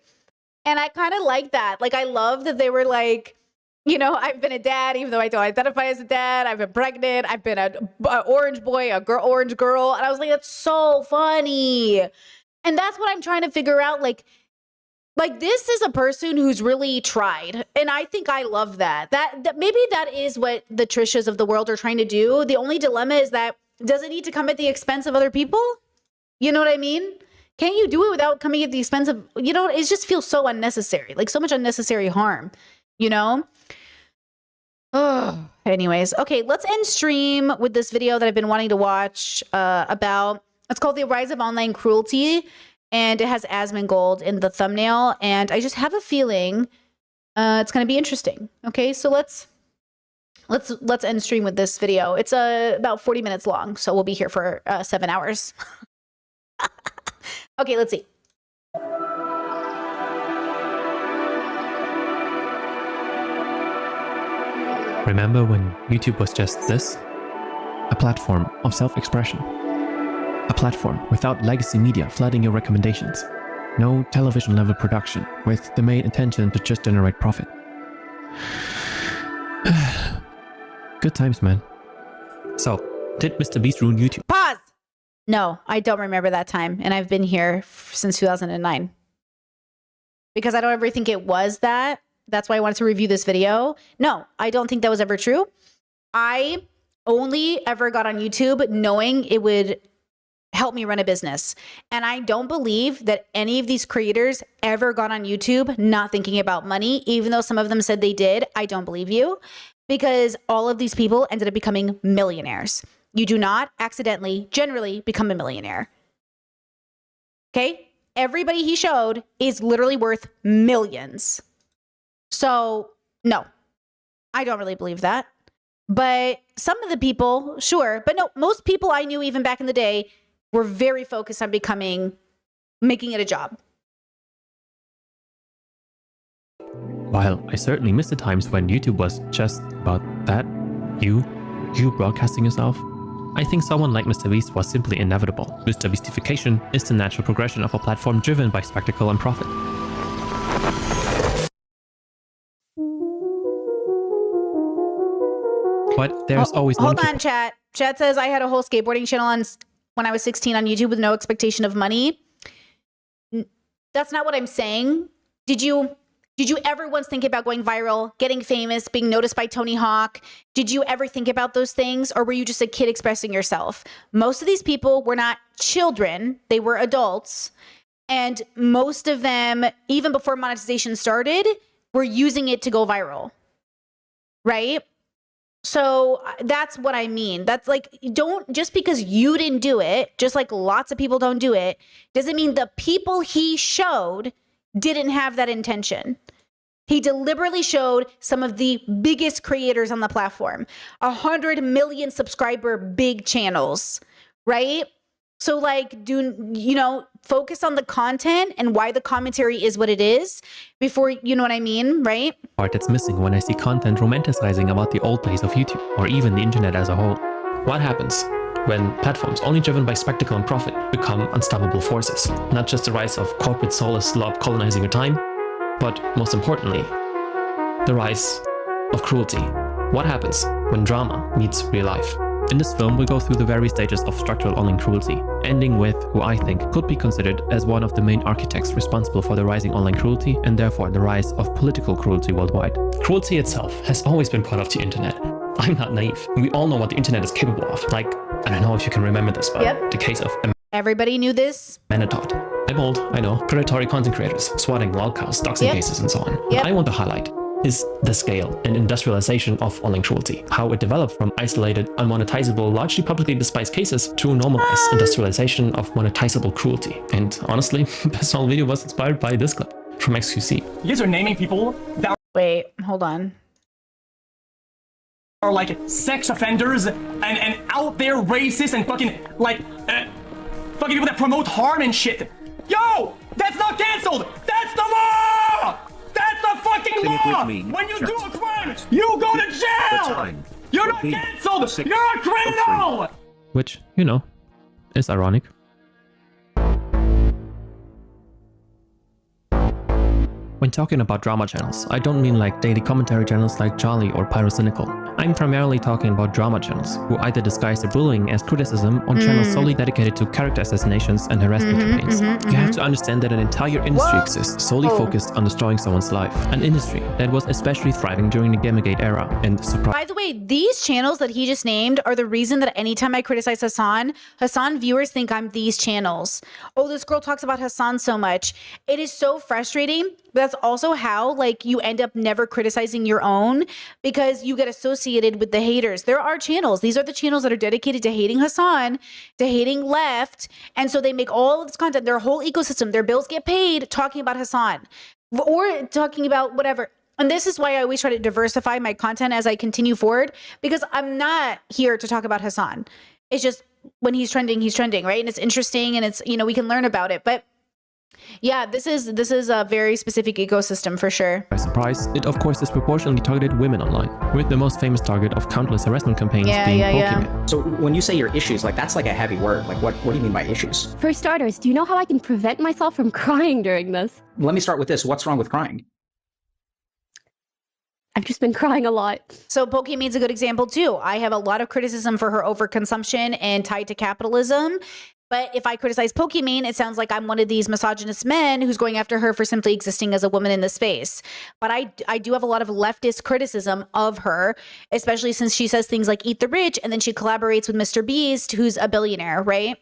And I kind of like that. Like, I love that they were like, you know, I've been a dad, even though I don't identify as a dad. I've been pregnant. I've been an orange boy, orange girl. And I was like, that's so funny. And that's what I'm trying to figure out. Like this is a person who's really tried. And I think I love that. That maybe that is what the Trishas of the world are trying to do. The only dilemma is that, does it need to come at the expense of other people? You know what I mean? Can't you do it without coming at the expense of, you know, it just feels so unnecessary. Like so much unnecessary harm, you know? Oh, anyways. Okay, let's end stream with this video that I've been wanting to watch about, it's called The Rise of Online Cruelty. And it has Asmongold in the thumbnail. And I just have a feeling it's going to be interesting. Okay, so let's end stream with this video. It's about 40 minutes long, so we'll be here for 7 hours. Okay, let's see. Remember when YouTube was just this? A platform of self-expression. A platform without legacy media flooding your recommendations. No television-level production with the main intention to just generate profit. Good times, man. So, did Mr. Beast ruin YouTube? Pause! No, I don't remember that time. And I've been here since 2009. because I don't ever think it was that. That's why I wanted to review this video. No, I don't think that was ever true. I only ever got on YouTube knowing it would help me run a business. And I don't believe that any of these creators ever got on YouTube not thinking about money, even though some of them said they did. I don't believe you, because all of these people ended up becoming millionaires. You do not accidentally, generally become a millionaire. Okay? Everybody he showed is literally worth millions. So, no, I don't really believe that. But some of the people, sure. But no, most people I knew even back in the day were very focused on making it a job. While I certainly miss the times when YouTube was just about that, you broadcasting yourself, I think someone like MrBeast was simply inevitable. MrBeastification is the natural progression of a platform driven by spectacle and profit. But there's always Hold on, chat. Chat says I had a whole skateboarding channel when I was 16 on YouTube with no expectation of money. That's not what I'm saying. Did you ever once think about going viral, getting famous, being noticed by Tony Hawk? Did you ever think about those things? Or were you just a kid expressing yourself? Most of these people were not children. They were adults. And most of them, even before monetization started, were using it to go viral. Right? So that's what I mean. That's like, just because you didn't do it, just like lots of people don't do it, doesn't mean the people he showed didn't have that intention. He deliberately showed some of the biggest creators on the platform, 100 million subscriber big channels, right? So like, focus on the content and why the commentary is what it is before, you know what I mean, right? Part that's missing when I see content romanticizing about the old days of YouTube or even the internet as a whole. What happens when platforms only driven by spectacle and profit become unstoppable forces? Not just the rise of corporate soulless slob colonizing your time, but most importantly, the rise of cruelty. What happens when drama meets real life? In this film, we go through the various stages of structural online cruelty, ending with who I think could be considered as one of the main architects responsible for the rising online cruelty and therefore the rise of political cruelty worldwide. Cruelty itself has always been part of the internet. I'm not naive. We all know what the internet is capable of. Like, I don't know if you can remember this, but the case of Everybody knew this. Manatot. I'm old, I know. Predatory content creators, swatting wildcats, doxing cases, and so on. What I want to highlight is the scale and industrialization of online cruelty. How it developed from isolated, unmonetizable, largely publicly despised cases to normalized industrialization of monetizable cruelty. And honestly, this whole video was inspired by this clip from XQC. You guys are naming people that Wait, hold on. are like sex offenders and out there racist and fucking fucking people that promote harm and shit. Yo, that's not canceled. That's the law. That's the fucking law. When you do a crime, you go to jail. You're not canceled. You're a criminal. Which, is ironic. When talking about drama channels, I don't mean like daily commentary channels like Charlie or Pyrocynical. I'm primarily talking about drama channels, who either disguise their bullying as criticism or channels solely dedicated to character assassinations and harassment campaigns. You have to understand that an entire industry exists solely focused on destroying someone's life. An industry that was especially thriving during the Gamergate era and By the way, these channels that he just named are the reason that anytime I criticize Hassan viewers think I'm these channels. Oh, this girl talks about Hassan so much. It is so frustrating. But that's also how you end up never criticizing your own, because you get associated with the haters. There are channels. These are the channels that are dedicated to hating Hassan, to hating left. And so they make all of this content, their whole ecosystem, their bills get paid talking about Hassan or talking about whatever. And this is why I always try to diversify my content as I continue forward, because I'm not here to talk about Hassan. It's just when he's trending, right? And it's interesting and it's, we can learn about it. But yeah, this is a very specific ecosystem for sure. by surprise, it of course disproportionately targeted women online, with the most famous target of countless harassment campaigns being Pokemon. So when you say your issues, that's like a heavy word. What do you mean by issues? For starters, do you know how I can prevent myself from crying during this? Let me start with this. What's wrong with crying? I've just been crying a lot. So Pokemon's a good example too. I have a lot of criticism for her overconsumption and tied to capitalism. But if I criticize Pokimane, it sounds like I'm one of these misogynist men who's going after her for simply existing as a woman in the space. But I do have a lot of leftist criticism of her, especially since she says things like eat the rich, and then she collaborates with Mr. Beast, who's a billionaire, right?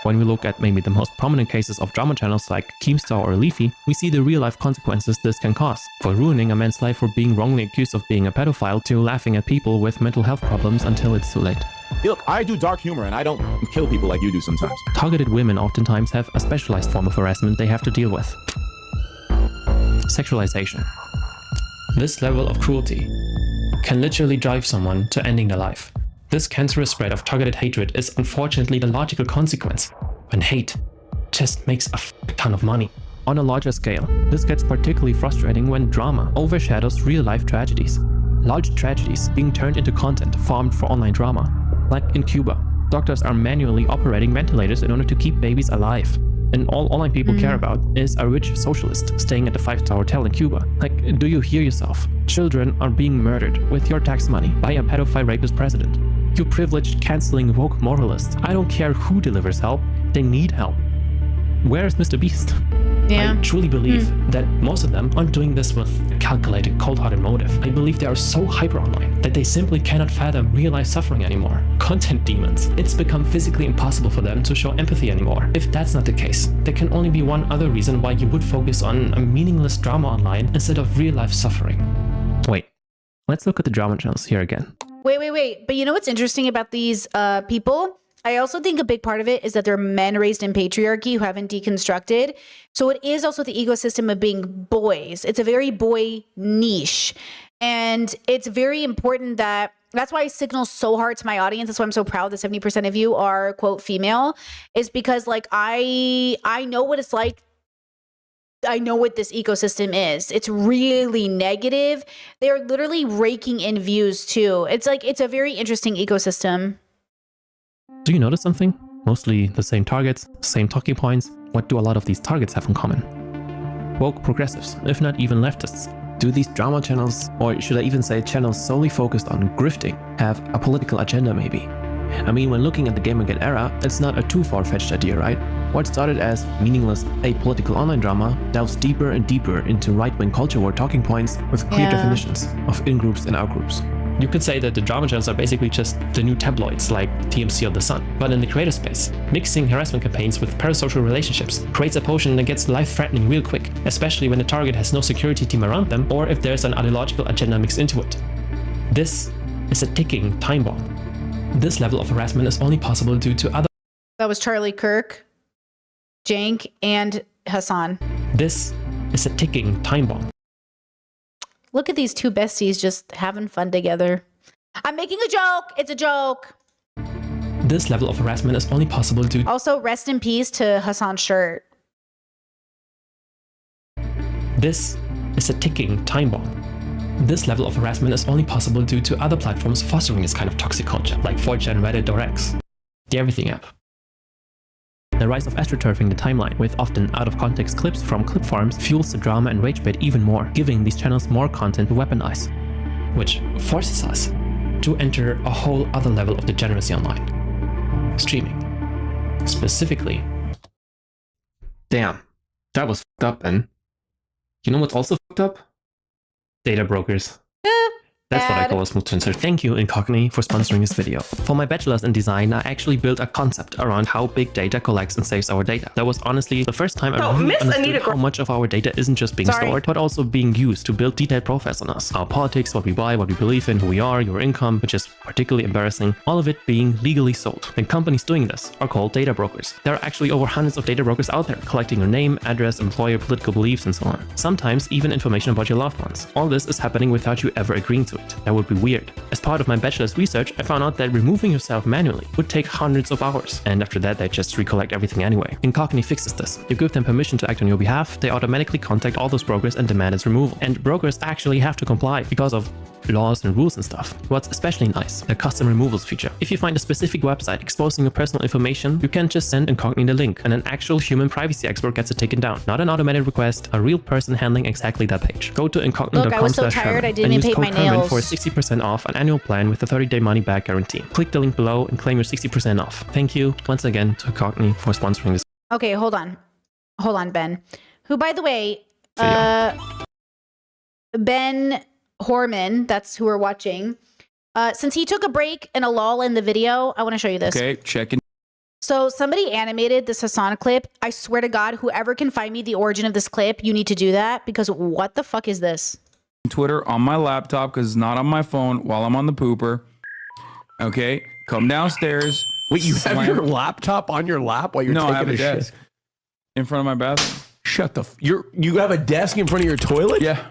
When we look at maybe the most prominent cases of drama channels like Keemstar or Leafy, we see the real-life consequences this can cause. For ruining a man's life for being wrongly accused of being a pedophile, to laughing at people with mental health problems until it's too late. Look, I do dark humor and I don't kill people like you do sometimes. Targeted women oftentimes have a specialized form of harassment they have to deal with. Sexualization. This level of cruelty can literally drive someone to ending their life. This cancerous spread of targeted hatred is unfortunately the logical consequence when hate just makes a ton of money. On a larger scale, this gets particularly frustrating when drama overshadows real-life tragedies. Large tragedies being turned into content farmed for online drama. Like in Cuba, doctors are manually operating ventilators in order to keep babies alive. And all online people care about is a rich socialist staying at a 5-star hotel in Cuba. Like, do you hear yourself? Children are being murdered with your tax money by a pedophile rapist president. You privileged, canceling woke moralists. I don't care who delivers help, they need help. Where is Mr. Beast? Yeah. I truly believe that most of them aren't doing this with a calculated, cold-hearted motive. I believe they are so hyper online that they simply cannot fathom real-life suffering anymore. Content demons. It's become physically impossible for them to show empathy anymore. If that's not the case, there can only be one other reason why you would focus on a meaningless drama online instead of real-life suffering. Wait, let's look at the drama channels here again. Wait. But you know what's interesting about these people? I also think a big part of it is that they're men raised in patriarchy who haven't deconstructed. So it is also the ecosystem of being boys. It's a very boy niche. And it's very important that's why I signal so hard to my audience. That's why I'm so proud that 70% of you are, quote, female, is because like I know what it's like. I know what this ecosystem is. It's really negative. They're literally raking in views too. It's like, it's a very interesting ecosystem. Do you notice something? Mostly the same targets, same talking points. What do a lot of these targets have in common? Woke progressives, if not even leftists. Do these drama channels, or should I even say channels solely focused on grifting, have a political agenda maybe? I mean, when looking at the Gamergate era, it's not a too far-fetched idea, right? What started as meaningless, apolitical online drama delves deeper and deeper into right-wing culture war talking points with clear definitions of in-groups and out-groups. You could say that the drama channels are basically just the new tabloids like TMC or The Sun. But in the creator space, mixing harassment campaigns with parasocial relationships creates a potion that gets life-threatening real quick, especially when the target has no security team around them or if there's an ideological agenda mixed into it. This is a ticking time bomb. This level of harassment is only possible due to other... That was Charlie Kirk, Jank, and Hassan. This is a ticking time bomb. Look at these two besties just having fun together. I'm making a joke. It's a joke. This level of harassment is only possible due... Also, rest in peace to Hassan's shirt. This is a ticking time bomb. This level of harassment is only possible due to other platforms fostering this kind of toxic culture, like 4chan, Reddit, or X. The Everything app. The rise of astroturfing the timeline with often out-of-context clips from clip farms fuels the drama and rage bait even more, giving these channels more content to weaponize, which forces us to enter a whole other level of degeneracy online. Streaming. Specifically. Damn, that was fucked up, and you know what's also fucked up? Data brokers. That's what I call a smooth transfer. Thank you, Incogni, for sponsoring this video. For my bachelor's in design, I actually built a concept around how big data collects and saves our data. That was honestly the first time I really understood how much of our data isn't just being stored, but also being used to build detailed profiles on us. Our politics, what we buy, what we believe in, who we are, your income, which is particularly embarrassing, all of it being legally sold. And companies doing this are called data brokers. There are actually over hundreds of data brokers out there, collecting your name, address, employer, political beliefs, and so on. Sometimes even information about your loved ones. All this is happening without you ever agreeing to it. That would be weird. As part of my bachelor's research, I found out that removing yourself manually would take hundreds of hours, and after that they just recollect everything anyway. Incogni fixes this. You give them permission to act on your behalf, they automatically contact all those brokers and demand its removal. And brokers actually have to comply because of laws and rules and stuff. What's especially nice, the custom removals feature. If you find a specific website exposing your personal information, you can just send Incognito a link and an actual human privacy expert gets it taken down. Not an automated request, a real person handling exactly that page. Go to Look, I was so tired, I didn't and even use paint code my Herman nails. for 60% off an annual plan with a 30-day money-back guarantee. Click the link below and claim your 60% off. Thank you once again to Incognito for sponsoring this. Okay, hold on. Hold on, Ben. Who, by the way, Ben Horman, that's who we're watching. Since he took a break and a lull in the video, I want to show you this. Okay, check it. So somebody animated this Hassan clip. I swear to God, whoever can find me the origin of this clip, you need to do that, because what the fuck is this? Twitter on my laptop because it's not on my phone while I'm on the pooper. Okay, come downstairs. Wait, you have your laptop on your lap while you're taking I have a shit? desk in front of my bathroom. Shut the. You have a desk in front of your toilet? Yeah.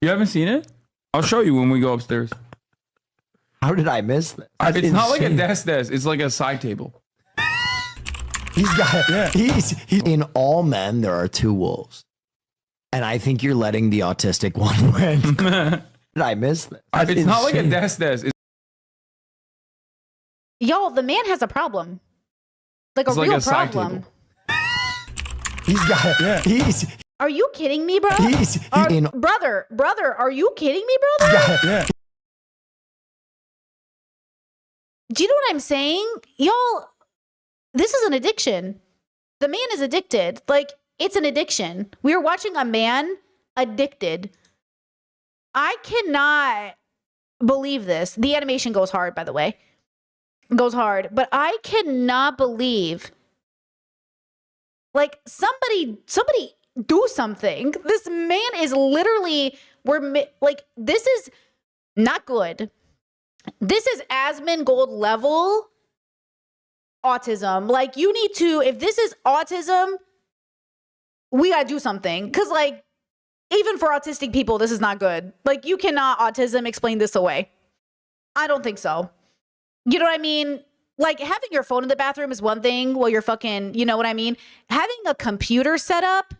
You haven't seen it? I'll show you when we go upstairs. How did I miss that? It's not like a desk. It's like a side table. He's got. He's in all men. There are two wolves, and I think you're letting the autistic one win. Did I miss that? It's not like a desk. Y'all, the man has a problem. Like It's a like real a side problem. He's got. He's. Are you kidding me, bro? Brother, are you kidding me, brother? Do you know what I'm saying? Y'all, this is an addiction. The man is addicted. Like, it's an addiction. We are watching a man addicted. I cannot believe this. The animation goes hard, by the way. Goes hard. But I cannot believe, like, somebody do something. This man is literally, this is not good. This is Asmongold level autism. Like, you need to, if this is autism, we gotta do something. Because, like, even for autistic people, this is not good. Like, you cannot autism explain this away. I don't think so. You know what I mean? Like, having your phone in the bathroom is one thing while you're fucking, you know what I mean? Having a computer set up,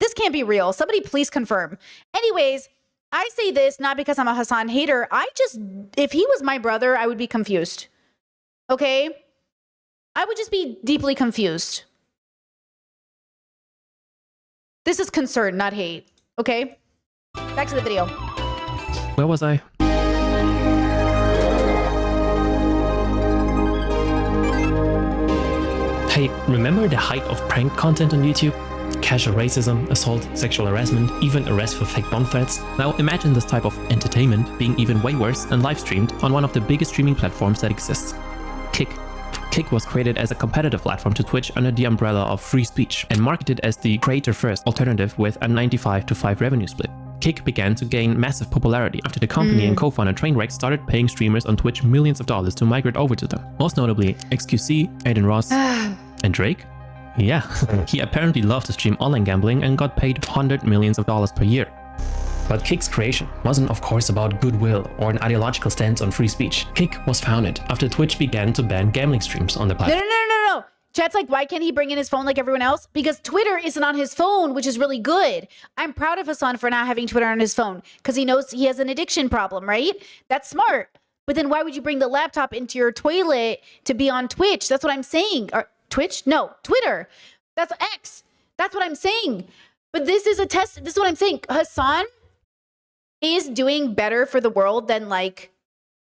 this can't be real. Somebody please confirm. Anyways, I say this not because I'm a Hassan hater. If he was my brother, I would be confused. Okay? I would just be deeply confused. This is concern, not hate. Okay? Back to the video. Where was I? Hey, remember the height of prank content on YouTube? Casual racism, assault, sexual harassment, even arrest for fake bomb threats. Now imagine this type of entertainment being even way worse and live streamed on one of the biggest streaming platforms that exists, Kick. Kick was created as a competitive platform to Twitch under the umbrella of free speech and marketed as the creator-first alternative with a 95-5 revenue split. Kick began to gain massive popularity after the company and co-founder Trainwreck started paying streamers on Twitch millions of dollars to migrate over to them. Most notably XQC, Aiden Ross, and Drake. Yeah, he apparently loved to stream online gambling and got paid $100 million per year. But Kick's creation wasn't of course about goodwill or an ideological stance on free speech. Kick was founded after Twitch began to ban gambling streams on the platform. No. Chat's like, why can't he bring in his phone like everyone else? Because Twitter isn't on his phone, which is really good. I'm proud of Hassan for not having Twitter on his phone because he knows he has an addiction problem, right? That's smart. But then why would you bring the laptop into your toilet to be on Twitch? That's what I'm saying. Or Twitch? No, Twitter. That's X. That's what I'm saying. But this is a test. This is what I'm saying. Hassan is doing better for the world than like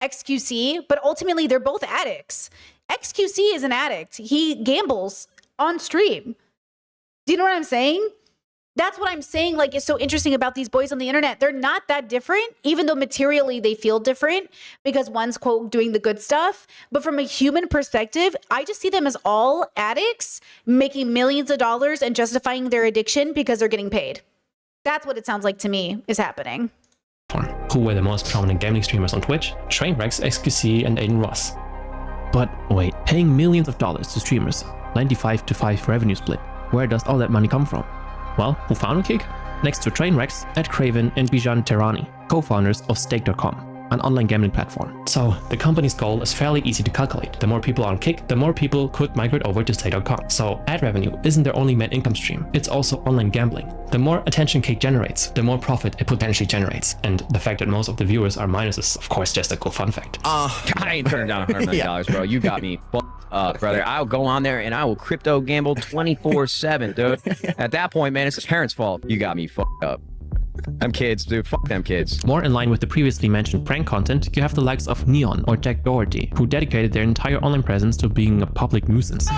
XQC, but ultimately they're both addicts. XQC is an addict. He gambles on stream. Do you know what I'm saying? That's what I'm saying. Like, it's so interesting about these boys on the internet. They're not that different, even though materially they feel different because one's, quote, doing the good stuff. But from a human perspective, I just see them as all addicts making millions of dollars and justifying their addiction because they're getting paid. That's what it sounds like to me is happening. Who were the most prominent gambling streamers on Twitch? Trainwreck, XQC, and Aiden Ross. But wait, paying millions of dollars to streamers, 95-5 revenue split. Where does all that money come from? Well, who founded Kick? Next to Trainwreck, Ed Craven and Bijan Tehrani, co-founders of Stake.com. an online gambling platform. So the company's goal is fairly easy to calculate. The more people on Kick, the more people could migrate over to Slay.com. So ad revenue isn't their only main income stream, it's also online gambling. The more attention Kick generates, the more profit it potentially generates. And the fact that most of the viewers are minors is of course just a cool fun fact. I ain't turning down $100 million, bro. You got me brother. I'll go on there and I will crypto gamble 24/7, dude. At that point, man, it's the parents' fault. You got me fucked up. Them kids, dude. Fuck them kids. More in line with the previously mentioned prank content, you have the likes of Neon or Jack Doherty, who dedicated their entire online presence to being a public nuisance.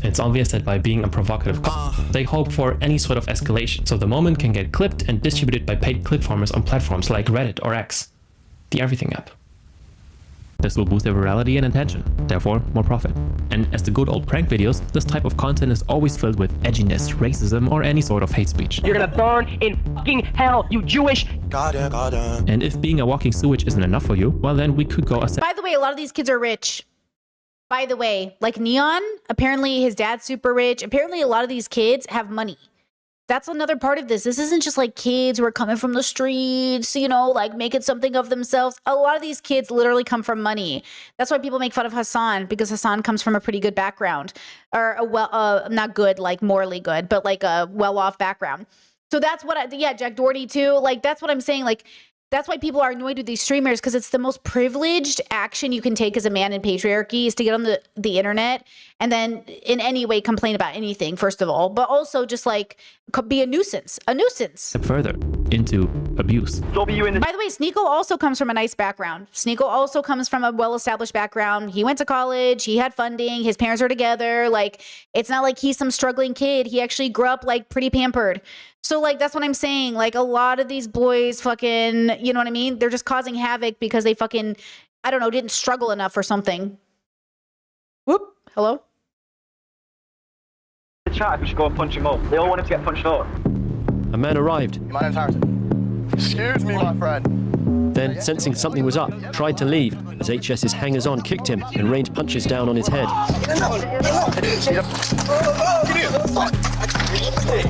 It's obvious that by being a provocative cop, they hope for any sort of escalation, so the moment can get clipped and distributed by paid clip farmers on platforms like Reddit or X, the Everything app. This will boost their virality and attention, therefore more profit. And as the good old prank videos, this type of content is always filled with edginess, racism, or any sort of hate speech. You're gonna burn in fucking hell, you Jewish. And if being a walking sewage isn't enough for you, well then we could go a step. By the way, a lot of these kids are rich. By the way, like Neon, apparently his dad's super rich. Apparently a lot of these kids have money. That's another part of this. This isn't just like kids who are coming from the streets, you know, like making something of themselves. A lot of these kids literally come from money. That's why people make fun of Hassan, because Hassan comes from a pretty good background, or a not good, like morally good, but like a well-off background. So that's what Jack Doherty too. Like, that's what I'm saying. Like, that's why people are annoyed with these streamers, because it's the most privileged action you can take as a man in patriarchy is to get on the internet and then in any way complain about anything, first of all, but also just like be a nuisance. Step further into abuse. By the way, Sneeko also comes from a nice background. Sneeko also comes from a well-established background. He went to college, he had funding, his parents are together. Like, it's not like he's some struggling kid. He actually grew up like pretty pampered. So like, that's what I'm saying. Like, a lot of these boys fucking, you know what I mean? They're just causing havoc because they fucking, I don't know, didn't struggle enough or something. Whoop. Hello? We should go and punch him up. They all want him to get punched up. A man arrived. My name's Harrison. Excuse me, my friend. Then, sensing something was up, tried to leave as HS's hangers-on kicked him and rained punches down on his head.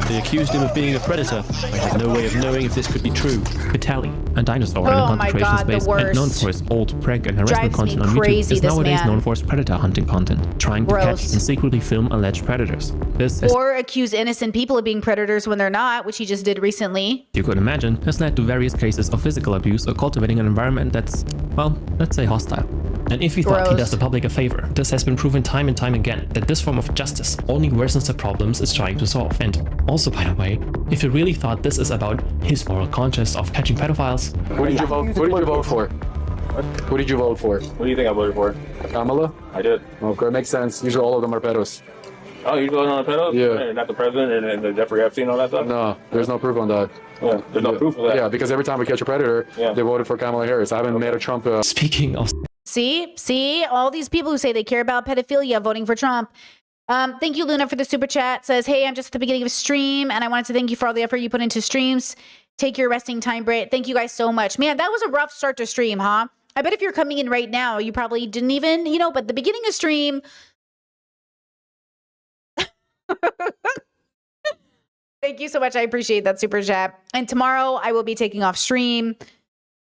They accused him of being a predator. I have no way of knowing if this could be true. Vitaly, a dinosaur in a concentration space and known for his old prank and harassment Drives content me on YouTube, crazy, is this nowadays man. known for his predator hunting content, trying to catch Gross. and secretly film alleged predators. This, as Or accuse innocent people of being predators when they're not, which he just did recently. you could imagine, has led to various cases of physical abuse or cultivating an environment that's, well, let's say hostile. And if you thought he Gross. does the public a favor, this has been proven time and time again that this form of justice only worsens the problems it's trying to solve. And also, by the way, if you really thought this is about his moral conscience of catching pedophiles, Who did you vote for? Who did you vote for? What do you think I voted for? Kamala? I did. Okay, makes sense. Usually all of them are pedos. Oh, you voted on the pedos? Yeah. Not the president and the Jeffrey Epstein and all that stuff? No, there's no proof on that. Yeah, there's no proof of that. Yeah, because every time we catch a predator, they voted for Kamala Harris. I haven't made a Trump. Speaking of... See, all these people who say they care about pedophilia voting for Trump. Thank you, Luna, for the super chat. Says, hey, I'm just at the beginning of a stream, and I wanted to thank you for all the effort you put into streams. Take your resting time, Britt. Thank you guys so much. Man, that was a rough start to stream, huh? I bet if you're coming in right now, you probably didn't even, you know, but the beginning of stream... Thank you so much. I appreciate that super chat. And tomorrow I will be taking off stream,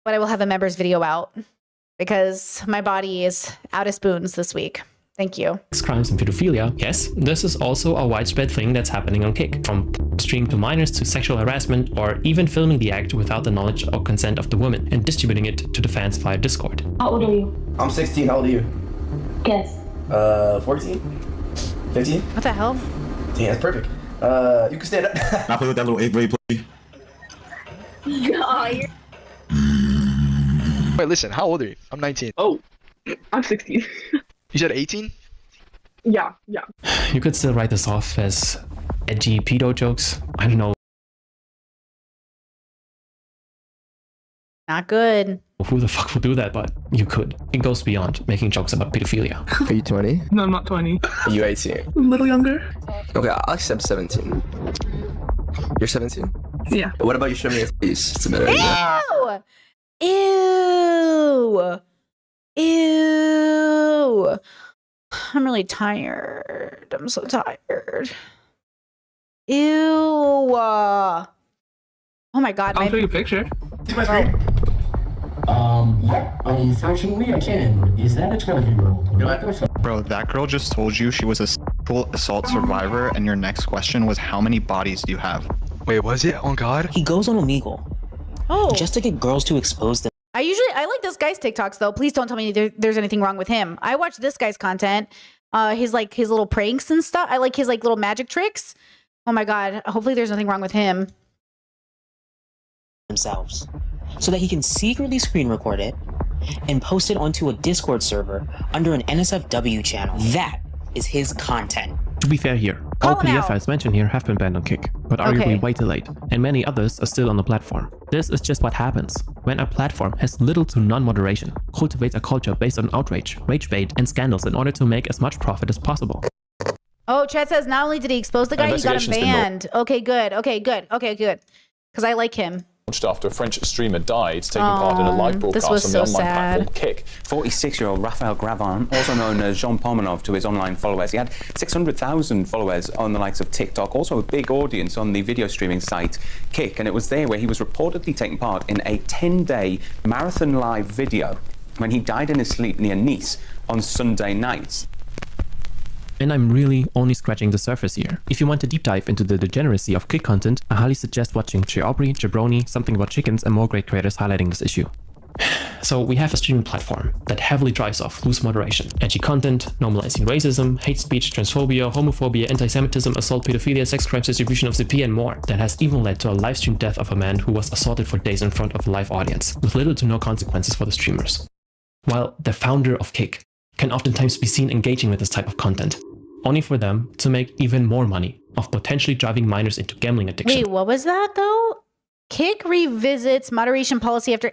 but I will have a members video out because my body is out of spoons this week. Thank you. crimes and pedophilia, yes, this is also a widespread thing that's happening on Kick. From stream to minors to sexual harassment or even filming the act without the knowledge or consent of the woman and distributing it to the fans via Discord. How old are you? I'm 16. How old are you? Guess. 14? 15? What the hell? Damn, that's perfect. You can stand up. I play with that little 8th grade play. Wait, listen. How old are you? I'm 19. Oh, I'm 16. You said 18? Yeah. You could still write this off as edgy pedo jokes. I don't know Not good. who the fuck would do that, but you could. It goes beyond making jokes about pedophilia. Are you 20? No, I'm not 20. Are you 18? A little younger. Okay, I'll accept 17. You're 17? Yeah. What about you show me your face? It's a better idea. Ew! Ew! I'm really tired. I'm so tired. Ew! Oh my god. I'll show you a picture. See my screen? Yeah, unfortunately I can. Is that a 12-year-old? Bro, that girl just told you she was a sexual assault survivor, and your next question was how many bodies do you have? Wait, was it? Oh God. He goes on Omegle. Oh. Just to get girls to expose them. I like this guy's TikToks though. Please don't tell me there's anything wrong with him. I watch this guy's content. His little pranks and stuff. I like his like little magic tricks. Oh my God. Hopefully there's nothing wrong with him. Themselves. So that he can secretly screen record it and post it onto a Discord server under an NSFW channel. That is his content. To be fair here, all pedophiles mentioned here have been banned on Kick, but arguably way too late, and many others are still on the platform. This is just what happens when a platform has little to non-moderation, cultivates a culture based on outrage, rage bait, and scandals in order to make as much profit as possible. Oh, chat says not only did he expose the guy, he got him banned. Okay, good. Okay, good. Okay, good. Because I like him. After a French streamer died taking part in a live broadcast on the online platform Kick. 46-year-old Raphael Gravin, also known as Jean Pomenov to his online followers. He had 600,000 followers on the likes of TikTok, also a big audience on the video streaming site Kick, and it was there where he was reportedly taking part in a 10-day marathon live video when he died in his sleep near Nice on Sunday nights. And I'm really only scratching the surface here. If you want to deep dive into the degeneracy of Kick content, I highly suggest watching Jay Aubrey, Jabroni, Something About Chickens, and more great creators highlighting this issue. So we have a streaming platform that heavily drives off loose moderation, edgy content, normalizing racism, hate speech, transphobia, homophobia, anti-Semitism, assault, pedophilia, sex crimes, distribution of CP, and more. That has even led to a live stream death of a man who was assaulted for days in front of a live audience, with little to no consequences for the streamers. While the founder of Kick can oftentimes be seen engaging with this type of content, only for them to make even more money off potentially driving minors into gambling addiction. Wait, what was that though? Kick revisits moderation policy after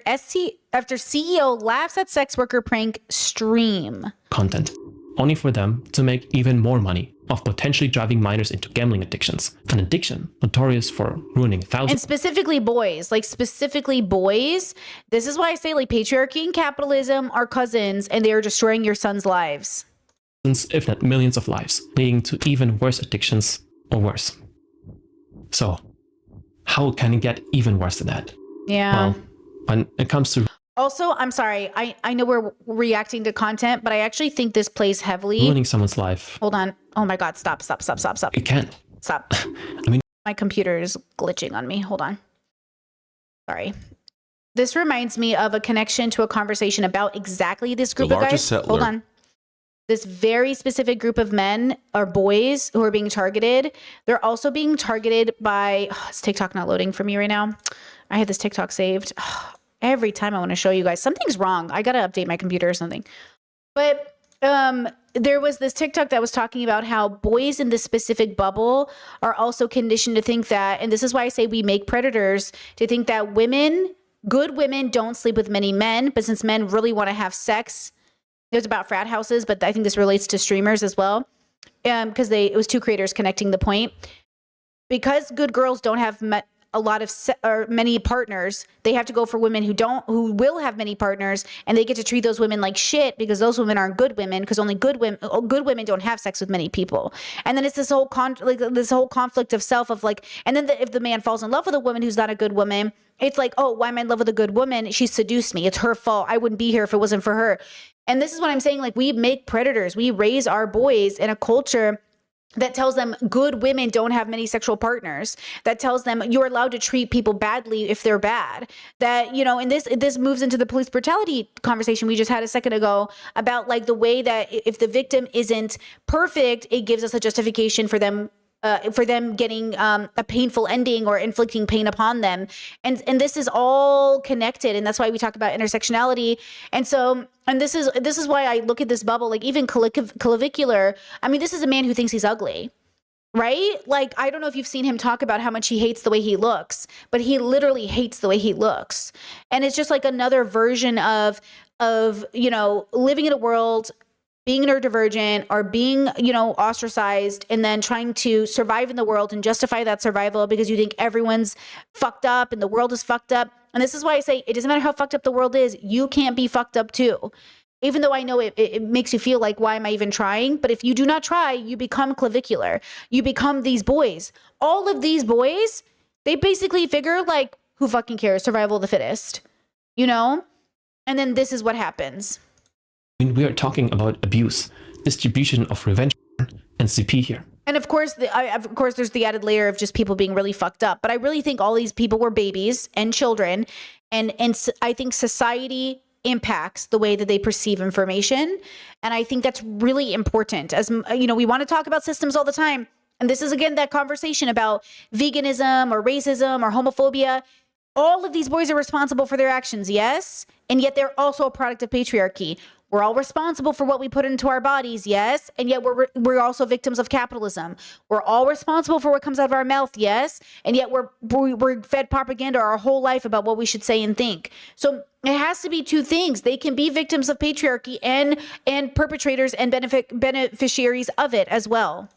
CEO laughs at sex worker prank stream. Content. Only for them to make even more money off potentially driving minors into gambling addictions. An addiction notorious for ruining thousands. And specifically boys, This is why I say like patriarchy and capitalism are cousins and they are destroying your son's lives. If not millions of lives, leading to even worse addictions or worse. So, how can it get even worse than that? Yeah. Well, when it comes to Also, I'm sorry. I know we're reacting to content, but I actually think this plays heavily. ruining someone's life, Hold on. Oh my God. Stop. it can. Stop. I mean, My computer is glitching on me. Hold on. Sorry. This reminds me of a connection to a conversation about exactly this group of guys. Hold on. This very specific group of men or boys who are being targeted. They're also being targeted by, is TikTok not loading for me right now? I had this TikTok saved. Every time I want to show you guys, something's wrong. I got to update my computer or something. But there was this TikTok that was talking about how boys in this specific bubble are also conditioned to think that, and this is why I say we make predators, to think that good women don't sleep with many men, but since men really want to have sex, it was about frat houses, but I think this relates to streamers as well, because it was two creators connecting the point. Because good girls don't have a lot of many partners, they have to go for women who will have many partners, and they get to treat those women like shit because those women aren't good women, because only good women don't have sex with many people. And then it's this whole conflict of self of like, and then if the man falls in love with a woman who's not a good woman, it's like, oh, why am I in love with a good woman? She seduced me. It's her fault. I wouldn't be here if it wasn't for her. And this is what I'm saying. Like, we make predators. We raise our boys in a culture that tells them good women don't have many sexual partners, that tells them you're allowed to treat people badly if they're bad. That, you know, and this moves into the police brutality conversation we just had a second ago about like the way that if the victim isn't perfect, it gives us a justification for them getting a painful ending or inflicting pain upon them. And this is all connected. And that's why we talk about intersectionality. And so, and this is why I look at this bubble, like even Clavicular. I mean, this is a man who thinks he's ugly, right? Like, I don't know if you've seen him talk about how much he hates the way he looks, but he literally hates the way he looks. And it's just like another version of, you know, living in a world, being neurodivergent or being, you know, ostracized, and then trying to survive in the world and justify that survival because you think everyone's fucked up and the world is fucked up. And this is why I say it doesn't matter how fucked up the world is, you can't be fucked up too. Even though I know it makes you feel like, why am I even trying? But if you do not try, you become clavicular. You become these boys. All of these boys, they basically figure like, who fucking cares? Survival of the fittest, you know? And then this is what happens. I mean, we are talking about abuse, distribution of revenge, and CP here. And of course, there's the added layer of just people being really fucked up. But I really think all these people were babies and children. And I think society impacts the way that they perceive information. And I think that's really important. As you know, we want to talk about systems all the time. And this is, again, that conversation about veganism or racism or homophobia. All of these boys are responsible for their actions, yes? And yet they're also a product of patriarchy. We're all responsible for what we put into our bodies, yes? And yet we're also victims of capitalism. We're all responsible for what comes out of our mouth, yes? And yet we're fed propaganda our whole life about what we should say and think. So it has to be two things. They can be victims of patriarchy and perpetrators and beneficiaries of it as well.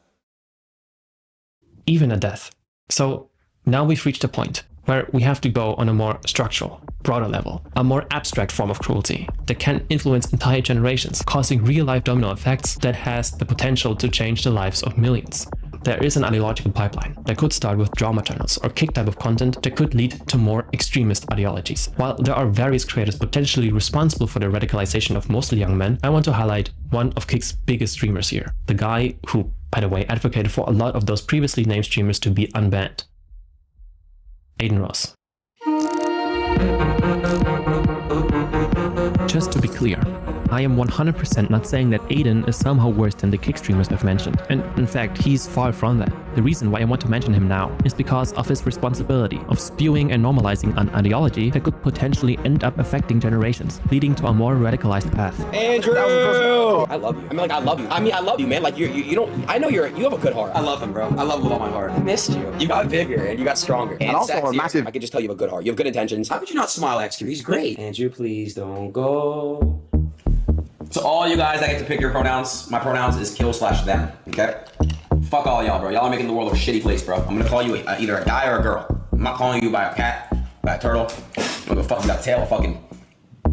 Even a death. So now we've reached a point where we have to go on a more structural, broader level, a more abstract form of cruelty that can influence entire generations, causing real-life domino effects that has the potential to change the lives of millions. There is an ideological pipeline that could start with drama channels or kick type of content that could lead to more extremist ideologies. While there are various creators potentially responsible for the radicalization of mostly young men, I want to highlight one of Kick's biggest streamers here, the guy who, by the way, advocated for a lot of those previously named streamers to be unbanned. Aiden Ross. Just to be clear, I am 100% not saying that Aiden is somehow worse than the Kick streamers I've mentioned, and in fact, he's far from that. The reason why I want to mention him now is because of his responsibility of spewing and normalizing an ideology that could potentially end up affecting generations, leading to a more radicalized path. Andrew! I love you. I mean, like, I love you. I mean, I love you, man. Like, you don't, I know you have a good heart. I love him, bro. I love him with all my heart. I missed you. You got bigger and you got stronger. And also a massive. I can just tell you have a good heart. You have good intentions. How could you not smile, XQ? He's great. Andrew, please don't go. So all you guys that get to pick your pronouns, my pronouns is kill/them, okay? Fuck all y'all, bro. Y'all are making the world a shitty place, bro. I'm gonna call you either a guy or a girl. I'm not calling you by a cat, by a turtle. I don't give a fuck if you got a tail or fucking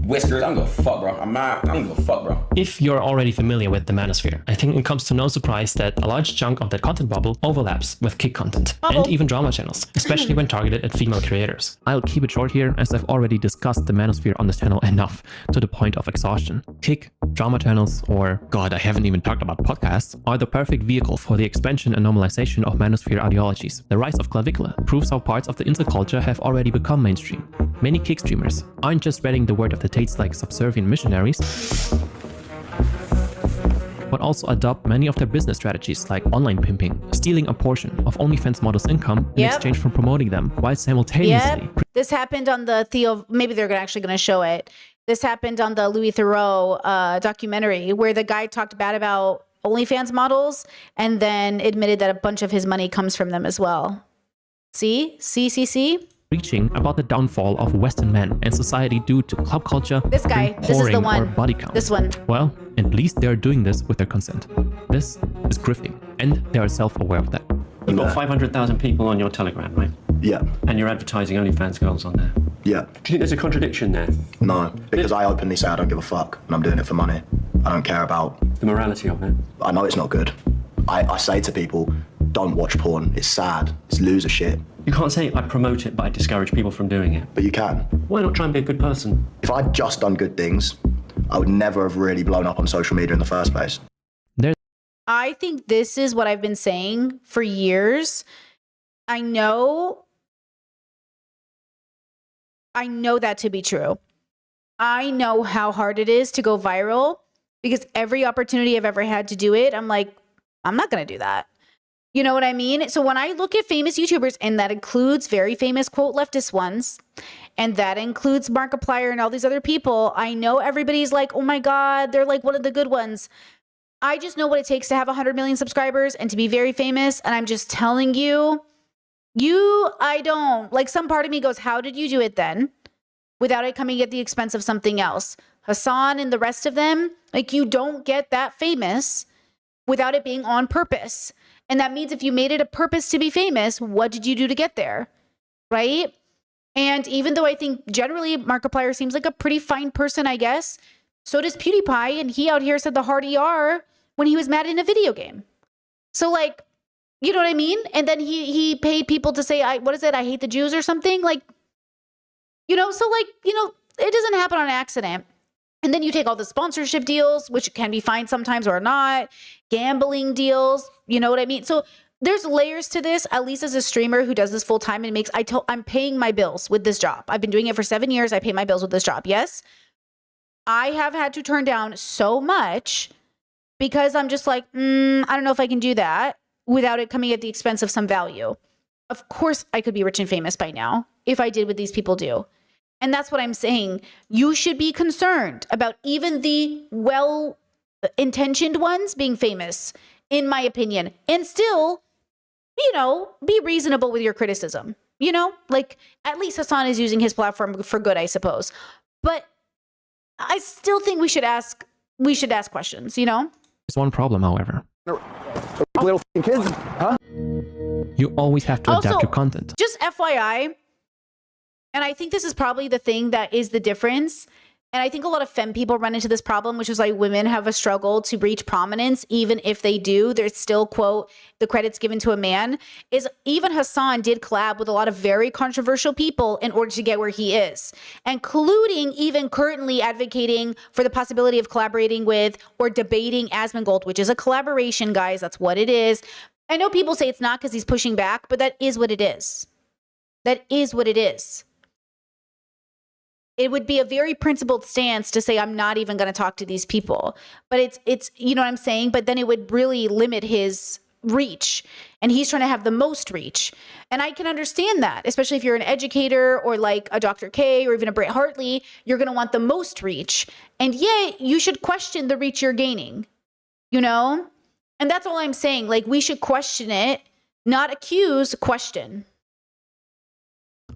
whiskers. I don't give a fuck, bro. I don't give a fuck, bro. If you're already familiar with the Manosphere, I think it comes to no surprise that a large chunk of that content bubble overlaps with Kick content and even drama channels, especially when targeted at female creators. I'll keep it short here, as I've already discussed the Manosphere on this channel enough to the point of exhaustion. Kick, drama channels, or God, I haven't even talked about podcasts, are the perfect vehicle for the expansion and normalization of Manosphere ideologies. The rise of Clavicula proves how parts of the incel culture have already become mainstream. Many Kick streamers aren't just spreading the word of the Tates like subservient missionaries, but also adopt many of their business strategies like online pimping, stealing a portion of OnlyFans models' income in exchange for promoting them, while simultaneously... This happened on the Theo, maybe they're actually going to show it. This happened on the Louis Theroux documentary, where the guy talked bad about OnlyFans models and then admitted that a bunch of his money comes from them as well. See? Preaching about the downfall of Western men and society due to club culture, this guy, this is the one, or body count. This one. Well, at least they're doing this with their consent. This is grifting, and they are self-aware of that. You've got 500,000 people on your Telegram, right? Yeah. And you're advertising OnlyFans girls on there. Yeah. Do you think there's a contradiction there? No, because I openly say I don't give a fuck, and I'm doing it for money. I don't care about the morality of it. I know it's not good. I say to people, don't watch porn. It's sad. It's loser shit. You can't say I promote it, but I discourage people from doing it. But you can. Why not try and be a good person? If I'd just done good things, I would never have really blown up on social media in the first place. I think this is what I've been saying for years. I know that to be true. I know how hard it is to go viral because every opportunity I've ever had to do it, I'm like, I'm not going to do that. You know what I mean? So when I look at famous YouTubers, and that includes very famous quote leftist ones, and that includes Markiplier and all these other people, I know everybody's like, oh my God, they're like one of the good ones. I just know what it takes to have 100 million subscribers and to be very famous. And I'm just telling you, I don't. Like, some part of me goes, how did you do it then? Without it coming at the expense of something else. Hassan and the rest of them, like, you don't get that famous without it being on purpose. And that means if you made it a purpose to be famous, what did you do to get there? Right? And even though I think generally Markiplier seems like a pretty fine person, I guess, so does PewDiePie. And he out here said the hard ER when he was mad in a video game. So, like, you know what I mean? And then he paid people to say, what is it? I hate the Jews or something. Like, you know, so like, you know, it doesn't happen on accident. And then you take all the sponsorship deals, which can be fine sometimes or not, gambling deals, you know what I mean? So there's layers to this, at least as a streamer who does this full time and I'm paying my bills with this job. I've been doing it for 7 years. I pay my bills with this job. Yes. I have had to turn down so much because I'm just like, I don't know if I can do that without it coming at the expense of some value. Of course I could be rich and famous by now if I did what these people do. And that's what I'm saying. You should be concerned about even the well-intentioned ones being famous, in my opinion, and still, you know, be reasonable with your criticism. You know, like at least Hasan is using his platform for good, I suppose. But I still think we should ask questions, you know? There's one problem, however. Little kids, huh? You always have to adapt your content. Just FYI, and I think this is probably the thing that is the difference. And I think a lot of femme people run into this problem, which is like women have a struggle to reach prominence. Even if they do, there's still, quote, the credits given to a man. Is even Hasan did collab with a lot of very controversial people in order to get where he is, including even currently advocating for the possibility of collaborating with or debating Asmongold, which is a collaboration, guys. That's what it is. I know people say it's not because he's pushing back, but that is what it is. That is what it is. It would be a very principled stance to say, I'm not even going to talk to these people. But it's, you know what I'm saying? But then it would really limit his reach. And he's trying to have the most reach. And I can understand that, especially if you're an educator or like a Dr. K or even a Britt Hartley, you're going to want the most reach. And yet you should question the reach you're gaining, you know? And that's all I'm saying. Like, we should question it, not accuse, question.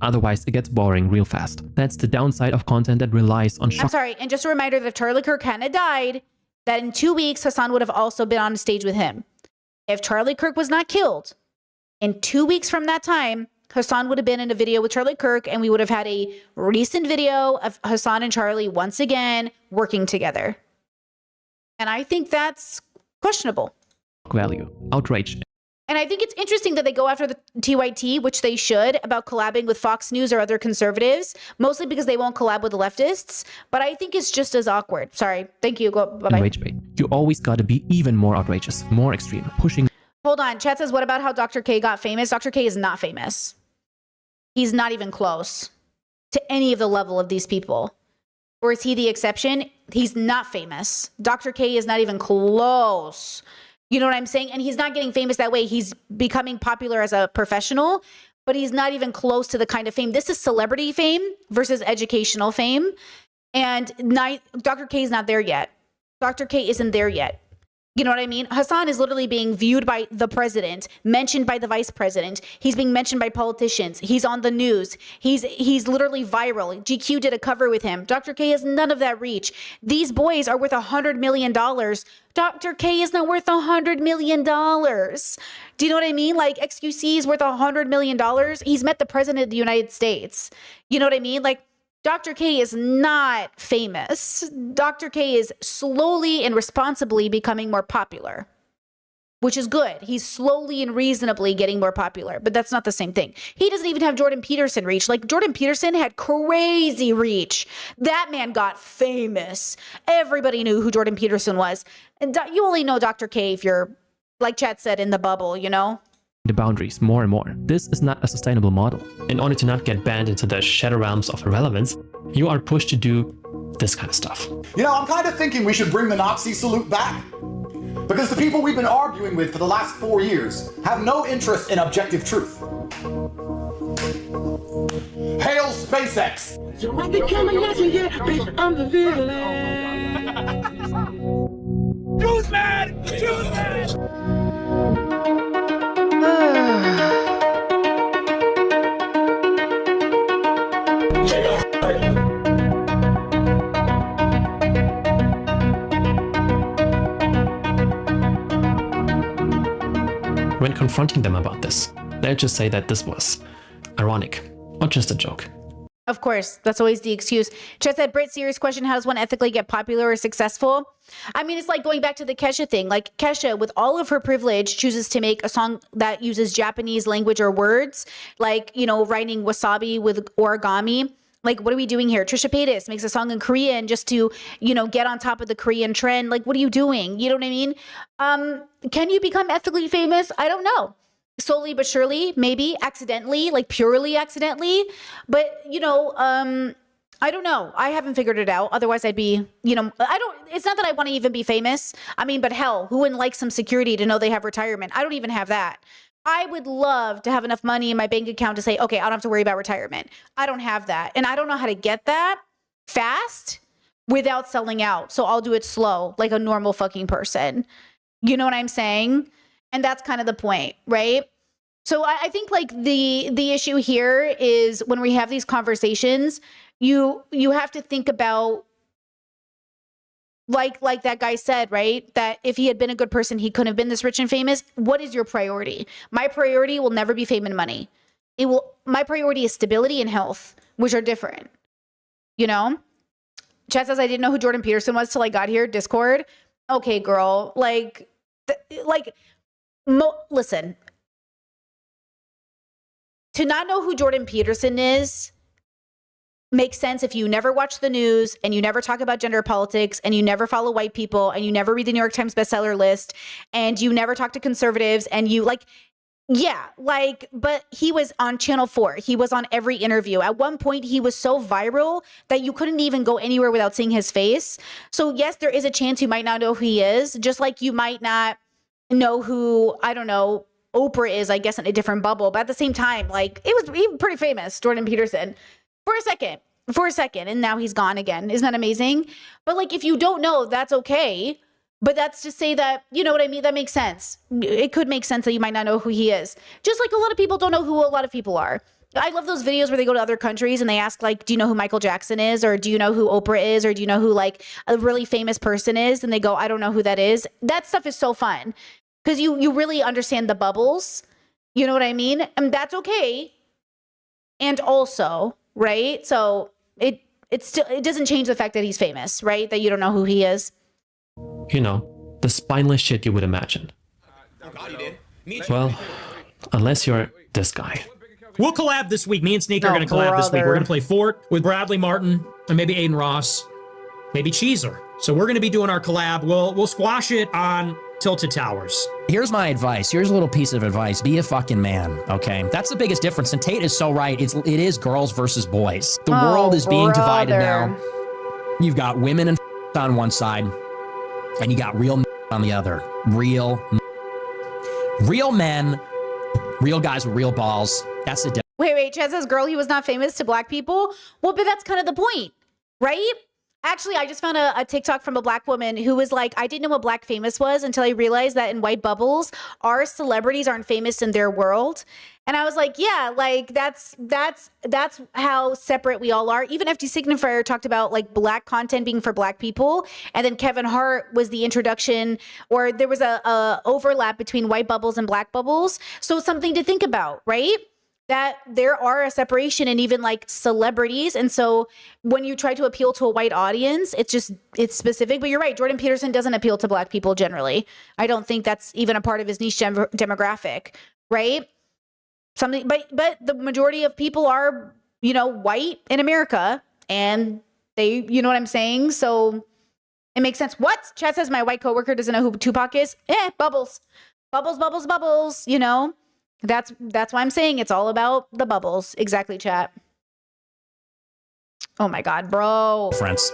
Otherwise, it gets boring real fast. That's the downside of content that relies on I'm sorry, and just a reminder that if Charlie Kirk hadn't died, that in 2 weeks, Hasan would have also been on stage with him. If Charlie Kirk was not killed, in 2 weeks from that time, Hasan would have been in a video with Charlie Kirk, and we would have had a recent video of Hasan and Charlie once again working together. And I think that's questionable. Value. Outrage. And I think it's interesting that they go after the TYT, which they should, about collabing with Fox News or other conservatives, mostly because they won't collab with the leftists. But I think it's just as awkward. Sorry. Thank you. Go. Bye-bye. Rage bait. You always got to be even more outrageous, more extreme, pushing. Hold on. Chat says, what about how Dr. K got famous? Dr. K is not famous. He's not even close to any of the level of these people. Or is he the exception? He's not famous. Dr. K is not even close. You know what I'm saying? And he's not getting famous that way. He's becoming popular as a professional, but he's not even close to the kind of fame. This is celebrity fame versus educational fame. And Dr. K is not there yet. Dr. K isn't there yet. You know what I mean? Hasan is literally being viewed by the president, mentioned by the vice president. He's being mentioned by politicians. He's on the news. He's literally viral. GQ did a cover with him. Dr. K has none of that reach. These boys are worth $100 million. Dr. K is not worth $100 million. Do you know what I mean? Like, XQC is worth $100 million. He's met the president of the United States. You know what I mean? Like, Dr. K is not famous. Dr. K is slowly and responsibly becoming more popular, which is good. He's slowly and reasonably getting more popular, but that's not the same thing. He doesn't even have Jordan Peterson reach. Like, Jordan Peterson had crazy reach. That man got famous. Everybody knew who Jordan Peterson was. And you only know Dr. K if you're, like Chat said, in the bubble, you know? The boundaries more and more. This is not a sustainable model. In order to not get banned into the shadow realms of irrelevance, you are pushed to do this kind of stuff. You know, I'm kind of thinking we should bring the Nazi salute back. Because the people we've been arguing with for the last 4 years have no interest in objective truth. Hail SpaceX! So I become a Nazi, yeah, bitch, I'm the villain. Choose man! Choose man! When confronting them about this, they'll just say that this was ironic or just a joke. Of course, that's always the excuse. Chet said, Brit, serious question, how does one ethically get popular or successful? I mean, it's like going back to the Kesha thing. Like, Kesha, with all of her privilege, chooses to make a song that uses Japanese language or words, like, you know, writing wasabi with origami. Like, what are we doing here? Trisha Paytas makes a song in Korean just to, you know, get on top of the Korean trend. Like, what are you doing? You know what I mean? Can you become ethically famous? I don't know. Slowly but surely, maybe accidentally, like purely accidentally. But, you know, I don't know. I haven't figured it out. Otherwise, I'd be, you know, it's not that I want to even be famous. I mean, but hell, who wouldn't like some security to know they have retirement? I don't even have that. I would love to have enough money in my bank account to say, okay, I don't have to worry about retirement. I don't have that. And I don't know how to get that fast without selling out. So I'll do it slow, like a normal fucking person. You know what I'm saying? And that's kind of the point, right? So I think like the issue here is when we have these conversations, you have to think about like that guy said, right? That if he had been a good person, he couldn't have been this rich and famous. What is your priority? My priority will never be fame and money. My priority is stability and health, which are different. You know? Chat says I didn't know who Jordan Peterson was till I got here. Discord. Okay, girl. Listen. To not know who Jordan Peterson is makes sense if you never watch the news and you never talk about gender politics and you never follow white people and you never read the New York Times bestseller list and you never talk to conservatives and you but he was on Channel 4. He was on every interview. At one point, he was so viral that you couldn't even go anywhere without seeing his face. So yes, there is a chance you might not know who he is, just like you might not know who, I don't know, Oprah is, I guess, in a different bubble. But at the same time, like, he was pretty famous, Jordan Peterson, for a second, and now he's gone again. Isn't that amazing? But like, if you don't know, that's okay. But that's to say that, you know what I mean? That makes sense. It could make sense that you might not know who he is. Just like a lot of people don't know who a lot of people are. I love those videos where they go to other countries and they ask, like, do you know who Michael Jackson is? Or do you know who Oprah is? Or do you know who, like, a really famous person is? And they go, I don't know who that is. That stuff is so fun because you really understand the bubbles. You know what I mean? And that's okay. And also, right? So it doesn't change the fact that he's famous, right? That you don't know who he is. You know, the spineless shit you would imagine. Well, unless you're this guy. We'll collab this week. Me and Sneak are going to collab this week. We're going to play Fort with Bradley Martin and maybe Aiden Ross, maybe Cheezer. So we're going to be doing our collab. We'll squash it on Tilted Towers. Here's my advice. Here's a little piece of advice. Be a fucking man, okay? That's the biggest difference. And Tate is so right. It is girls versus boys. The world is being divided now. You've got women and on one side, and you got real on the other. Real men, real guys with real balls. That's the difference. Wait. Chad says, girl, he was not famous to black people. Well, but that's kind of the point, right? Actually, I just found a TikTok from a black woman who was like, I didn't know what black famous was until I realized that in white bubbles, our celebrities aren't famous in their world. And I was like, yeah, like that's how separate we all are. Even FD Signifier talked about like black content being for black people. And then Kevin Hart was the introduction, or there was a overlap between white bubbles and black bubbles. So something to think about, right? That there are a separation in even like celebrities. And so when you try to appeal to a white audience, it's specific. But you're right, Jordan Peterson doesn't appeal to black people generally. I don't think that's even a part of his niche demographic, right? But the majority of people are, you know, white in America, and they, you know what I'm saying? So it makes sense. What? Chad says my white coworker doesn't know who Tupac is. Bubbles, you know? That's why I'm saying it's all about the bubbles. Exactly, chat. Oh my God, bro. Friends.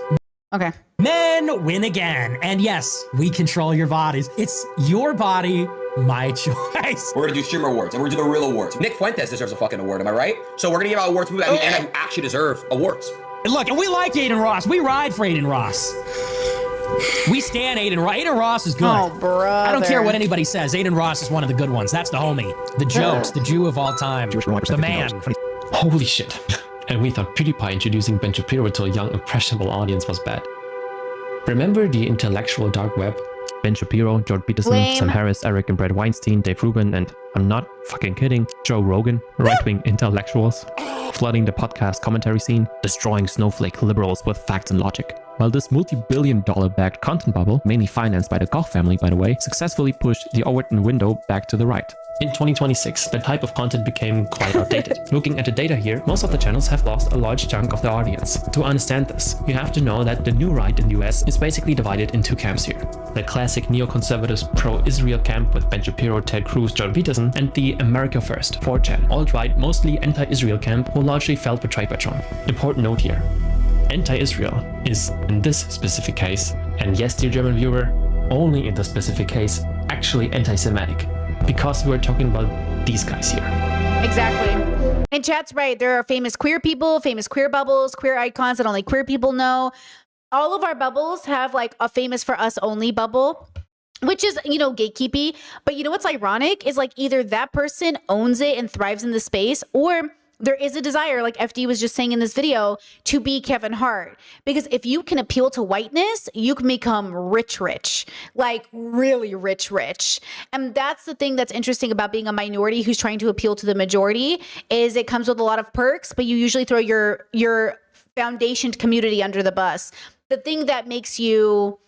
Okay. Men win again. And yes, we control your bodies. It's your body, my choice. We're gonna do streamer awards, and we're gonna do the real awards. Nick Fuentes deserves a fucking award, am I right? So we're gonna give out awards to people that actually deserve awards. And look, and we like Aiden Ross. We ride for Aiden Ross. We stand Aiden Ross. Aiden Ross is good. Oh, brother. I don't care what anybody says. Aiden Ross is one of the good ones. That's the homie. The jokes, the Jew of all time. The man. Holy shit. And we thought PewDiePie introducing Ben Shapiro to a young, impressionable audience was bad. Remember the intellectual dark web? Ben Shapiro, Jordan Peterson, Lame. Sam Harris, Eric and Brad Weinstein, Dave Rubin, and I'm not fucking kidding. Joe Rogan, right-wing intellectuals, flooding the podcast commentary scene, destroying snowflake liberals with facts and logic. While this multi-billion-dollar backed content bubble, mainly financed by the Koch family by the way, successfully pushed the Overton window back to the right. In 2026, the type of content became quite outdated. Looking at the data here, most of the channels have lost a large chunk of their audience. To understand this, you have to know that the new right in the US is basically divided in two camps here. The classic neoconservatives pro-Israel camp with Ben Shapiro, Ted Cruz, Jordan Peterson, and the America First, 4chan, alt-right, mostly anti-Israel camp who largely felt betrayed by Trump. Important note here. Anti-Israel is, in this specific case, and yes, dear German viewer, only in this specific case, actually anti-Semitic. Because we're talking about these guys here. Exactly. And chat's right. There are famous queer people, famous queer bubbles, queer icons that only queer people know. All of our bubbles have like a famous for us only bubble, which is, you know, gatekeepy. But you know what's ironic is like either that person owns it and thrives in the space, or there is a desire, like FD was just saying in this video, to be Kevin Hart. Because if you can appeal to whiteness, you can become rich, like really rich. And that's the thing that's interesting about being a minority who's trying to appeal to the majority, is it comes with a lot of perks, but you usually throw your foundationed community under the bus. The thing that makes you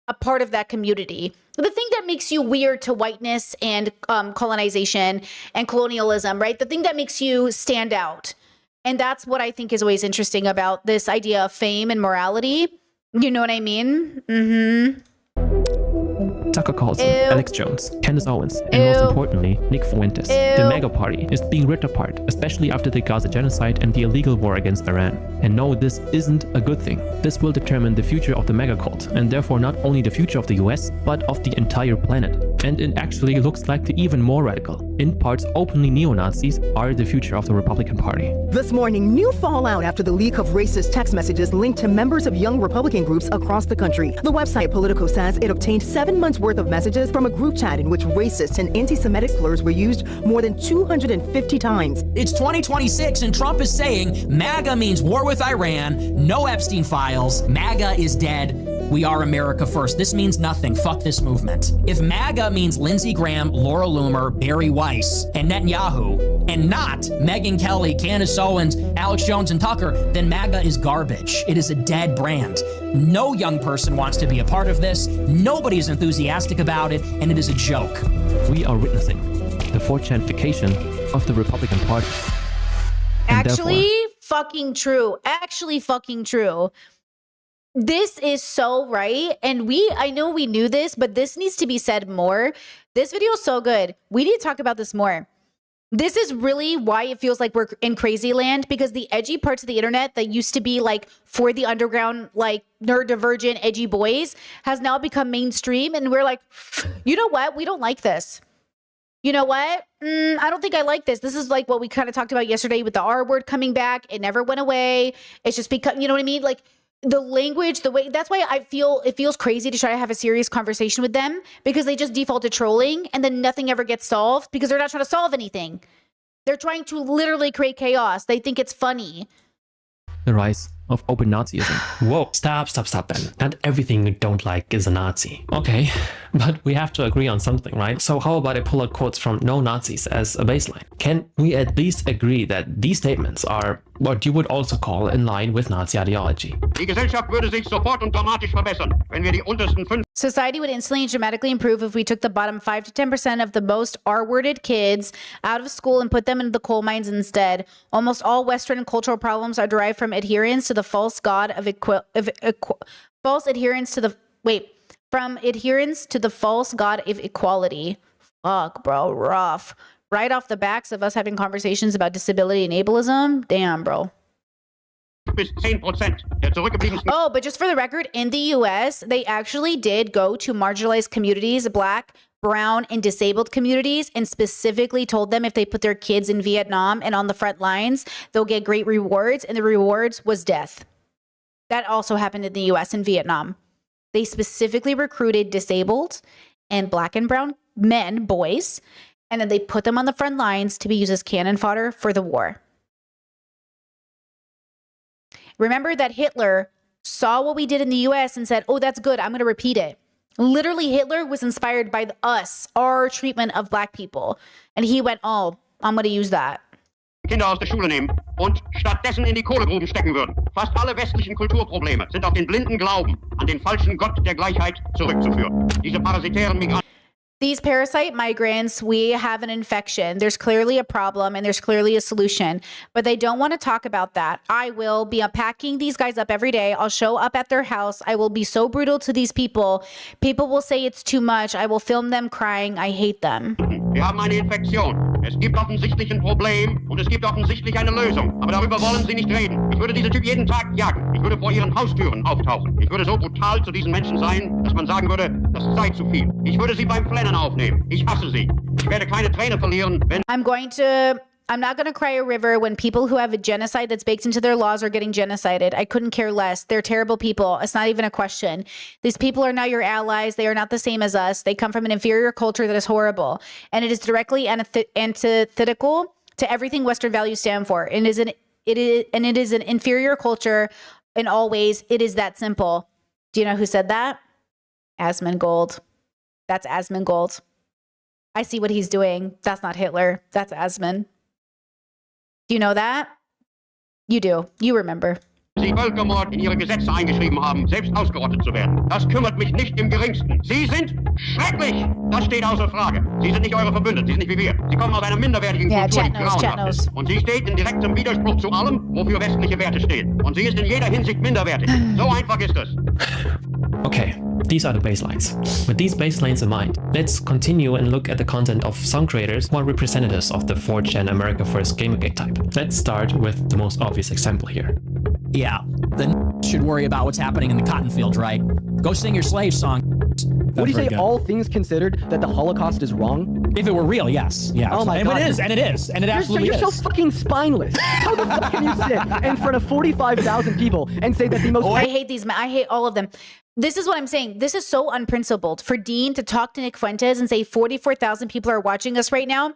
a part of that community, the thing that makes you weird to whiteness and colonization and colonialism, right? The thing that makes you stand out. And that's what I think is always interesting about this idea of fame and morality. You know what I mean? Mm-hmm. Tucker Carlson, Alex Jones, Candace Owens, and most importantly, Nick Fuentes. The MAGA party is being ripped apart, especially after the Gaza genocide and the illegal war against Iran. And no, this isn't a good thing. This will determine the future of the MAGA cult, and therefore not only the future of the US, but of the entire planet. And it actually looks like the even more radical, in parts openly neo-Nazis, are the future of the Republican Party. This morning, new fallout after the leak of racist text messages linked to members of young Republican groups across the country. The website Politico says it obtained 7 months worth of messages from a group chat in which racist and anti-Semitic slurs were used more than 250 times. It's 2026 and Trump is saying MAGA means war with Iran, no Epstein files, MAGA is dead. We are America first. This means nothing. Fuck this movement. If MAGA means Lindsey Graham, Laura Loomer, Barry Weiss, and Netanyahu, and not Megyn Kelly, Candace Owens, Alex Jones, and Tucker, then MAGA is garbage. It is a dead brand. No young person wants to be a part of this. Nobody is enthusiastic about it, and it is a joke. We are witnessing the 4chanification of the Republican Party. Actually fucking true. Actually fucking true. This is so right. And I know we knew this, but this needs to be said more. This video is so good. We need to talk about this more. This is really why it feels like we're in crazy land, because the edgy parts of the internet that used to be like for the underground, like neurodivergent, edgy boys has now become mainstream. And we're like, you know what? We don't like this. You know what? I don't think I like this. This is like what we kind of talked about yesterday with the R word coming back. It never went away. It's just because, you know what I mean? Like, the language, the way, that's why I feel it feels crazy to try to have a serious conversation with them, because they just default to trolling and then nothing ever gets solved because they're not trying to solve anything. They're trying to literally create chaos. They think it's funny. The rise of open Nazism. Whoa, stop then. Not everything you don't like is a Nazi. Okay, but we have to agree on something, right? So how about I pull out quotes from no Nazis as a baseline? Can we at least agree that these statements are what you would also call in line with Nazi ideology? Die Gesellschaft würde sich sofort und dramatisch verbessern, wenn wir die untersten 5. Society would instantly and dramatically improve if we took the bottom 5 to 10% of the most R-worded kids out of school and put them into the coal mines instead. Almost all Western and cultural problems are derived from adherence to the false god of false adherence to the from adherence to the false god of equality. Fuck, bro, rough. Right off the backs of us having conversations about disability and ableism. Damn, bro. Oh, but just for the record, in the US, they actually did go to marginalized communities, Black, brown, and disabled communities, and specifically told them if they put their kids in Vietnam and on the front lines, they'll get great rewards, and the rewards was death. That also happened in the US and Vietnam. They specifically recruited disabled and Black and brown men, boys, and then they put them on the front lines to be used as cannon fodder for the war. Remember that Hitler saw what we did in the US and said, oh, that's good, I'm going to repeat it. Literally, Hitler was inspired by us, our treatment of black people. And he went, oh, I'm going to use that. Kinder aus der Schule nehmen und stattdessen in die Kohlegruben stecken würden. Fast alle westlichen Kulturprobleme sind auf den blinden Glauben an den falschen Gott der Gleichheit zurückzuführen. Diese parasitären Migranten. These parasite migrants, we have an infection. There's clearly a problem and there's clearly a solution, but they don't want to talk about that. I will be unpacking these guys up every day. I'll show up at their house. I will be so brutal to these people. People will say it's too much. I will film them crying. I hate them. Wir haben eine Infektion. Es gibt offensichtlich ein Problem und es gibt offensichtlich eine Lösung. Aber darüber wollen Sie nicht reden. Ich würde diese Typ jeden Tag jagen. Ich würde vor Ihren Haustüren auftauchen. Ich würde so brutal zu diesen Menschen sein, dass man sagen würde, das sei zu viel. Ich würde sie beim Flennen aufnehmen. Ich hasse sie. Ich werde keine Träne verlieren, wenn... I'm not going to cry a river when people who have a genocide that's baked into their laws are getting genocided. I couldn't care less. They're terrible people. It's not even a question. These people are not your allies. They are not the same as us. They come from an inferior culture that is horrible. And it is directly antithetical to everything Western values stand for. And it is an inferior culture in all ways. It is that simple. Do you know who said that? Asmongold. That's Asmongold. I see what he's doing. That's not Hitler. That's Asmon. Do you know that? You do. You remember. Sie Völkermord in ihre Gesetze eingeschrieben haben, selbst ausgerottet zu werden. Das kümmert mich nicht im Geringsten. Sie sind schrecklich. Das steht außer Frage. Sie sind nicht eure Verbündeten. Sie sind nicht wie wir. Sie kommen aus einer minderwertigen Kultur, die grauenhaft ist. Und sie steht in direktem Widerspruch zu allem, wofür westliche Werte stehen. Und sie ist in jeder Hinsicht minderwertig. So einfach ist es. Okay, these are the baselines. With these baselines in mind, let's continue and look at the content of some creators who are representatives of the 4chan America First Gamergate type. Let's start with the most obvious example here. Yeah, the should worry about what's happening in the cotton fields, right? Go sing your slave song. Would you say all things considered that the Holocaust is wrong? If it were real, yes. Yeah. Oh my God. It is, and it absolutely is. You're is. so fucking spineless. How the fuck can you sit in front of 45,000 people and say that the most... I hate these men. I hate all of them. This is what I'm saying. This is so unprincipled for Dean to talk to Nick Fuentes and say 44,000 people are watching us right now.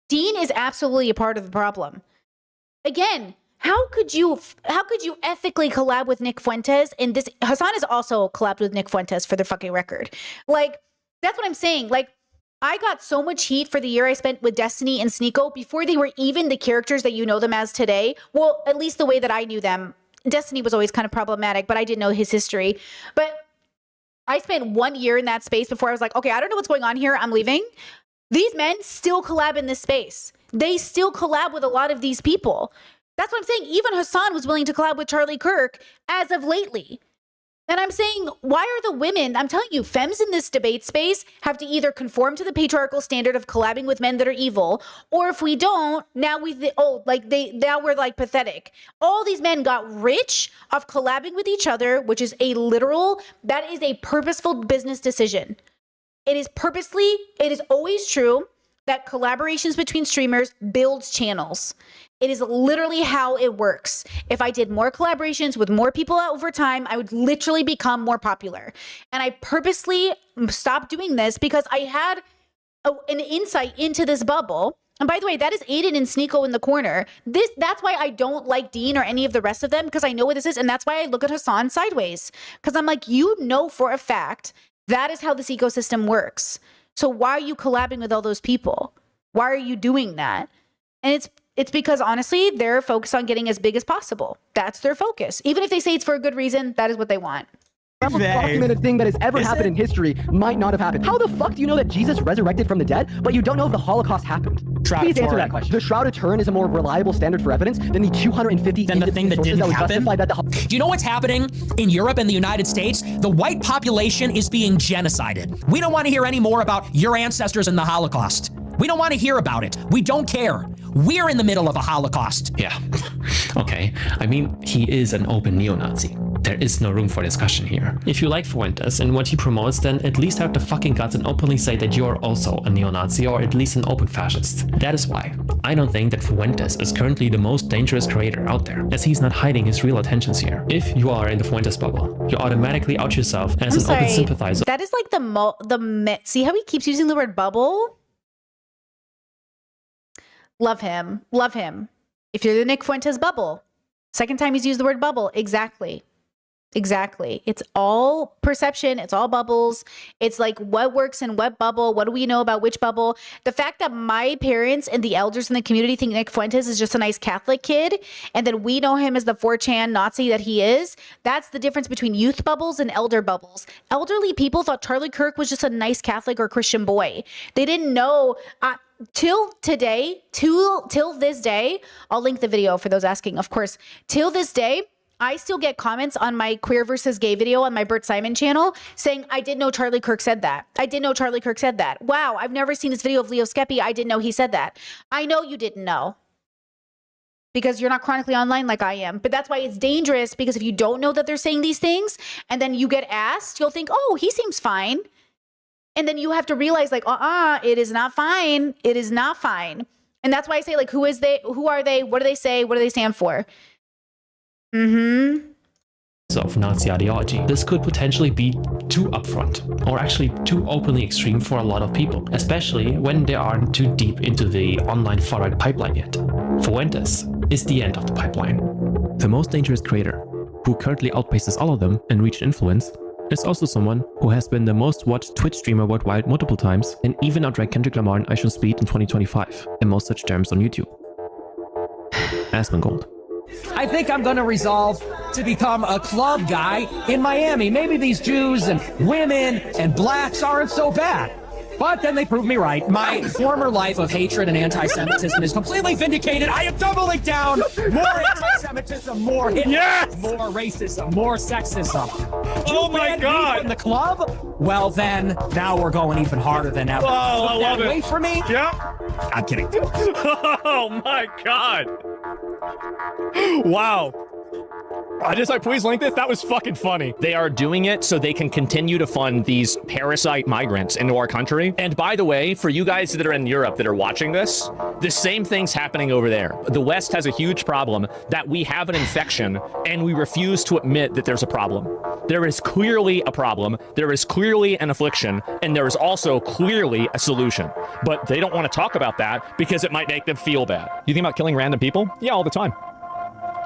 Dean is absolutely a part of the problem. Again, how could you ethically collab with Nick Fuentes? And this Hassan has also collabed with Nick Fuentes for the fucking record. Like, that's what I'm saying. Like, I got so much heat for the year I spent with Destiny and Sneeko before they were even the characters that you know them as today. Well, at least the way that I knew them. Destiny was always kind of problematic, but I didn't know his history. But I spent 1 year in that space before I was like, okay, I don't know what's going on here. I'm leaving. These men still collab in this space. They still collab with a lot of these people. That's what I'm saying. Even Hassan was willing to collab with Charlie Kirk as of lately. And I'm saying, why are the women, I'm telling you, femmes in this debate space have to either conform to the patriarchal standard of collabing with men that are evil, or if we don't, now we're like pathetic. All these men got rich off collabing with each other, which is that is a purposeful business decision. It is always true that collaborations between streamers builds channels. It is literally how it works. If I did more collaborations with more people over time, I would literally become more popular. And I purposely stopped doing this because I had an insight into this bubble. And by the way, that is Aiden and Sneeko in the corner. That's why I don't like Dean or any of the rest of them, because I know what this is. And that's why I look at Hassan sideways. Because I'm like, you know for a fact that is how this ecosystem works. So why are you collabing with all those people? Why are you doing that? And it's because, honestly, they're focused on getting as big as possible. That's their focus. Even if they say it's for a good reason, that is what they want. The most documented thing that has ever happened in history might not have happened. How the fuck do you know that Jesus resurrected from the dead, but you don't know if the Holocaust happened? Please answer that question. The Shroud of Turin is a more reliable standard for evidence than the 250 than the thing that didn't happen. Do you know what's happening in Europe and the United States? The white population is being genocided. We don't want to hear any more about your ancestors in the Holocaust. We don't want to hear about it. We don't care. We're in the middle of a Holocaust. Yeah. Okay. I mean, he is an open neo-Nazi. There is no room for discussion here. If you like Fuentes and what he promotes, then at least have the fucking guts and openly say that you're also a neo-Nazi or at least an open fascist. That is why I don't think that Fuentes is currently the most dangerous creator out there, as he's not hiding his real intentions here. If you are in the Fuentes bubble, you automatically out yourself as open sympathizer. That is like see how he keeps using the word bubble? Love him. Love him. If you're the Nick Fuentes bubble. Second time he's used the word bubble. Exactly. Exactly. It's all perception. It's all bubbles. It's like what works in what bubble. What do we know about which bubble? The fact that my parents and the elders in the community think Nick Fuentes is just a nice Catholic kid, and then we know him as the 4chan Nazi that he is, that's the difference between youth bubbles and elder bubbles. Elderly people thought Charlie Kirk was just a nice Catholic or Christian boy. They didn't know... till today, till this day, I'll link the video for those asking, of course. Till this day, I still get comments on my queer versus gay video on my Bert Simon channel saying, I didn't know Charlie Kirk said that. I didn't know Charlie Kirk said that. Wow, I've never seen this video of Leo Skeppy. I didn't know he said that. I know you didn't know because you're not chronically online like I am. But that's why it's dangerous, because if you don't know that they're saying these things and then you get asked, you'll think, oh, he seems fine. And then you have to realize like, it is not fine. It is not fine. And that's why I say like, who is they? Who are they? What do they say? What do they stand for? Of Nazi ideology. This could potentially be too upfront, or actually too openly extreme for a lot of people, especially when they aren't too deep into the online far-right pipeline yet. Fuentes is the end of the pipeline. The most dangerous creator, who currently outpaces all of them in reach and influence, is also someone who has been the most watched Twitch streamer worldwide multiple times, and even outranked Kendrick Lamar and IShowSpeed in 2025, in most search terms on YouTube. Asmongold. I think I'm going to resolve to become a club guy in Miami. Maybe these Jews and women and blacks aren't so bad. But then they proved me right. My former life of hatred and anti-Semitism is completely vindicated. I am doubling down. More anti-Semitism, more hate, more racism, more sexism. Oh my God! In the club? Well then, now we're going even harder than ever. Oh, I love it. Wait for me? Yeah. I'm kidding. Oh my God. Wow. Please link this. That was fucking funny. They are doing it so they can continue to fund these parasite migrants into our country. And by the way, for you guys that are in Europe that are watching this, the same thing's happening over there. The West has a huge problem that we have an infection and we refuse to admit that there's a problem. There is clearly a problem. There is clearly an affliction, and there is also clearly a solution. But they don't want to talk about that because it might make them feel bad. You think about killing random people? Yeah, all the time.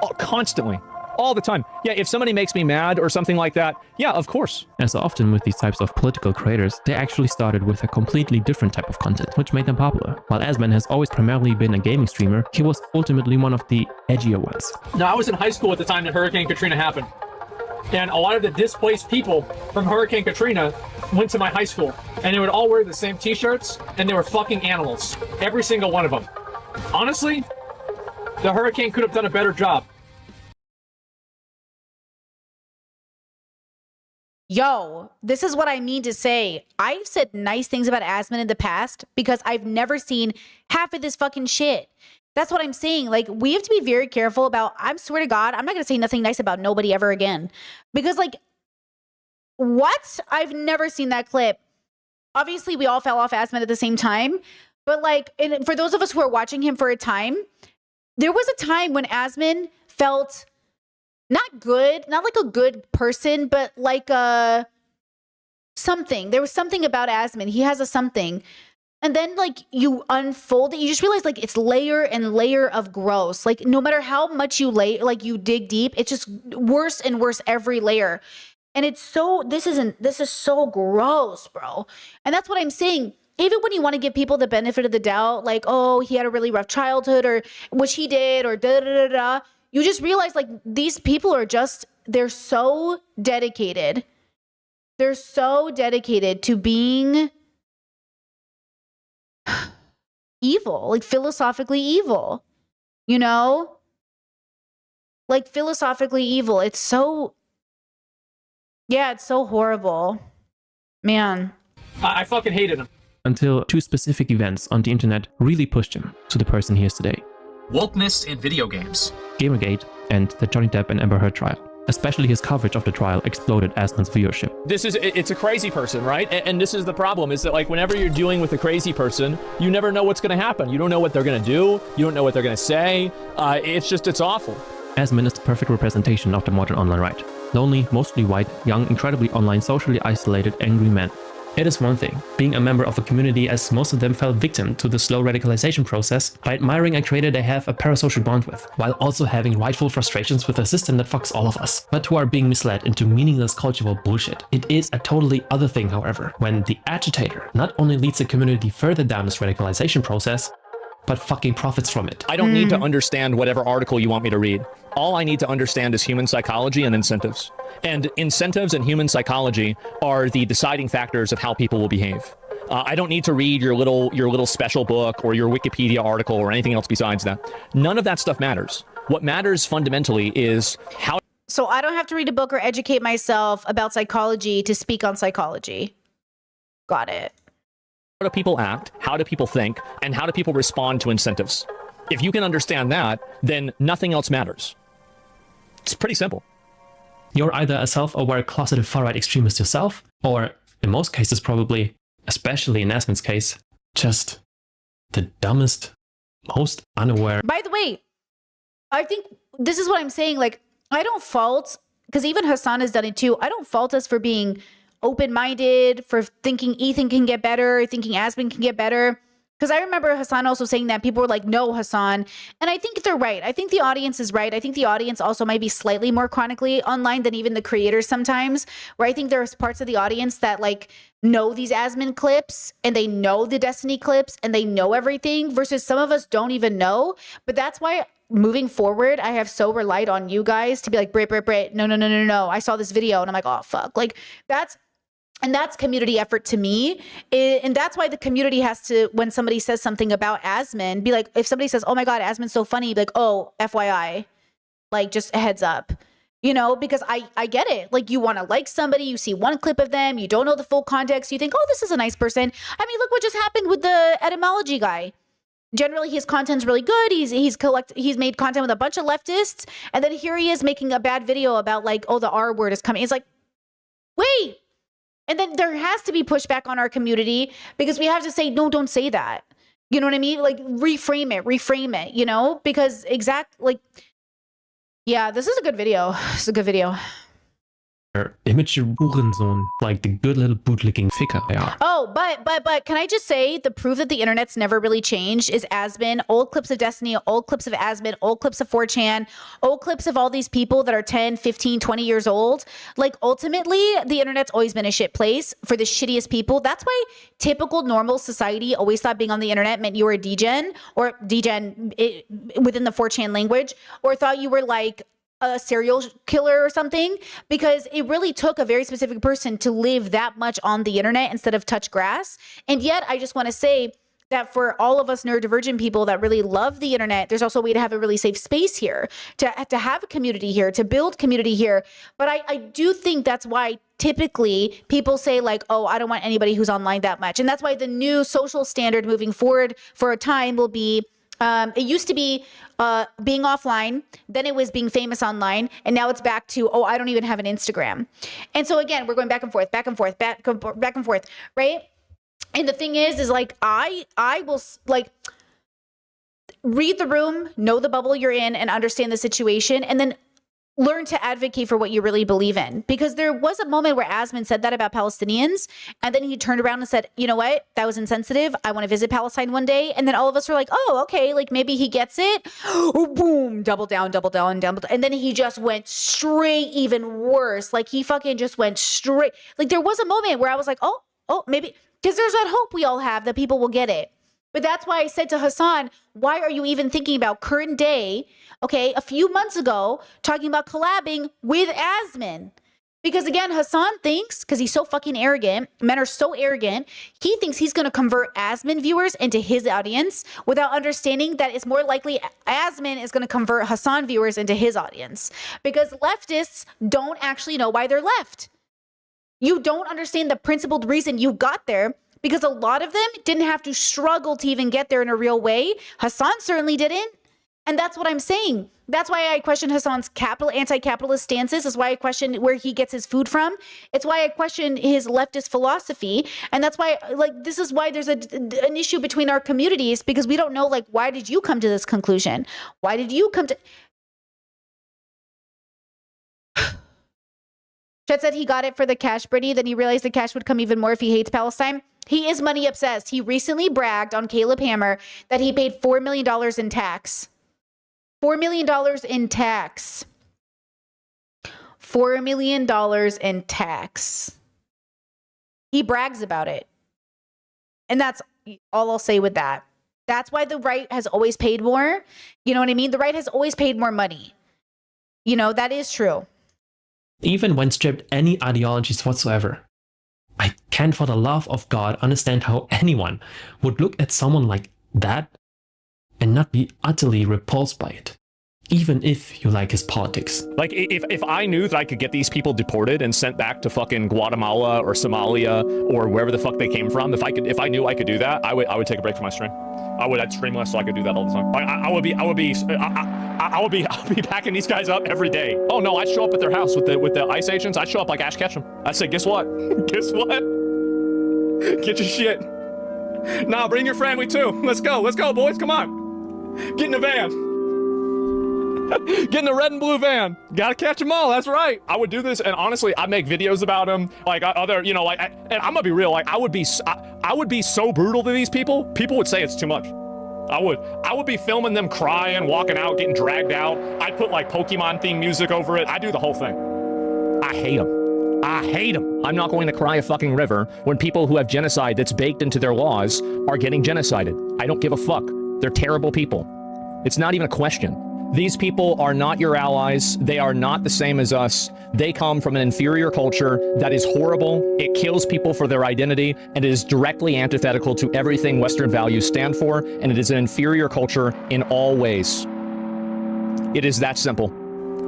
Oh, constantly. All the time. Yeah, if somebody makes me mad or something like that, yeah, of course. As so often with these types of political creators, they actually started with a completely different type of content, which made them popular. While Asman has always primarily been a gaming streamer, he was ultimately one of the edgier ones. Now, I was in high school at the time that Hurricane Katrina happened. And a lot of the displaced people from Hurricane Katrina went to my high school. And they would all wear the same t-shirts, and they were fucking animals. Every single one of them. Honestly, the hurricane could have done a better job. Yo, this is what I mean to say. I've said nice things about Asman in the past because I've never seen half of this fucking shit. That's what I'm saying. Like, we have to be very careful about, I swear to God, I'm not going to say nothing nice about nobody ever again. Because, like, what? I've never seen that clip. Obviously, we all fell off Asman at the same time. But, like, and for those of us who are watching him for a time, there was a time when Asman felt not good, not like a good person, but like a something. There was something about Asman. He has a something. And then like you unfold it, you just realize like it's layer and layer of gross. Like no matter how much you you dig deep, it's just worse and worse every layer. And it's so, this is so gross, bro. And that's what I'm saying. Even when you want to give people the benefit of the doubt, like, oh, he had a really rough childhood or which he did or da-da-da-da, you just realize like these people are just, they're so dedicated. They're so dedicated to being evil, like philosophically evil, you know? Like philosophically evil. It's so, yeah, it's so horrible. Man. I fucking hated him. Until two specific events on the internet really pushed him to the person he is today. Wokeness in video games. Gamergate and the Johnny Depp and Amber Heard trial. Especially his coverage of the trial exploded Asman's viewership. It's a crazy person, right? And this is the problem, is that like whenever you're dealing with a crazy person, you never know what's going to happen. You don't know what they're going to do. You don't know what they're going to say. It's awful. Asman is the perfect representation of the modern online right. Lonely, mostly white, young, incredibly online, socially isolated, angry man. It is one thing, being a member of a community as most of them fell victim to the slow radicalization process by admiring a creator they have a parasocial bond with, while also having rightful frustrations with a system that fucks all of us, but who are being misled into meaningless cultural bullshit. It is a totally other thing, however, when the agitator not only leads the community further down this radicalization process, but fucking profits from it. I don't need to understand whatever article you want me to read. All I need to understand is human psychology and incentives. And incentives and human psychology are the deciding factors of how people will behave. I don't need to read your little special book or your Wikipedia article or anything else besides that. None of that stuff matters. What matters fundamentally is how... So I don't have to read a book or educate myself about psychology to speak on psychology. Got it. How do people act, how do people think, and how do people respond to incentives? If you can understand that, then nothing else matters. It's pretty simple. You're either a self-aware closeted far-right extremist yourself, or, in most cases probably, especially in Asmon's case, just the dumbest, most unaware... By the way, I think this is what I'm saying, like, I don't fault, because even Hassan has done it too, I don't fault us for being open-minded, for thinking Ethan can get better, thinking Asmon can get better. Because I remember Hassan also saying that people were like, no, Hassan. And I think they're right. I think the audience is right. I think the audience also might be slightly more chronically online than even the creators sometimes, where I think there's parts of the audience that like know these Asmon clips and they know the Destiny clips and they know everything versus some of us don't even know. But that's why moving forward, I have so relied on you guys to be like, Brit, no. I saw this video and I'm like, oh, fuck. Like that's community effort to me. And that's why the community has to, when somebody says something about Asmon, be like, if somebody says, oh my God, Asmon's so funny, be like, oh, FYI, like just a heads up, you know, because I get it. Like you want to like somebody, you see one clip of them, you don't know the full context. You think, oh, this is a nice person. I mean, look what just happened with the etymology guy. Generally, his content's really good. He's made content with a bunch of leftists. And then here he is making a bad video about like, oh, the R word is coming. It's like, wait. And then there has to be pushback on our community because we have to say, no, don't say that. You know what I mean? Like reframe it, you know, because yeah, this is a good video. It's a good video. Immature Hurensohn, like the good little bootlicking ficker they are. Oh, but can I just say the proof that the internet's never really changed is Asmon, old clips of Destiny, old clips of Asmon, old clips of 4chan, old clips of all these people that are 10, 15, 20 years old. Like ultimately, the internet's always been a shit place for the shittiest people. That's why typical normal society always thought being on the internet meant you were a degen or degen within the 4chan language, or thought you were like a serial killer or something, because it really took a very specific person to live that much on the internet instead of touch grass. And yet I just want to say that for all of us neurodivergent people that really love the internet, there's also a way to have a really safe space here, to have a community here, to build community here. But I do think that's why typically people say like, oh, I don't want anybody who's online that much. And that's why the new social standard moving forward for a time will be, it used to be being offline, then it was being famous online, and now it's back to, oh, I don't even have an Instagram. And so again, we're going back and forth, right? And the thing is like, I will like read the room, know the bubble you're in, and understand the situation, and then learn to advocate for what you really believe in. Because there was a moment where Asmon said that about Palestinians, and then he turned around and said, you know what, that was insensitive. I want to visit Palestine one day. And then all of us were like, oh, okay, like maybe he gets it. Oh, boom, double down. And then he just went straight, even worse. Like he fucking just went straight. Like there was a moment where I was like, oh, maybe, because there's that hope we all have that people will get it. But that's why I said to Hassan, why are you even thinking about current day, okay, a few months ago, talking about collabing with Asmon? Because again, Hassan thinks, because he's so fucking arrogant, men are so arrogant, he thinks he's going to convert Asmon viewers into his audience without understanding that it's more likely Asmon is going to convert Hassan viewers into his audience. Because leftists don't actually know why they're left. You don't understand the principled reason you got there, because a lot of them didn't have to struggle to even get there in a real way. Hassan certainly didn't. And that's what I'm saying. That's why I question Hassan's anti-capitalist stances. That's why I question where he gets his food from. It's why I question his leftist philosophy. And that's why, like, this is why there's an issue between our communities, because we don't know, like, why did you come to this conclusion? Why did you come to... Chet said he got it for the cash, Brittany. Then he realized the cash would come even more if he hates Palestine. He is money obsessed. He recently bragged on Caleb Hammer that he paid $4 million in tax. $4 million in tax. $4 million in tax. He brags about it. And that's all I'll say with that. That's why the right has always paid more. You know what I mean? The right has always paid more money. You know, that is true. Even when stripped any ideologies whatsoever, I can't for the love of God understand how anyone would look at someone like that and not be utterly repulsed by it, even if you like his politics. Like, if I knew that I could get these people deported and sent back to fucking Guatemala or Somalia or wherever the fuck they came from, if I knew I could do that, I would take a break from my stream. I'd stream less so I could do that all the time. I would be packing these guys up every day. Oh no, I'd show up at their house with the ICE agents. I'd show up like Ash Ketchum. I'd say, guess what? Guess what? Get your shit. Nah, bring your family too. Let's go, boys. Come on. Get in the van. Get in the red and blue van. Gotta catch them all. That's right. I would do this, and honestly, I'd make videos about them. Like other, you know, like, and I'm gonna be real. Like, I would be so brutal to these people. People would say it's too much. I would be filming them crying, walking out, getting dragged out. I'd put like Pokemon themed music over it. I do the whole thing. I hate them. I hate them. I'm not going to cry a fucking river when people who have genocide that's baked into their laws are getting genocided. I don't give a fuck. They're terrible people. It's not even a question. These people are not your allies. They are not the same as us. They come from an inferior culture that is horrible. It kills people for their identity, and it is directly antithetical to everything Western values stand for, and it is an inferior culture in all ways. It is that simple.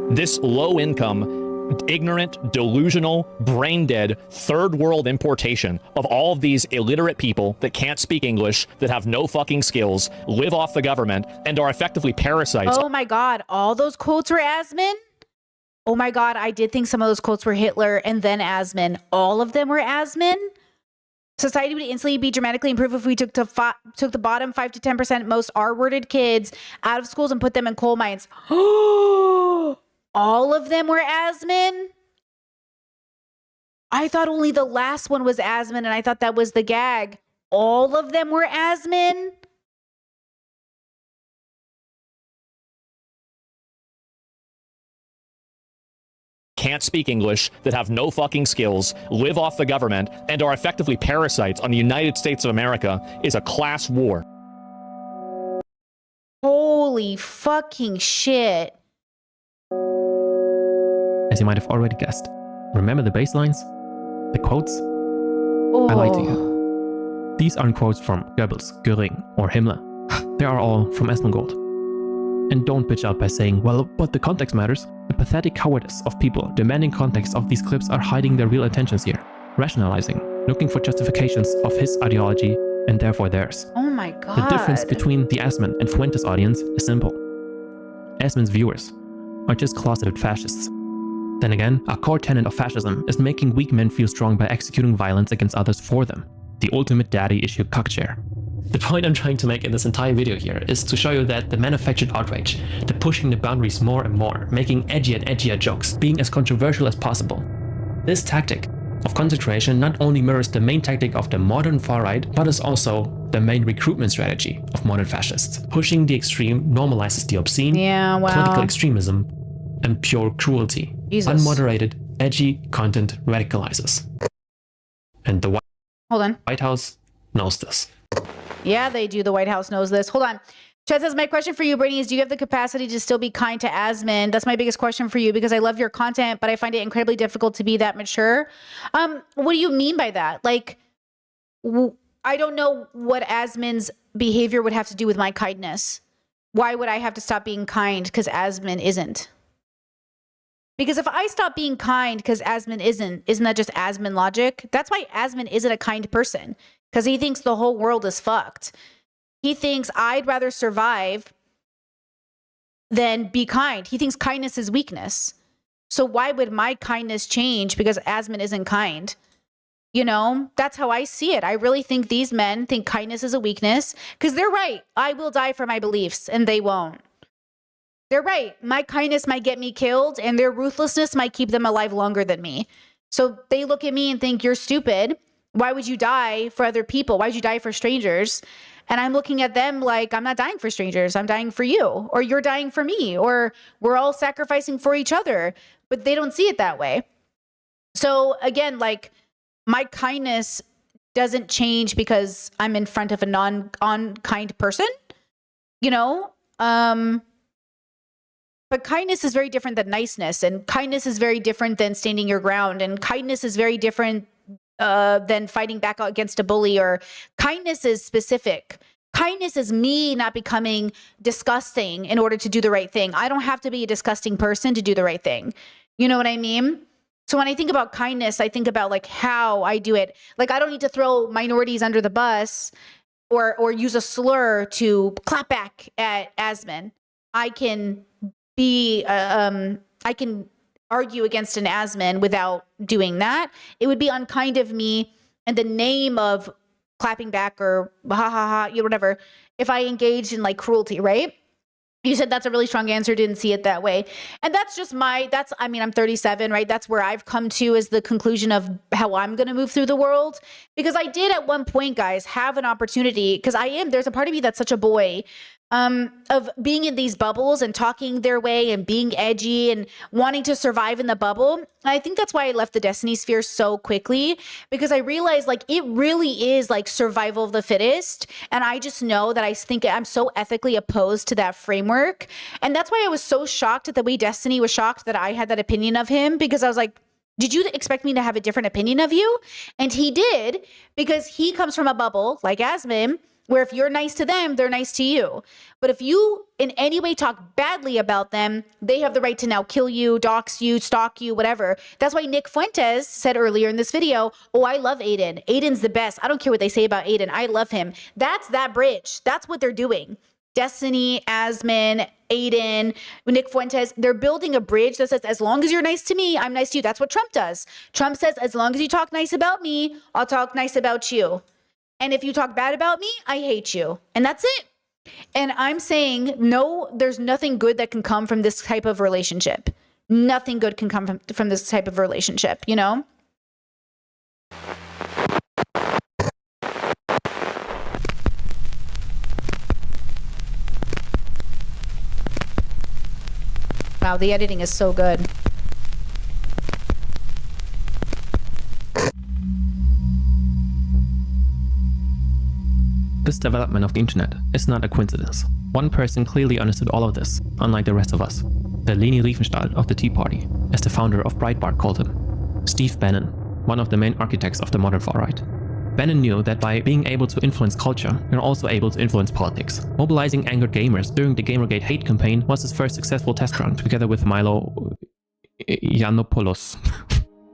This low-income, ignorant, delusional, brain-dead, third-world importation of all of these illiterate people that can't speak English, that have no fucking skills, live off the government, and are effectively parasites. Oh my God, all those quotes were Asmin? Oh my God, I did think some of those quotes were Hitler and then Asmin. All of them were Asmin? Society would instantly be dramatically improved if we took the bottom 5 to 10% most R-worded kids out of schools and put them in coal mines. All of them were Asmin? I thought only the last one was Asmin, and I thought that was the gag. All of them were Asmin? Can't speak English, that have no fucking skills, live off the government, and are effectively parasites on the United States of America is a class war. Holy fucking shit. As you might have already guessed, remember the baselines? The quotes? I lied to you. These aren't quotes from Goebbels, Göring, or Himmler. They are all from Asmongold. And don't bitch out by saying, well, but the context matters. The pathetic cowardice of people demanding context of these clips are hiding their real intentions here, rationalizing, looking for justifications of his ideology and therefore theirs. Oh my God. The difference between the Asman and Fuentes audience is simple. Asman's viewers are just closeted fascists. Then again, a core tenet of fascism is making weak men feel strong by executing violence against others for them. The ultimate daddy issue cockchair. The point I'm trying to make in this entire video here is to show you that the manufactured outrage, the pushing the boundaries more and more, making edgier and edgier jokes, being as controversial as possible. This tactic of concentration not only mirrors the main tactic of the modern far-right, but is also the main recruitment strategy of modern fascists. Pushing the extreme normalizes the obscene, political extremism, and pure cruelty. Jesus. Unmoderated, edgy content radicalizes. And the White House knows this. Yeah, they do. The White House knows this. Hold on. Chad says, my question for you, Brittany, is do you have the capacity to still be kind to Asmin? That's my biggest question for you because I love your content, but I find it incredibly difficult to be that mature. What do you mean by that? Like, I don't know what Asmin's behavior would have to do with my kindness. Why would I have to stop being kind because Asmin isn't? Because if I stop being kind because Asmin isn't that just Asmin logic? That's why Asmin isn't a kind person. Because he thinks the whole world is fucked. He thinks I'd rather survive than be kind. He thinks kindness is weakness. So why would my kindness change because Asmin isn't kind? You know, that's how I see it. I really think these men think kindness is a weakness because they're right. I will die for my beliefs and they won't. They're right. My kindness might get me killed and their ruthlessness might keep them alive longer than me. So they look at me and think, you're stupid. Why would you die for other people? Why would you die for strangers? And I'm looking at them like, I'm not dying for strangers. I'm dying for you, or you're dying for me, or we're all sacrificing for each other. But they don't see it that way. So again, like, my kindness doesn't change because I'm in front of a unkind person, you know? But kindness is very different than niceness, and kindness is very different than standing your ground, and kindness is very different than fighting back against a bully. Or kindness is specific. Kindness is me not becoming disgusting in order to do the right thing. I don't have to be a disgusting person to do the right thing. You know what I mean? So when I think about kindness, I think about like how I do it. Like, I don't need to throw minorities under the bus or use a slur to clap back at Asmin. I can be, I can argue against an Asmin without doing that. It would be unkind of me in the name of clapping back or ha ha ha, you know, whatever, if I engaged in like cruelty, right? You said that's a really strong answer, didn't see it that way. And that's just I mean, I'm 37, right? That's where I've come to as the conclusion of how I'm going to move through the world. Because I did at one point, guys, have an opportunity, because there's a part of me that's such a boy, of being in these bubbles and talking their way and being edgy and wanting to survive in the bubble. And I think that's why I left the Destiny sphere so quickly, because I realized like it really is like survival of the fittest. And I just know that I think I'm so ethically opposed to that framework. And that's why I was so shocked at the way Destiny was shocked that I had that opinion of him, because I was like, did you expect me to have a different opinion of you? And he did, because he comes from a bubble like Asmin, where if you're nice to them, they're nice to you. But if you in any way talk badly about them, they have the right to now kill you, dox you, stalk you, whatever. That's why Nick Fuentes said earlier in this video, oh, I love Aiden. Aiden's the best. I don't care what they say about Aiden. I love him. That's that bridge. That's what they're doing. Destiny, Asmin, Aiden, Nick Fuentes, they're building a bridge that says, as long as you're nice to me, I'm nice to you. That's what Trump does. Trump says, as long as you talk nice about me, I'll talk nice about you. And if you talk bad about me, I hate you. And that's it. And I'm saying, no, there's nothing good that can come from this type of relationship. Nothing good can come from this type of relationship, you know? Wow, the editing is so good. This development of the internet is not a coincidence. One person clearly understood all of this, unlike the rest of us. The Leni Riefenstahl of the Tea Party, as the founder of Breitbart called him. Steve Bannon, one of the main architects of the modern far-right. Bannon knew that by being able to influence culture, you're also able to influence politics. Mobilizing angered gamers during the Gamergate hate campaign was his first successful test run, together with Milo Yiannopoulos.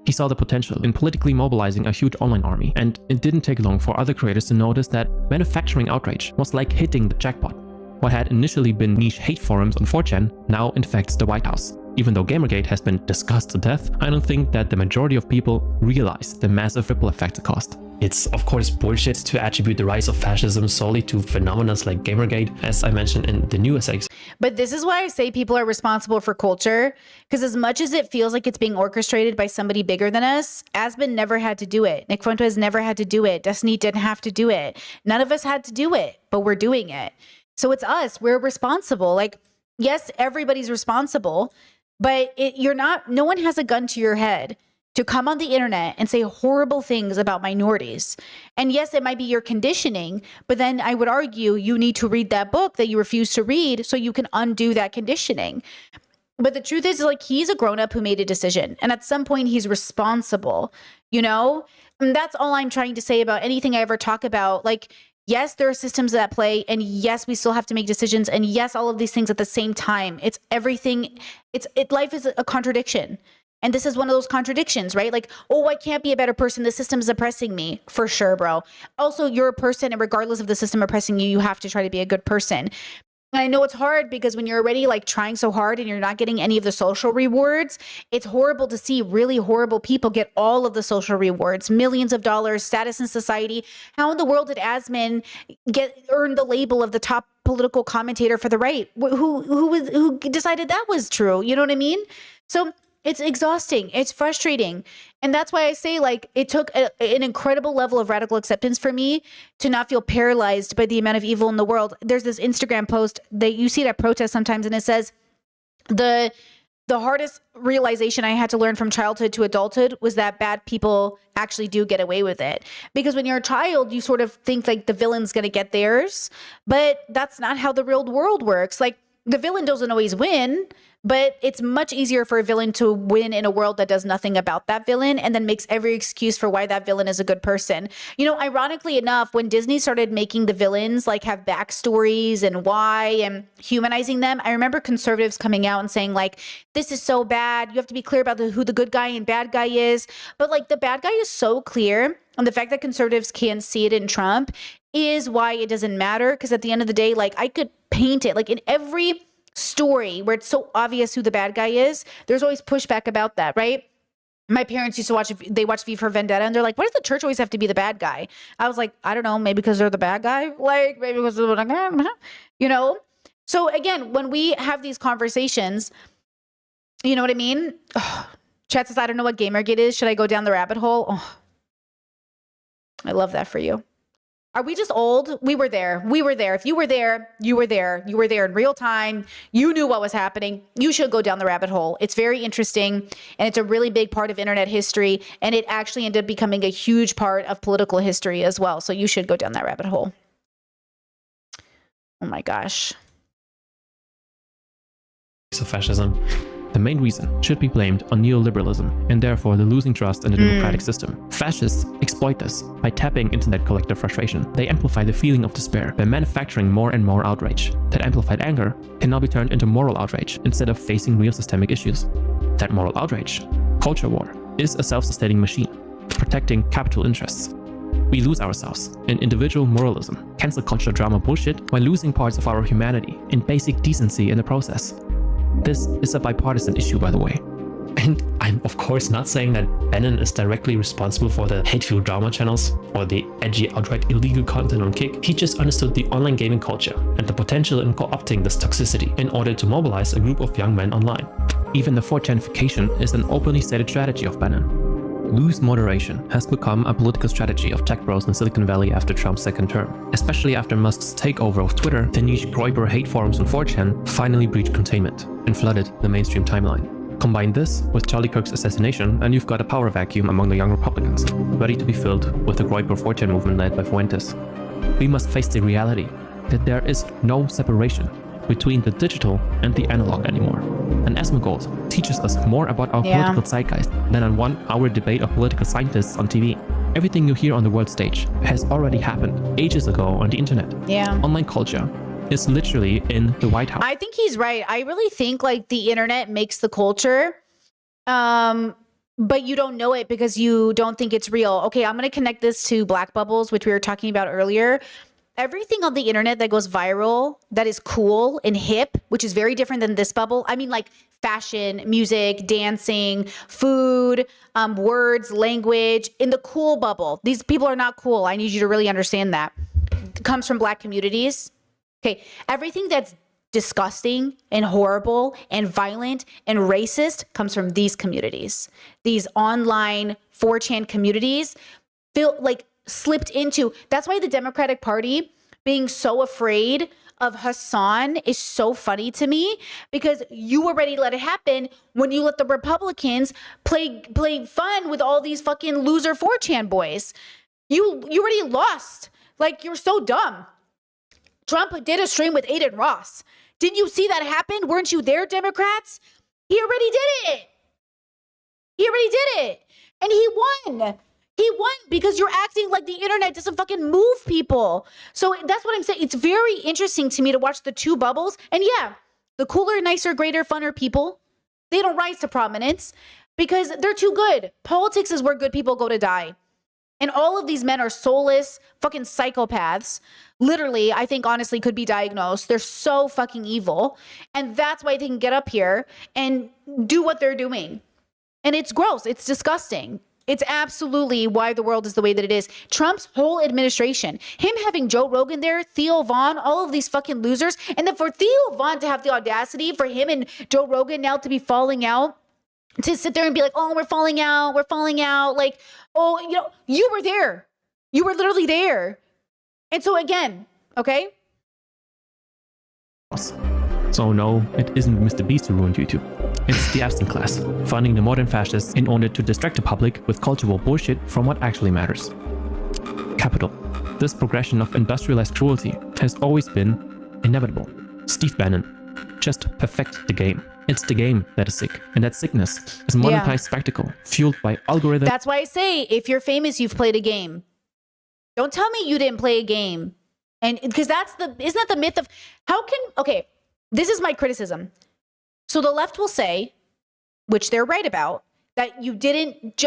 He saw the potential in politically mobilizing a huge online army, and it didn't take long for other creators to notice that manufacturing outrage was like hitting the jackpot. What had initially been niche hate forums on 4chan now infects the White House. Even though Gamergate has been discussed to death, I don't think that the majority of people realize the massive ripple effect it caused. It's of course bullshit to attribute the rise of fascism solely to phenomena like Gamergate, as I mentioned in the newest episode. But this is why I say people are responsible for culture, because as much as it feels like it's being orchestrated by somebody bigger than us, Asmin never had to do it. Nick Fuentes never had to do it. Destiny didn't have to do it. None of us had to do it, but we're doing it. So it's us. We're responsible. Like, yes, everybody's responsible, but no one has a gun to your head to come on the internet and say horrible things about minorities. And yes, it might be your conditioning, but then I would argue you need to read that book that you refuse to read so you can undo that conditioning. But the truth is, like, he's a grown-up who made a decision, and at some point he's responsible, you know? And that's all I'm trying to say about anything I ever talk about. Like, yes, there are systems that play, and yes, we still have to make decisions, and yes, all of these things at the same time. It's everything. Life is a contradiction. And this is one of those contradictions, right? Like, oh, I can't be a better person. The system is oppressing me. For sure, bro. Also, you're a person, and regardless of the system oppressing you, you have to try to be a good person. And I know it's hard because when you're already like trying so hard and you're not getting any of the social rewards, it's horrible to see really horrible people get all of the social rewards, millions of dollars, status in society. How in the world did Asmin earn the label of the top political commentator for the right? Who decided that was true? You know what I mean? So It's exhausting. It's frustrating. And that's why I say, like, it took an incredible level of radical acceptance for me to not feel paralyzed by the amount of evil in the world. There's this Instagram post that you see at protests sometimes, and it says, the hardest realization I had to learn from childhood to adulthood was that bad people actually do get away with it. Because when you're a child, you sort of think like the villain's going to get theirs, but that's not how the real world works. Like, the villain doesn't always win, but it's much easier for a villain to win in a world that does nothing about that villain and then makes every excuse for why that villain is a good person. You know, ironically enough, when Disney started making the villains like have backstories and why and humanizing them, I remember conservatives coming out and saying like, this is so bad. You have to be clear about who the good guy and bad guy is. But like the bad guy is so clear. And the fact that conservatives can't see it in Trump is why it doesn't matter. Because at the end of the day, like I could paint it like in every story where it's so obvious who the bad guy is, there's always pushback about that, right? My parents used to watch V for Vendetta, and they're like, why does the church always have to be the bad guy? I was like, I don't know, maybe because they're the bad guy, like maybe because they're like, you know? So again, when we have these conversations, you know what I mean? Oh, chat says, I don't know what Gamergate is. Should I go down the rabbit hole? Oh, I love that for you. Are we just old? We were there. We were there. If you were there, you were there. You were there in real time. You knew what was happening. You should go down the rabbit hole. It's very interesting, and it's a really big part of internet history, and it actually ended up becoming a huge part of political history as well. So you should go down that rabbit hole. Oh my gosh. Of fascism. The main reason should be blamed on neoliberalism and therefore the losing trust in the democratic system. Fascists exploit this by tapping into that collective frustration. They amplify the feeling of despair by manufacturing more and more outrage. That amplified anger can now be turned into moral outrage instead of facing real systemic issues. That moral outrage, culture war, is a self-sustaining machine, protecting capital interests. We lose ourselves in individual moralism, cancel culture drama bullshit, while losing parts of our humanity and basic decency in the process. This is a bipartisan issue, by the way. And I'm of course not saying that Bannon is directly responsible for the hate-fueled drama channels or the edgy, outright illegal content on Kick. He just understood the online gaming culture and the potential in co-opting this toxicity in order to mobilize a group of young men online. Even the 4chanification is an openly stated strategy of Bannon. Loose moderation has become a political strategy of tech bros in Silicon Valley after Trump's second term. Especially after Musk's takeover of Twitter, the niche Groyper hate forums on 4chan finally breached containment and flooded the mainstream timeline. Combine this with Charlie Kirk's assassination and you've got a power vacuum among the young Republicans, ready to be filled with the Groyper 4chan movement led by Fuentes. We must face the reality that there is no separation between the digital and the analog anymore. And Asmongold teaches us more about our political zeitgeist than a 1-hour debate of political scientists on TV. Everything you hear on the world stage has already happened ages ago on the internet. Yeah. Online culture is literally in the White House. I think he's right. I really think like the internet makes the culture, but you don't know it because you don't think it's real. Okay, I'm going to connect this to Black Bubbles, which we were talking about earlier. Everything on the internet that goes viral, that is cool and hip, which is very different than this bubble. I mean, like fashion, music, dancing, food, words, language. In the cool bubble, these people are not cool. I need you to really understand that. It comes from Black communities. Okay, everything that's disgusting and horrible and violent and racist comes from these communities. These online 4chan communities feel like slipped into. That's why the Democratic Party being so afraid of Hassan is so funny to me, because you were ready to let it happen when you let the Republicans play fun with all these fucking loser 4chan boys. You already lost. Like, you're so dumb. Trump did a stream with Aiden Ross. Didn't you see that happen? Weren't you there, Democrats? He already did it. He already did it. And he won. He won because you're acting like the internet doesn't fucking move people. So that's what I'm saying. It's very interesting to me to watch the two bubbles. And yeah, the cooler, nicer, greater, funner people, they don't rise to prominence because they're too good. Politics is where good people go to die. And all of these men are soulless, fucking psychopaths. Literally, I think honestly could be diagnosed. They're so fucking evil. And that's why they can get up here and do what they're doing. And it's gross. It's disgusting. It's absolutely why the world is the way that it is. Trump's whole administration, him having Joe Rogan there, Theo Vaughn, all of these fucking losers. And then for Theo Vaughn to have the audacity for him and Joe Rogan now to be falling out to sit there and be like, oh, we're falling out. Like, oh, you know, you were there. You were literally there. And so again, okay? So no, it isn't Mr. Beast who ruined YouTube. It's the Epstein class, funding the modern fascists in order to distract the public with cultural bullshit from what actually matters. Capital. This progression of industrialized cruelty has always been inevitable. Steve Bannon. Just perfect the game. It's the game that is sick, and that sickness is monetized spectacle fueled by algorithms. That's why I say, if you're famous, you've played a game. Don't tell me you didn't play a game. And because isn't that the myth of okay, this is my criticism. So the left will say, which they're right about, that you didn't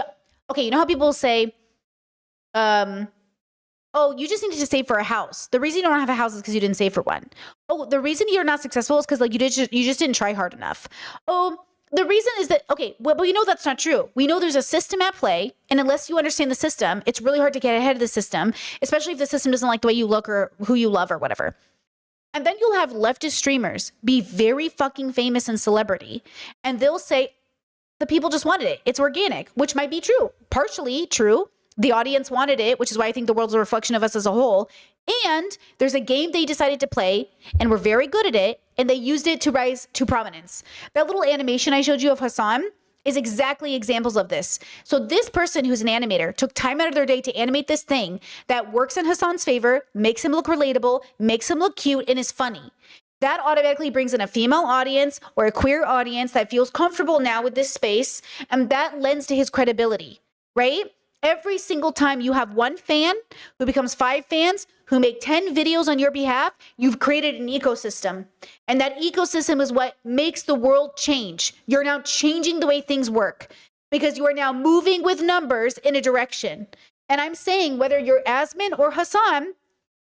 okay, you know how people say, oh, you just needed to save for a house. The reason you don't have a house is because you didn't save for one. Oh, the reason you're not successful is because like you just didn't try hard enough. Oh, the reason is that, okay, well, we know that's not true. We know there's a system at play, and unless you understand the system, it's really hard to get ahead of the system, especially if the system doesn't like the way you look or who you love or whatever. And then you'll have leftist streamers be very fucking famous and celebrity, and they'll say, the people just wanted it. It's organic, which might be true. Partially true. The audience wanted it, which is why I think the world's a reflection of us as a whole. And there's a game they decided to play, and were very good at it, and they used it to rise to prominence. That little animation I showed you of Hasan is exactly examples of this. So this person who's an animator took time out of their day to animate this thing that works in Hasan's favor, makes him look relatable, makes him look cute, and is funny. That automatically brings in a female audience or a queer audience that feels comfortable now with this space, and that lends to his credibility, right? Every single time you have one fan who becomes 5 fans who make 10 videos on your behalf, you've created an ecosystem. And that ecosystem is what makes the world change. You're now changing the way things work because you are now moving with numbers in a direction. And I'm saying whether you're Asmin or Hasan,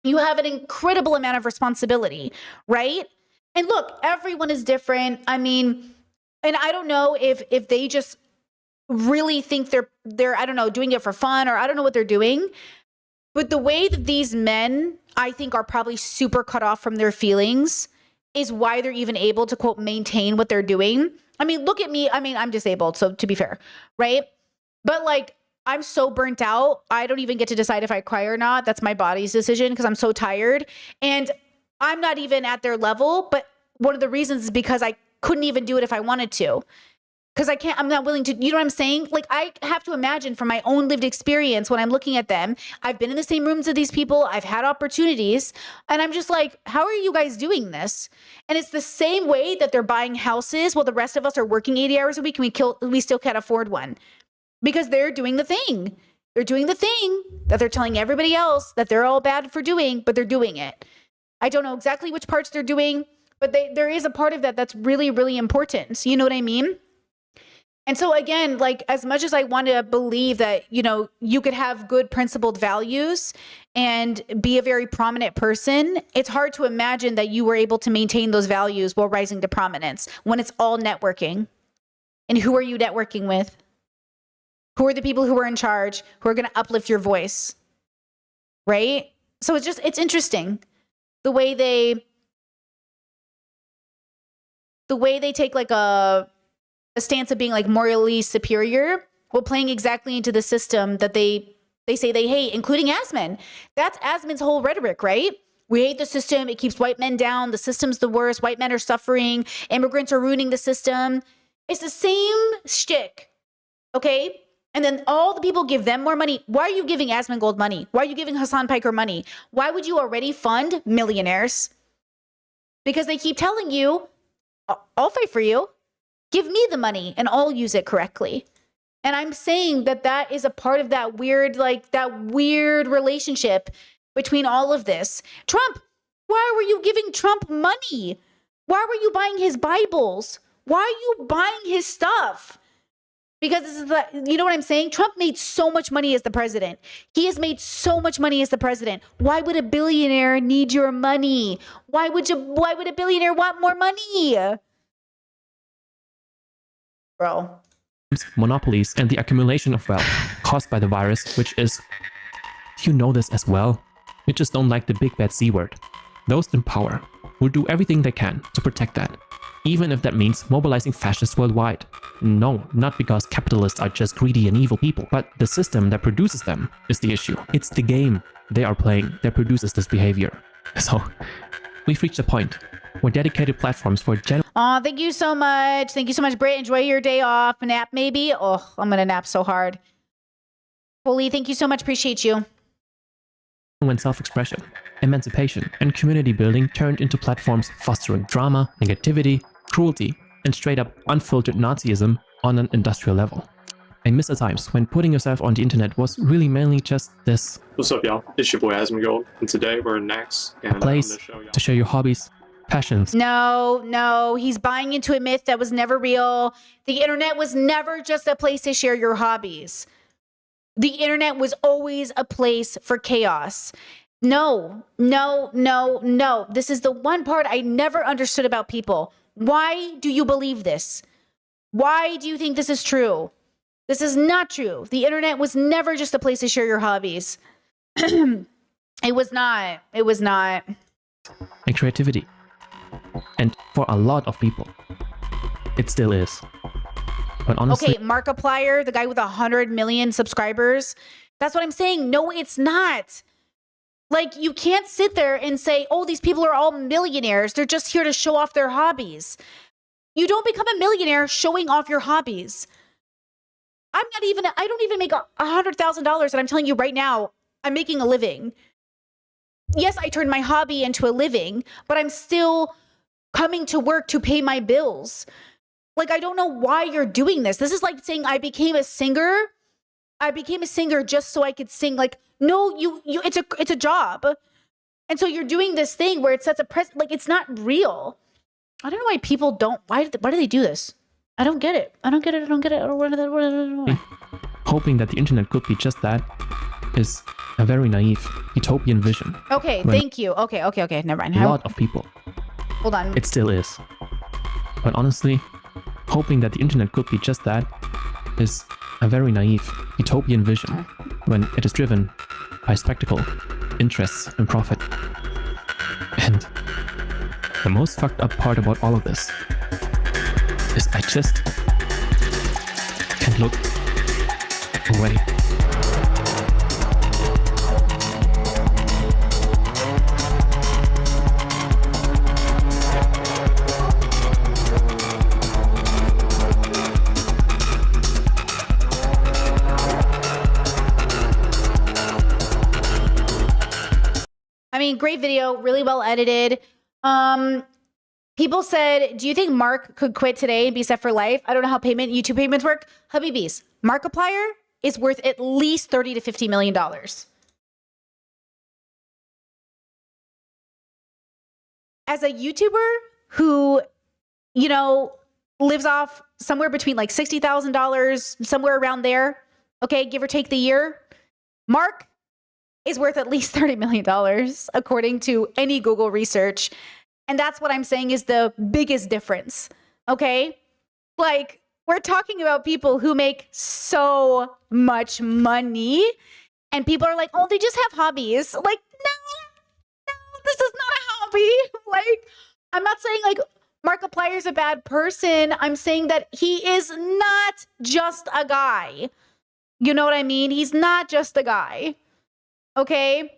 you have an incredible amount of responsibility, right? And look, everyone is different. I mean, and I don't know if they just really think they're I don't know, doing it for fun, or I don't know what they're doing. But the way that these men, I think, are probably super cut off from their feelings is why they're even able to, quote, maintain what they're doing. I mean, look at me. I mean, I'm disabled, so to be fair, right? But like, I'm so burnt out. I don't even get to decide if I cry or not. That's my body's decision because I'm so tired. And I'm not even at their level. But one of the reasons is because I couldn't even do it if I wanted to. Because I'm not willing to, you know what I'm saying? Like, I have to imagine from my own lived experience when I'm looking at them, I've been in the same rooms as these people, I've had opportunities, and I'm just like, how are you guys doing this? And it's the same way that they're buying houses while the rest of us are working 80 hours a week and we still can't afford one. Because they're doing the thing. They're doing the thing that they're telling everybody else that they're all bad for doing, but they're doing it. I don't know exactly which parts they're doing, but there is a part of that that's really, really important. So you know what I mean? And so again, like, as much as I want to believe that, you know, you could have good principled values and be a very prominent person, it's hard to imagine that you were able to maintain those values while rising to prominence when it's all networking. And who are you networking with? Who are the people who are in charge, who are going to uplift your voice? Right? So it's interesting the way they take like a stance of being like morally superior while playing exactly into the system that they say they hate, including Asmin. That's Asmin's whole rhetoric, right? We hate the system. It keeps white men down. The system's the worst. White men are suffering. Immigrants are ruining the system. It's the same shtick, okay? And then all the people give them more money. Why are you giving Asmongold money? Why are you giving Hasan Piker money? Why would you already fund millionaires? Because they keep telling you, I'll fight for you. Give me the money and I'll use it correctly. And I'm saying that is a part of that weird relationship between all of this. Trump, why were you giving Trump money? Why were you buying his Bibles? Why are you buying his stuff? Because this is you know what I'm saying? Trump made so much money as the president. He has made so much money as the president. Why would a billionaire need your money? Why would a billionaire want more money? Bro. Monopolies and the accumulation of wealth caused by the virus, which is, you know this as well. You just don't like the big bad C word. Those in power will do everything they can to protect that, even if that means mobilizing fascists worldwide. No, not because capitalists are just greedy and evil people, but the system that produces them is the issue. It's the game they are playing that produces this behavior. So, we've reached a point where dedicated platforms for Oh, thank you so much. Thank you so much, Britt. Enjoy your day off. Nap, maybe? Oh, I'm going to nap so hard. Holy, thank you so much. Appreciate you. When self-expression, emancipation, and community building turned into platforms fostering drama, negativity, cruelty, and straight-up unfiltered Nazism on an industrial level. I miss the times when putting yourself on the internet was really mainly just this. What's up, y'all? It's your boy Asmongold, and today we're in Next, and a place to share your hobbies, passions. No, he's buying into a myth that was never real. The internet was never just a place to share your hobbies. The internet was always a place for chaos. No. This is the one part I never understood about people. Why do you believe this? Why do you think this is true? This is not true. The internet was never just a place to share your hobbies. It was not. And creativity. And for a lot of people, it still is. But honestly, okay, Markiplier, the guy with 100 million subscribers. That's what I'm saying. No, it's not. Like, you can't sit there and say, oh, these people are all millionaires. They're just here to show off their hobbies. You don't become a millionaire showing off your hobbies. I don't even make $100,000. And I'm telling you right now, I'm making a living. Yes, I turned my hobby into a living, but I'm still coming to work to pay my bills. Like, I don't know why you're doing this. This is like saying I became a singer. I became a singer just so I could sing. Like, no, it's a job. And so you're doing this thing where it sets a precedent. Like, it's not real. I don't know why people don't. Why do they do this? I don't get it. Hoping that the internet could be just that is a very naive, utopian vision. Okay, thank you. Okay, never mind. A lot of people. Hold on. It still is. But honestly, hoping that the internet could be just that is a very naive, utopian vision when it is driven by spectacle, interests, and profit. And the most fucked up part about all of this is I just can't look away. I mean, great video, really well edited. People said, do you think Mark could quit today and be set for life? I don't know how YouTube payments work. Habibis, Markiplier is worth at least $30 to $50 million. As a YouTuber who, lives off somewhere between like $60,000, somewhere around there, okay, give or take the year, Mark is worth at least $30 million, according to any Google research. And that's what I'm saying is the biggest difference, okay? Like, we're talking about people who make so much money, and people are like, oh, they just have hobbies. Like, no, this is not a hobby. Like, I'm not saying, like, Markiplier's a bad person. I'm saying that he is not just a guy. You know what I mean? He's not just a guy. Okay.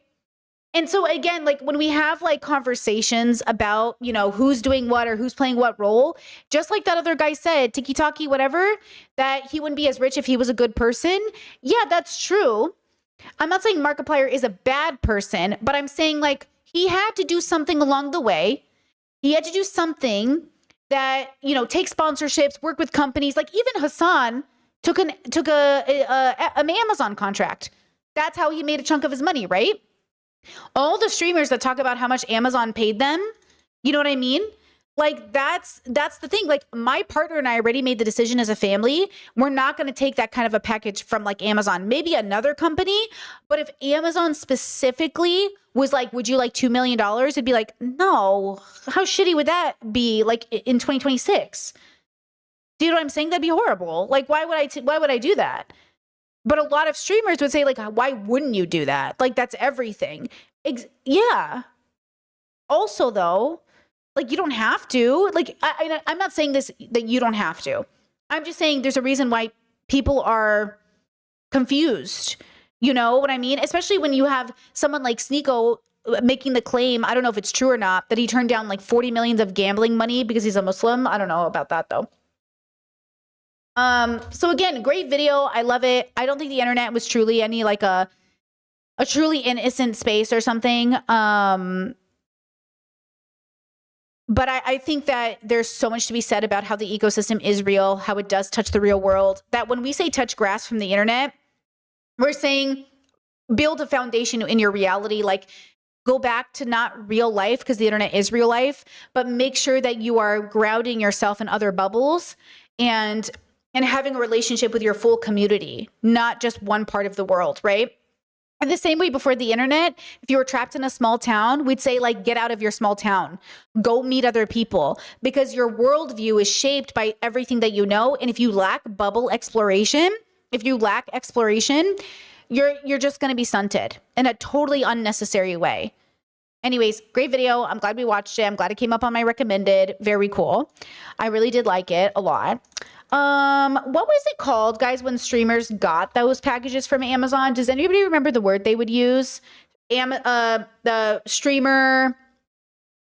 And so again, like when we have like conversations about, who's doing what or who's playing what role, just like that other guy said, tiki-taki, whatever, that he wouldn't be as rich if he was a good person. Yeah, that's true. I'm not saying Markiplier is a bad person, but I'm saying like he had to do something along the way. He had to do something that, take sponsorships, work with companies. Like even Hassan took an Amazon contract. That's how he made a chunk of his money, right? All the streamers that talk about how much Amazon paid them, you know what I mean? Like that's the thing. Like my partner and I already made the decision as a family. We're not going to take that kind of a package from like Amazon, maybe another company. But if Amazon specifically was like, would you like $2 million? It'd be like, no, how shitty would that be? Like in 2026, do you know what I'm saying? That'd be horrible. Like, why would I do that? But a lot of streamers would say, like, why wouldn't you do that? Like, that's everything. Yeah. Also, though, like, you don't have to. Like, I'm not saying this, that you don't have to. I'm just saying there's a reason why people are confused. You know what I mean? Especially when you have someone like Sneeko making the claim, I don't know if it's true or not, that he turned down like 40 million of gambling money because he's a Muslim. I don't know about that though. So again, great video. I love it. I don't think the internet was truly any like a truly innocent space or something. But I think that there's so much to be said about how the ecosystem is real, how it does touch the real world, that when we say touch grass from the internet, we're saying build a foundation in your reality, like go back to not real life because the internet is real life, but make sure that you are grounding yourself in other bubbles and having a relationship with your full community, not just one part of the world, right? And the same way before the internet, if you were trapped in a small town, we'd say like, get out of your small town, go meet other people, because your worldview is shaped by everything that you know. And if you lack bubble exploration, you're just going to be stunted in a totally unnecessary way. Anyways, great video. I'm glad we watched it. I'm glad it came up on my recommended. Very cool. I really did like it a lot. What was it called, guys, when streamers got those packages from Amazon? Does anybody remember the word they would use? The streamer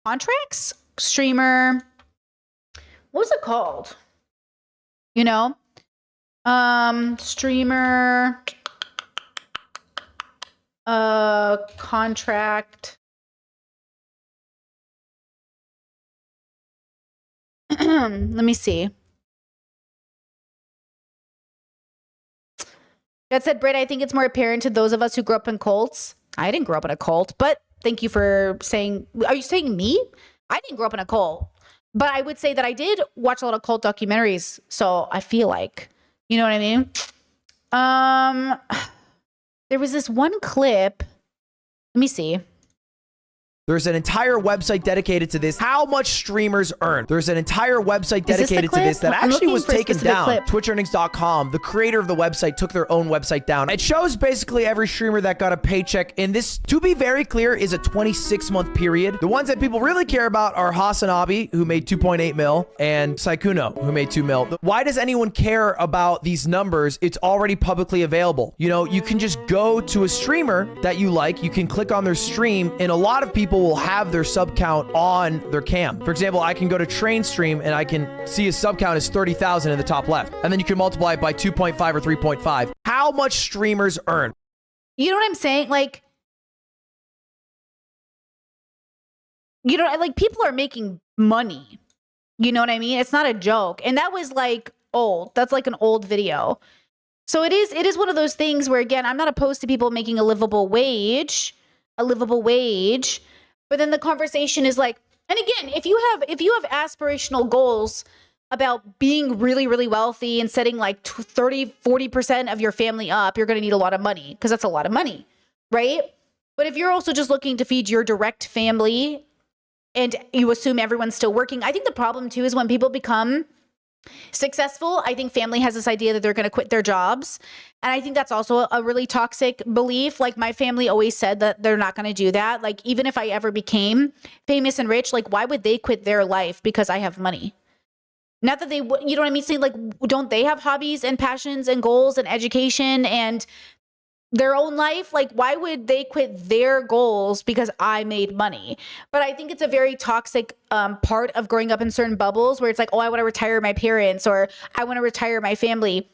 contracts? Streamer, what was it called? You know? Streamer contract. Let me see. That said, Britt, I think it's more apparent to those of us who grew up in cults. I didn't grow up in a cult, but thank you for saying, are you saying me? I didn't grow up in a cult, but I would say that I did watch a lot of cult documentaries. So I feel like, you know what I mean? There was this one clip. Let me see. There's an entire website dedicated to this. How much streamers earn. There's an entire website dedicated to this that actually was taken down. TwitchEarnings.com. The creator of the website took their own website down. It shows basically every streamer that got a paycheck. And this, to be very clear, is a 26-month period. The ones that people really care about are Hasanabi, who made 2.8 mil, and Saikuno, who made 2 mil. Why does anyone care about these numbers? It's already publicly available. You know, you can just go to a streamer that you like. You can click on their stream, and a lot of people will have their sub count on their cam. For example, I can go to Train Stream and I can see his sub count is 30,000 in the top left. And then you can multiply it by 2.5 or 3.5. How much streamers earn? You know what I'm saying? Like, you know, like people are making money. You know what I mean? It's not a joke. And that was like old. That's like an old video. So it is one of those things where, again, I'm not opposed to people making a livable wage. But then the conversation is like, and again, if you have aspirational goals about being really, really wealthy and setting like 30-40% of your family up, you're going to need a lot of money, because that's a lot of money, right? But if you're also just looking to feed your direct family and you assume everyone's still working, I think the problem too is when people become successful, I think family has this idea that they're going to quit their jobs. And I think that's also a really toxic belief. Like my family always said that they're not going to do that. Like even if I ever became famous and rich, like why would they quit their life because I have money? Not that they, you know what I mean? Saying like, don't they have hobbies and passions and goals and education and their own life? Like why would they quit their goals because I made money? But I think it's a very toxic part of growing up in certain bubbles where it's like, oh, I want to retire my parents, or I want to retire my family.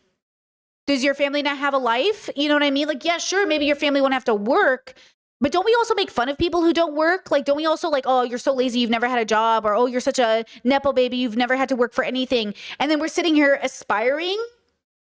Does your family not have a life? You know what I mean? Like, yeah, sure, maybe your family won't have to work, but don't we also make fun of people who don't work? Like, don't we also like, oh, you're so lazy, you've never had a job, or oh, you're such a Nepo baby, you've never had to work for anything. And then we're sitting here aspiring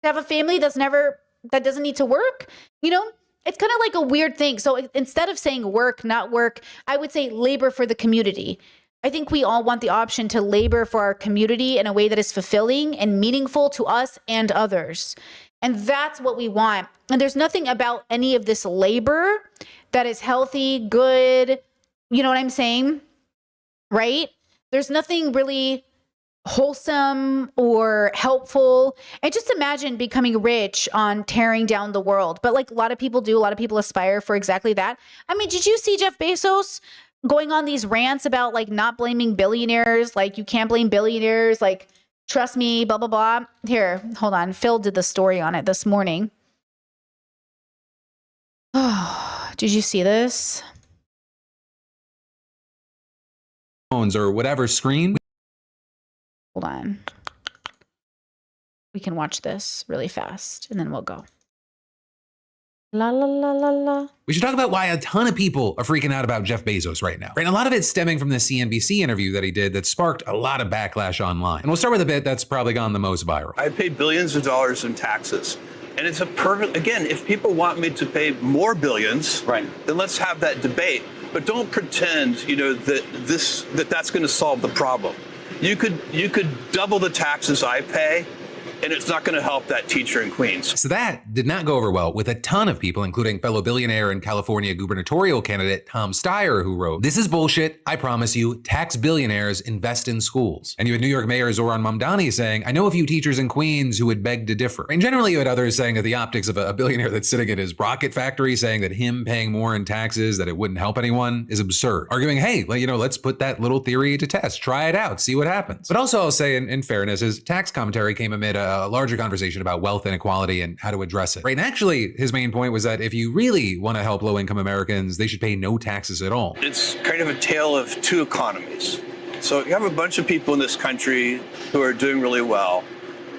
to have a family that doesn't need to work. You know, it's kind of like a weird thing. So instead of saying work, not work, I would say labor for the community. I think we all want the option to labor for our community in a way that is fulfilling and meaningful to us and others. And that's what we want. And there's nothing about any of this labor that is healthy, good. You know what I'm saying? Right? There's nothing really wholesome or helpful. And just imagine becoming rich on tearing down the world. But like a lot of people do, a lot of people aspire for exactly that. I mean, did you see Jeff Bezos going on these rants about like not blaming billionaires? Like you can't blame billionaires. Like Trust me, blah, blah, blah. Here, hold on. Phil did the story on it this morning. Oh, did you see this? Phones or whatever screen. Hold on. We can watch this really fast and then we'll go. La la la la la. We should talk about why a ton of people are freaking out about Jeff Bezos right now. Right, a lot of it's stemming from the CNBC interview that he did that sparked a lot of backlash online. And we'll start with a bit that's probably gone the most viral. I pay billions of dollars in taxes. And it's a perfect, again, if people want me to pay more billions, right, then let's have that debate. But don't pretend, you know, that's going to solve the problem. You could double the taxes I pay, and it's not going to help that teacher in Queens. So that did not go over well with a ton of people, including fellow billionaire and California gubernatorial candidate Tom Steyer, who wrote, "This is bullshit. I promise you, tax billionaires invest in schools." And you had New York Mayor Zohran Mamdani saying, "I know a few teachers in Queens who would beg to differ." And generally you had others saying that the optics of a billionaire that's sitting at his rocket factory saying that him paying more in taxes, that it wouldn't help anyone, is absurd. Arguing, hey, you know, let's put that little theory to test. Try it out. See what happens. But also I'll say in fairness, his tax commentary came amid a larger conversation about wealth inequality and how to address it. Right. And actually, his main point was that if you really want to help low-income Americans, they should pay no taxes at all. It's kind of a tale of two economies. So you have a bunch of people in this country who are doing really well,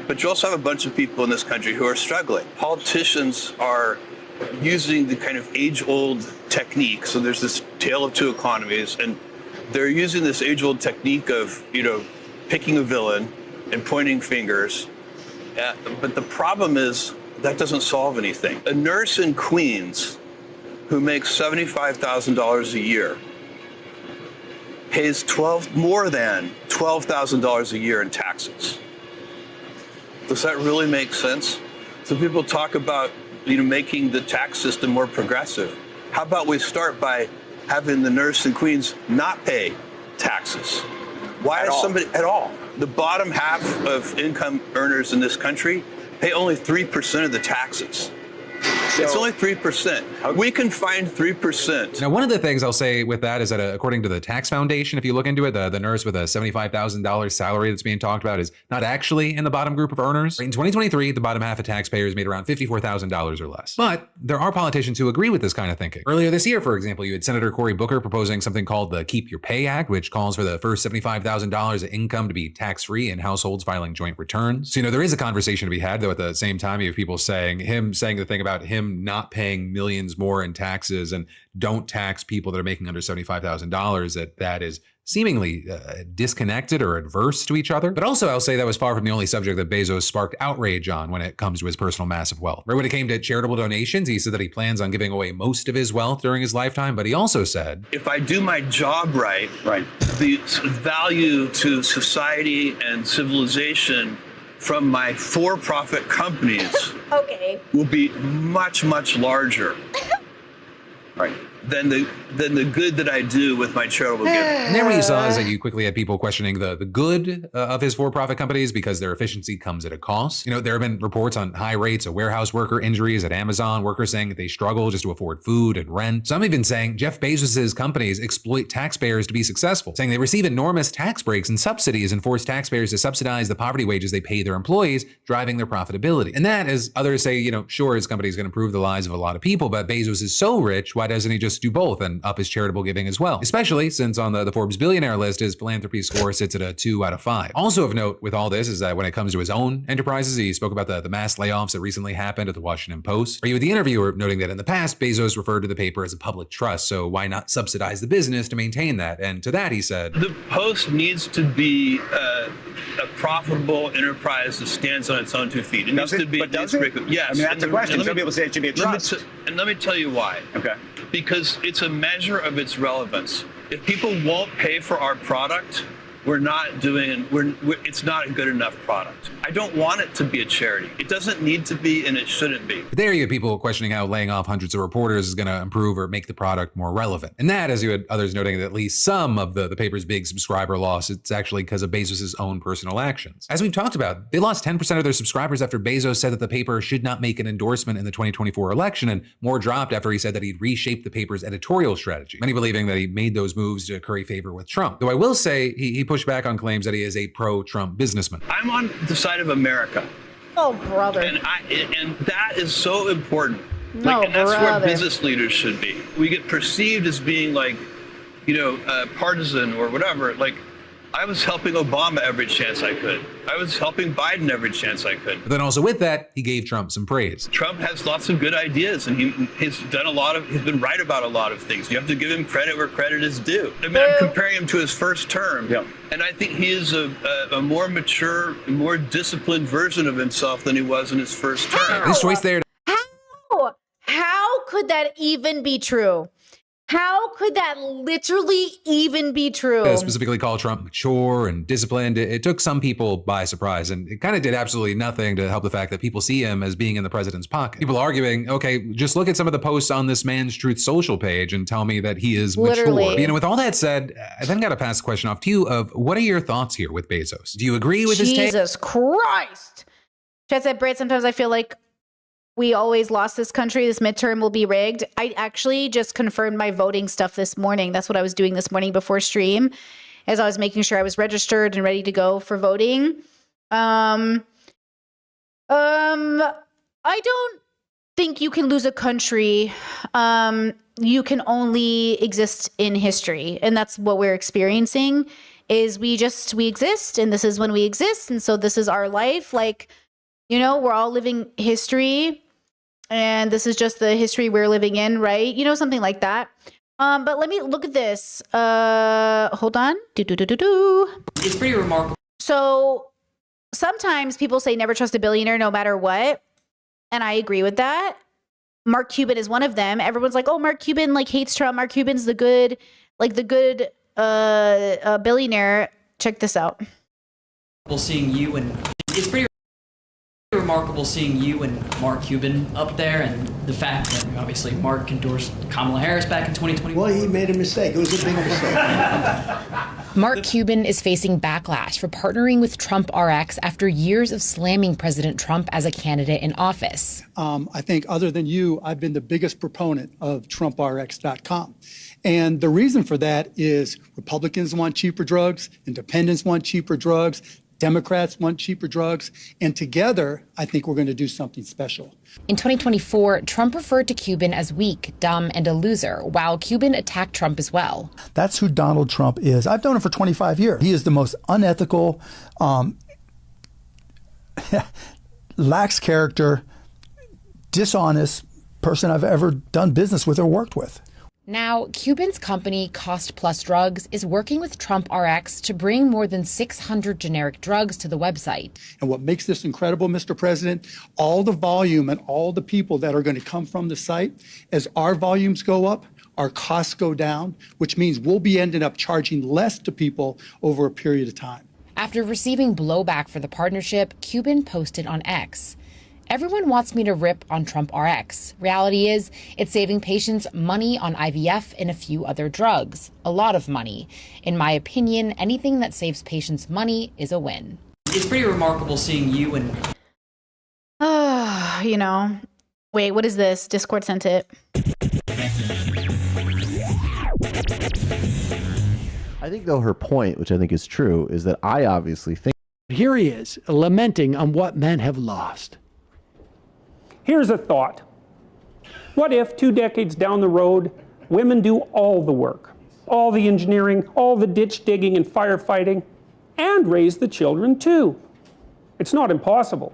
but you also have a bunch of people in this country who are struggling. Politicians are using the kind of age-old technique. So there's this tale of two economies, and they're using this age-old technique of, you know, picking a villain and pointing fingers. But the problem is that doesn't solve anything. A nurse in Queens who makes $75,000 a year pays more than $12,000 a year in taxes. Does that really make sense? So people talk about, you know, making the tax system more progressive. How about we start by having the nurse in Queens not pay taxes? Why is somebody at all? The bottom half of income earners in this country pay only 3% of the taxes. It's only 3%. We can find 3%. Now, one of the things I'll say with that is that according to the Tax Foundation, if you look into it, the nurse with a $75,000 salary that's being talked about is not actually in the bottom group of earners. In 2023, the bottom half of taxpayers made around $54,000 or less. But there are politicians who agree with this kind of thinking. Earlier this year, for example, you had Senator Cory Booker proposing something called the Keep Your Pay Act, which calls for the first $75,000 of income to be tax-free in households filing joint returns. So, you know, there is a conversation to be had, though at the same time, you have people saying the thing about him not paying millions more in taxes and don't tax people that are making under $75,000, that is seemingly disconnected or adverse to each other. But also I'll say that was far from the only subject that Bezos sparked outrage on when it comes to his personal massive wealth. Right when it came to charitable donations, he said that he plans on giving away most of his wealth during his lifetime, but he also said, if I do my job right, the value to society and civilization from my for-profit companies will be much, much larger than the good that I do with my charitable giving. And there what you saw is that you quickly had people questioning the good of his for-profit companies because their efficiency comes at a cost. You know, there have been reports on high rates of warehouse worker injuries at Amazon, workers saying that they struggle just to afford food and rent. Some even saying Jeff Bezos's companies exploit taxpayers to be successful, saying they receive enormous tax breaks and subsidies and force taxpayers to subsidize the poverty wages they pay their employees, driving their profitability. And that, as others say, you know, sure, his company is going to improve the lives of a lot of people, but Bezos is so rich, why doesn't he just do both and up his charitable giving as well? Especially since on the Forbes billionaire list, his philanthropy score sits at a 2 out of 5. Also of note with all this is that when it comes to his own enterprises, he spoke about the mass layoffs that recently happened at the Washington Post. With the interviewer noting that in the past, Bezos referred to the paper as a public trust, so why not subsidize the business to maintain that? And to that he said, the Post needs to be a profitable enterprise that stands on its own 2 feet. It needs to be. Yes. I mean, that's a question. Some people say it should be a trust. And let me tell you why. Okay. Because it's a measure of its relevance. If people won't pay for our product, it's not a good enough product. I don't want it to be a charity. It doesn't need to be, and it shouldn't be. But there you have people questioning how laying off hundreds of reporters is going to improve or make the product more relevant. And that, as you had others noting that at least some of the paper's big subscriber loss, it's actually because of Bezos' own personal actions. As we've talked about, they lost 10% of their subscribers after Bezos said that the paper should not make an endorsement in the 2024 election, and more dropped after he said that he'd reshape the paper's editorial strategy, many believing that he made those moves to curry favor with Trump. Though I will say he pushed pushed back on claims that he is a pro-Trump businessman. I'm on the side of America. Oh, brother. And that is so important. No, and that's brother. where business leaders should be. We get perceived as being like, partisan or whatever. Like, I was helping Obama every chance I could. I was helping Biden every chance I could. But then also with that, he gave Trump some praise. Trump has lots of good ideas, and he's been right about a lot of things. You have to give him credit where credit is due. I mean, I'm comparing him to his first term, and I think he is a more mature, more disciplined version of himself than he was in his first term. This choice there. How could that even be true? How could that literally even be true? Specifically call Trump mature and disciplined. It took some people by surprise, and it kind of did absolutely nothing to help the fact that people see him as being in the president's pocket. People arguing, okay, just look at some of the posts on this man's Truth Social page and tell me that he is mature. You know, with all that said, I then got to pass the question off to you of what are your thoughts here with Bezos? Do you agree with his take? Jesus Christ. Chad said, Brad, sometimes I feel like we always lost this country. This midterm will be rigged. I actually just confirmed my voting stuff this morning. That's what I was doing this morning before stream, as I was making sure I was registered and ready to go for voting. I don't think you can lose a country. You can only exist in history. And that's what we're experiencing is we exist, and this is when we exist. And so this is our life. Like, you know, we're all living history. And this is just the history we're living in, right? You know, something like that. But let me look at this. Hold on. It's pretty remarkable. So sometimes people say never trust a billionaire no matter what. And I agree with that. Mark Cuban is one of them. Everyone's like, oh, Mark Cuban like hates Trump. Mark Cuban's the good billionaire. Check this out. Seeing you, and it's pretty remarkable seeing you and Mark Cuban up there, and the fact that obviously Mark endorsed Kamala Harris back in 2020. Well, he made a mistake. It was a big mistake. Mark Cuban is facing backlash for partnering with Trump RX after years of slamming President Trump as a candidate in office. I think other than you, I've been the biggest proponent of TrumpRx.com. And the reason for that is Republicans want cheaper drugs, independents want cheaper drugs, Democrats want cheaper drugs, and together, I think we're going to do something special. In 2024, Trump referred to Cuban as weak, dumb, and a loser, while Cuban attacked Trump as well. That's who Donald Trump is. I've known him for 25 years. He is the most unethical, lacks character, dishonest person I've ever done business with or worked with. Now, Cuban's company, Cost Plus Drugs, is working with Trump RX to bring more than 600 generic drugs to the website. And what makes this incredible, Mr. President, all the volume and all the people that are going to come from the site, as our volumes go up, our costs go down, which means we'll be ending up charging less to people over a period of time. After receiving blowback for the partnership, Cuban posted on X. Everyone wants me to rip on Trump RX. Reality is, it's saving patients money on IVF and a few other drugs. A lot of money. In my opinion, anything that saves patients money is a win. It's pretty remarkable seeing you and... you know. Wait, what is this? Discord sent it. I think, though, her point, which I think is true, is that I obviously think... Here he is, lamenting on what men have lost. Here's a thought. What if 2 decades down the road, women do all the work, all the engineering, all the ditch digging and firefighting, and raise the children too? It's not impossible.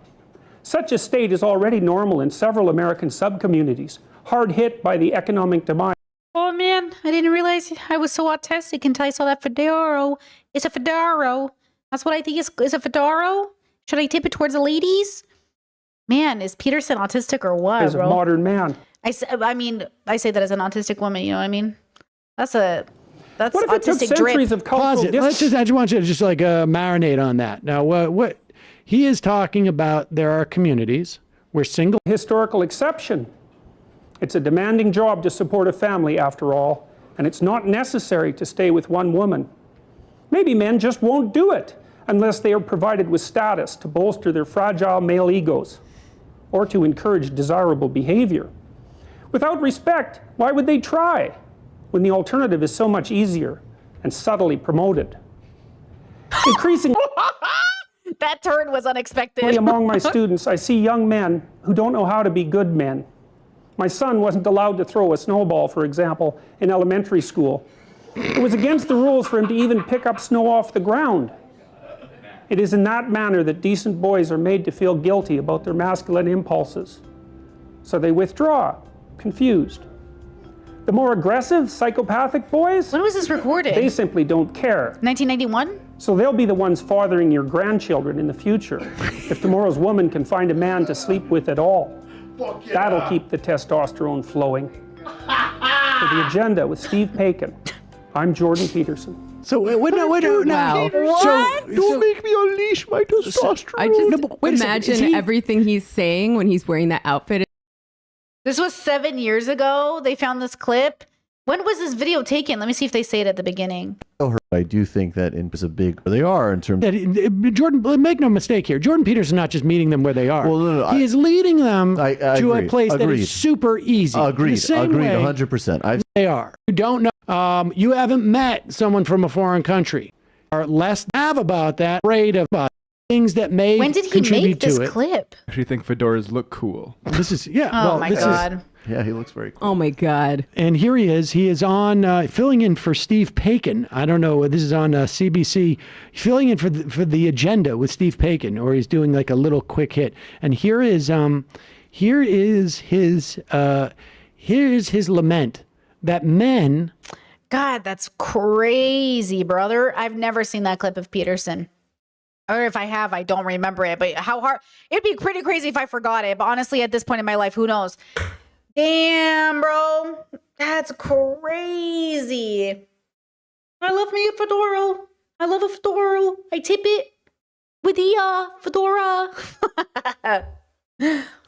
Such a state is already normal in several American subcommunities, hard hit by the economic demise. Oh man, I didn't realize I was so autistic until I saw that fedora. It's a fedora. That's what I think is a fedora. Should I tip it towards the ladies? Man, is Peterson autistic or what, As a modern man. I say that as an autistic woman, you know what I mean? That's what if autistic it took centuries drip. of cultural I just want you to just marinate on that. Now, what he is talking about, there are communities where single... Historical exception. It's a demanding job to support a family, after all, and it's not necessary to stay with one woman. Maybe men just won't do it unless they are provided with status to bolster their fragile male egos or to encourage desirable behavior. Without respect, why would they try when the alternative is so much easier and subtly promoted? Increasingly That turn was unexpected. among my students, I see young men who don't know how to be good men. My son wasn't allowed to throw a snowball, for example, in elementary school. It was against the rules for him to even pick up snow off the ground. It is in that manner that decent boys are made to feel guilty about their masculine impulses. So they withdraw, confused. The more aggressive, psychopathic boys... When was this recorded? They simply don't care. 1991? So they'll be the ones fathering your grandchildren in the future. If tomorrow's woman can find a man to sleep with at all, that'll keep the testosterone flowing. For The Agenda with Steve Paikin, I'm Jordan Peterson. So wait, now. Wow. Don't make me unleash my testosterone. I just imagine everything he's saying when he's wearing that outfit. This was 7 years ago. They found this clip. When was this video taken? Let me see if they say it at the beginning. I do think that is a big. They are in terms. Jordan, make no mistake here. Jordan Peterson's not just meeting them where they are. Well, no, he is leading them I to agree. a place that Agreed. is super easy. Agreed. The same Agreed. way 100%. They are. You don't know. You haven't met someone from a foreign country. Are less have about that. Afraid of things that may When did he contribute make this to it. clip? I actually think fedoras look cool. This is Oh my God. Yeah, he looks very cool. Oh my God. And here he is. He is on filling in for Steve Paikin. I don't know. This is on CBC. Filling in for the Agenda with Steve Paikin, or he's doing like a little quick hit. And here is his lament that men. God, that's crazy, brother. I've never seen that clip of Peterson. Or if I have, I don't remember it. But how hard? It'd be pretty crazy if I forgot it. But honestly, at this point in my life, who knows? Damn, bro. That's crazy. I love me a fedora. I love a fedora. I tip it with the fedora.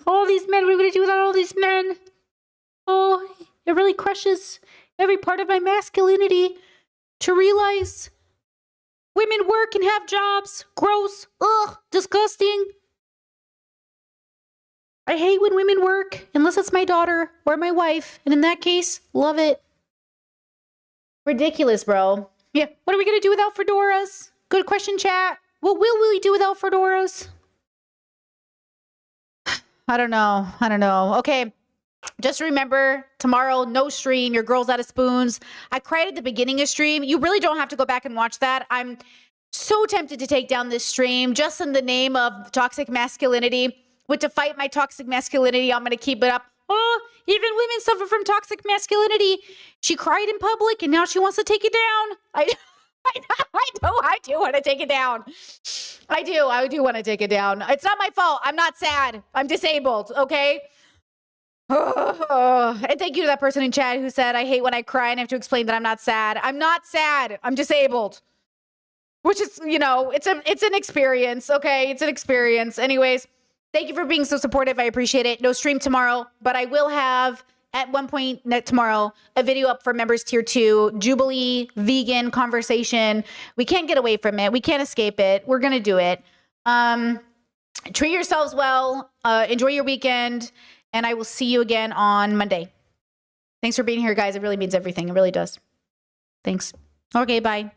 All these men, what are we going to do without all these men? Oh, it really crushes every part of my masculinity to realize women work and have jobs. Gross. Ugh. Disgusting. I hate when women work, unless it's my daughter or my wife. And in that case, love it. Ridiculous, bro. Yeah. What are we going to do without fedoras? Good question, chat. What will we do without fedoras? I don't know. Okay. Just remember, tomorrow, no stream. Your girl's out of spoons. I cried at the beginning of stream. You really don't have to go back and watch that. I'm so tempted to take down this stream just in the name of toxic masculinity. But to fight my toxic masculinity, I'm going to keep it up. Oh, even women suffer from toxic masculinity. She cried in public and now she wants to take it down. I do want to take it down. I do want to take it down. It's not my fault. I'm not sad. I'm disabled, okay? And thank you to that person in chat who said, I hate when I cry and I have to explain that I'm not sad. I'm not sad. I'm disabled. Which is, it's an experience, okay? It's an experience. Anyways, thank you for being so supportive. I appreciate it. No stream tomorrow, but I will have, at one point tomorrow, a video up for members tier 2, Jubilee, vegan conversation. We can't get away from it. We can't escape it. We're going to do it. Treat yourselves well. Enjoy your weekend. And I will see you again on Monday. Thanks for being here, guys. It really means everything. It really does. Thanks. Okay, bye.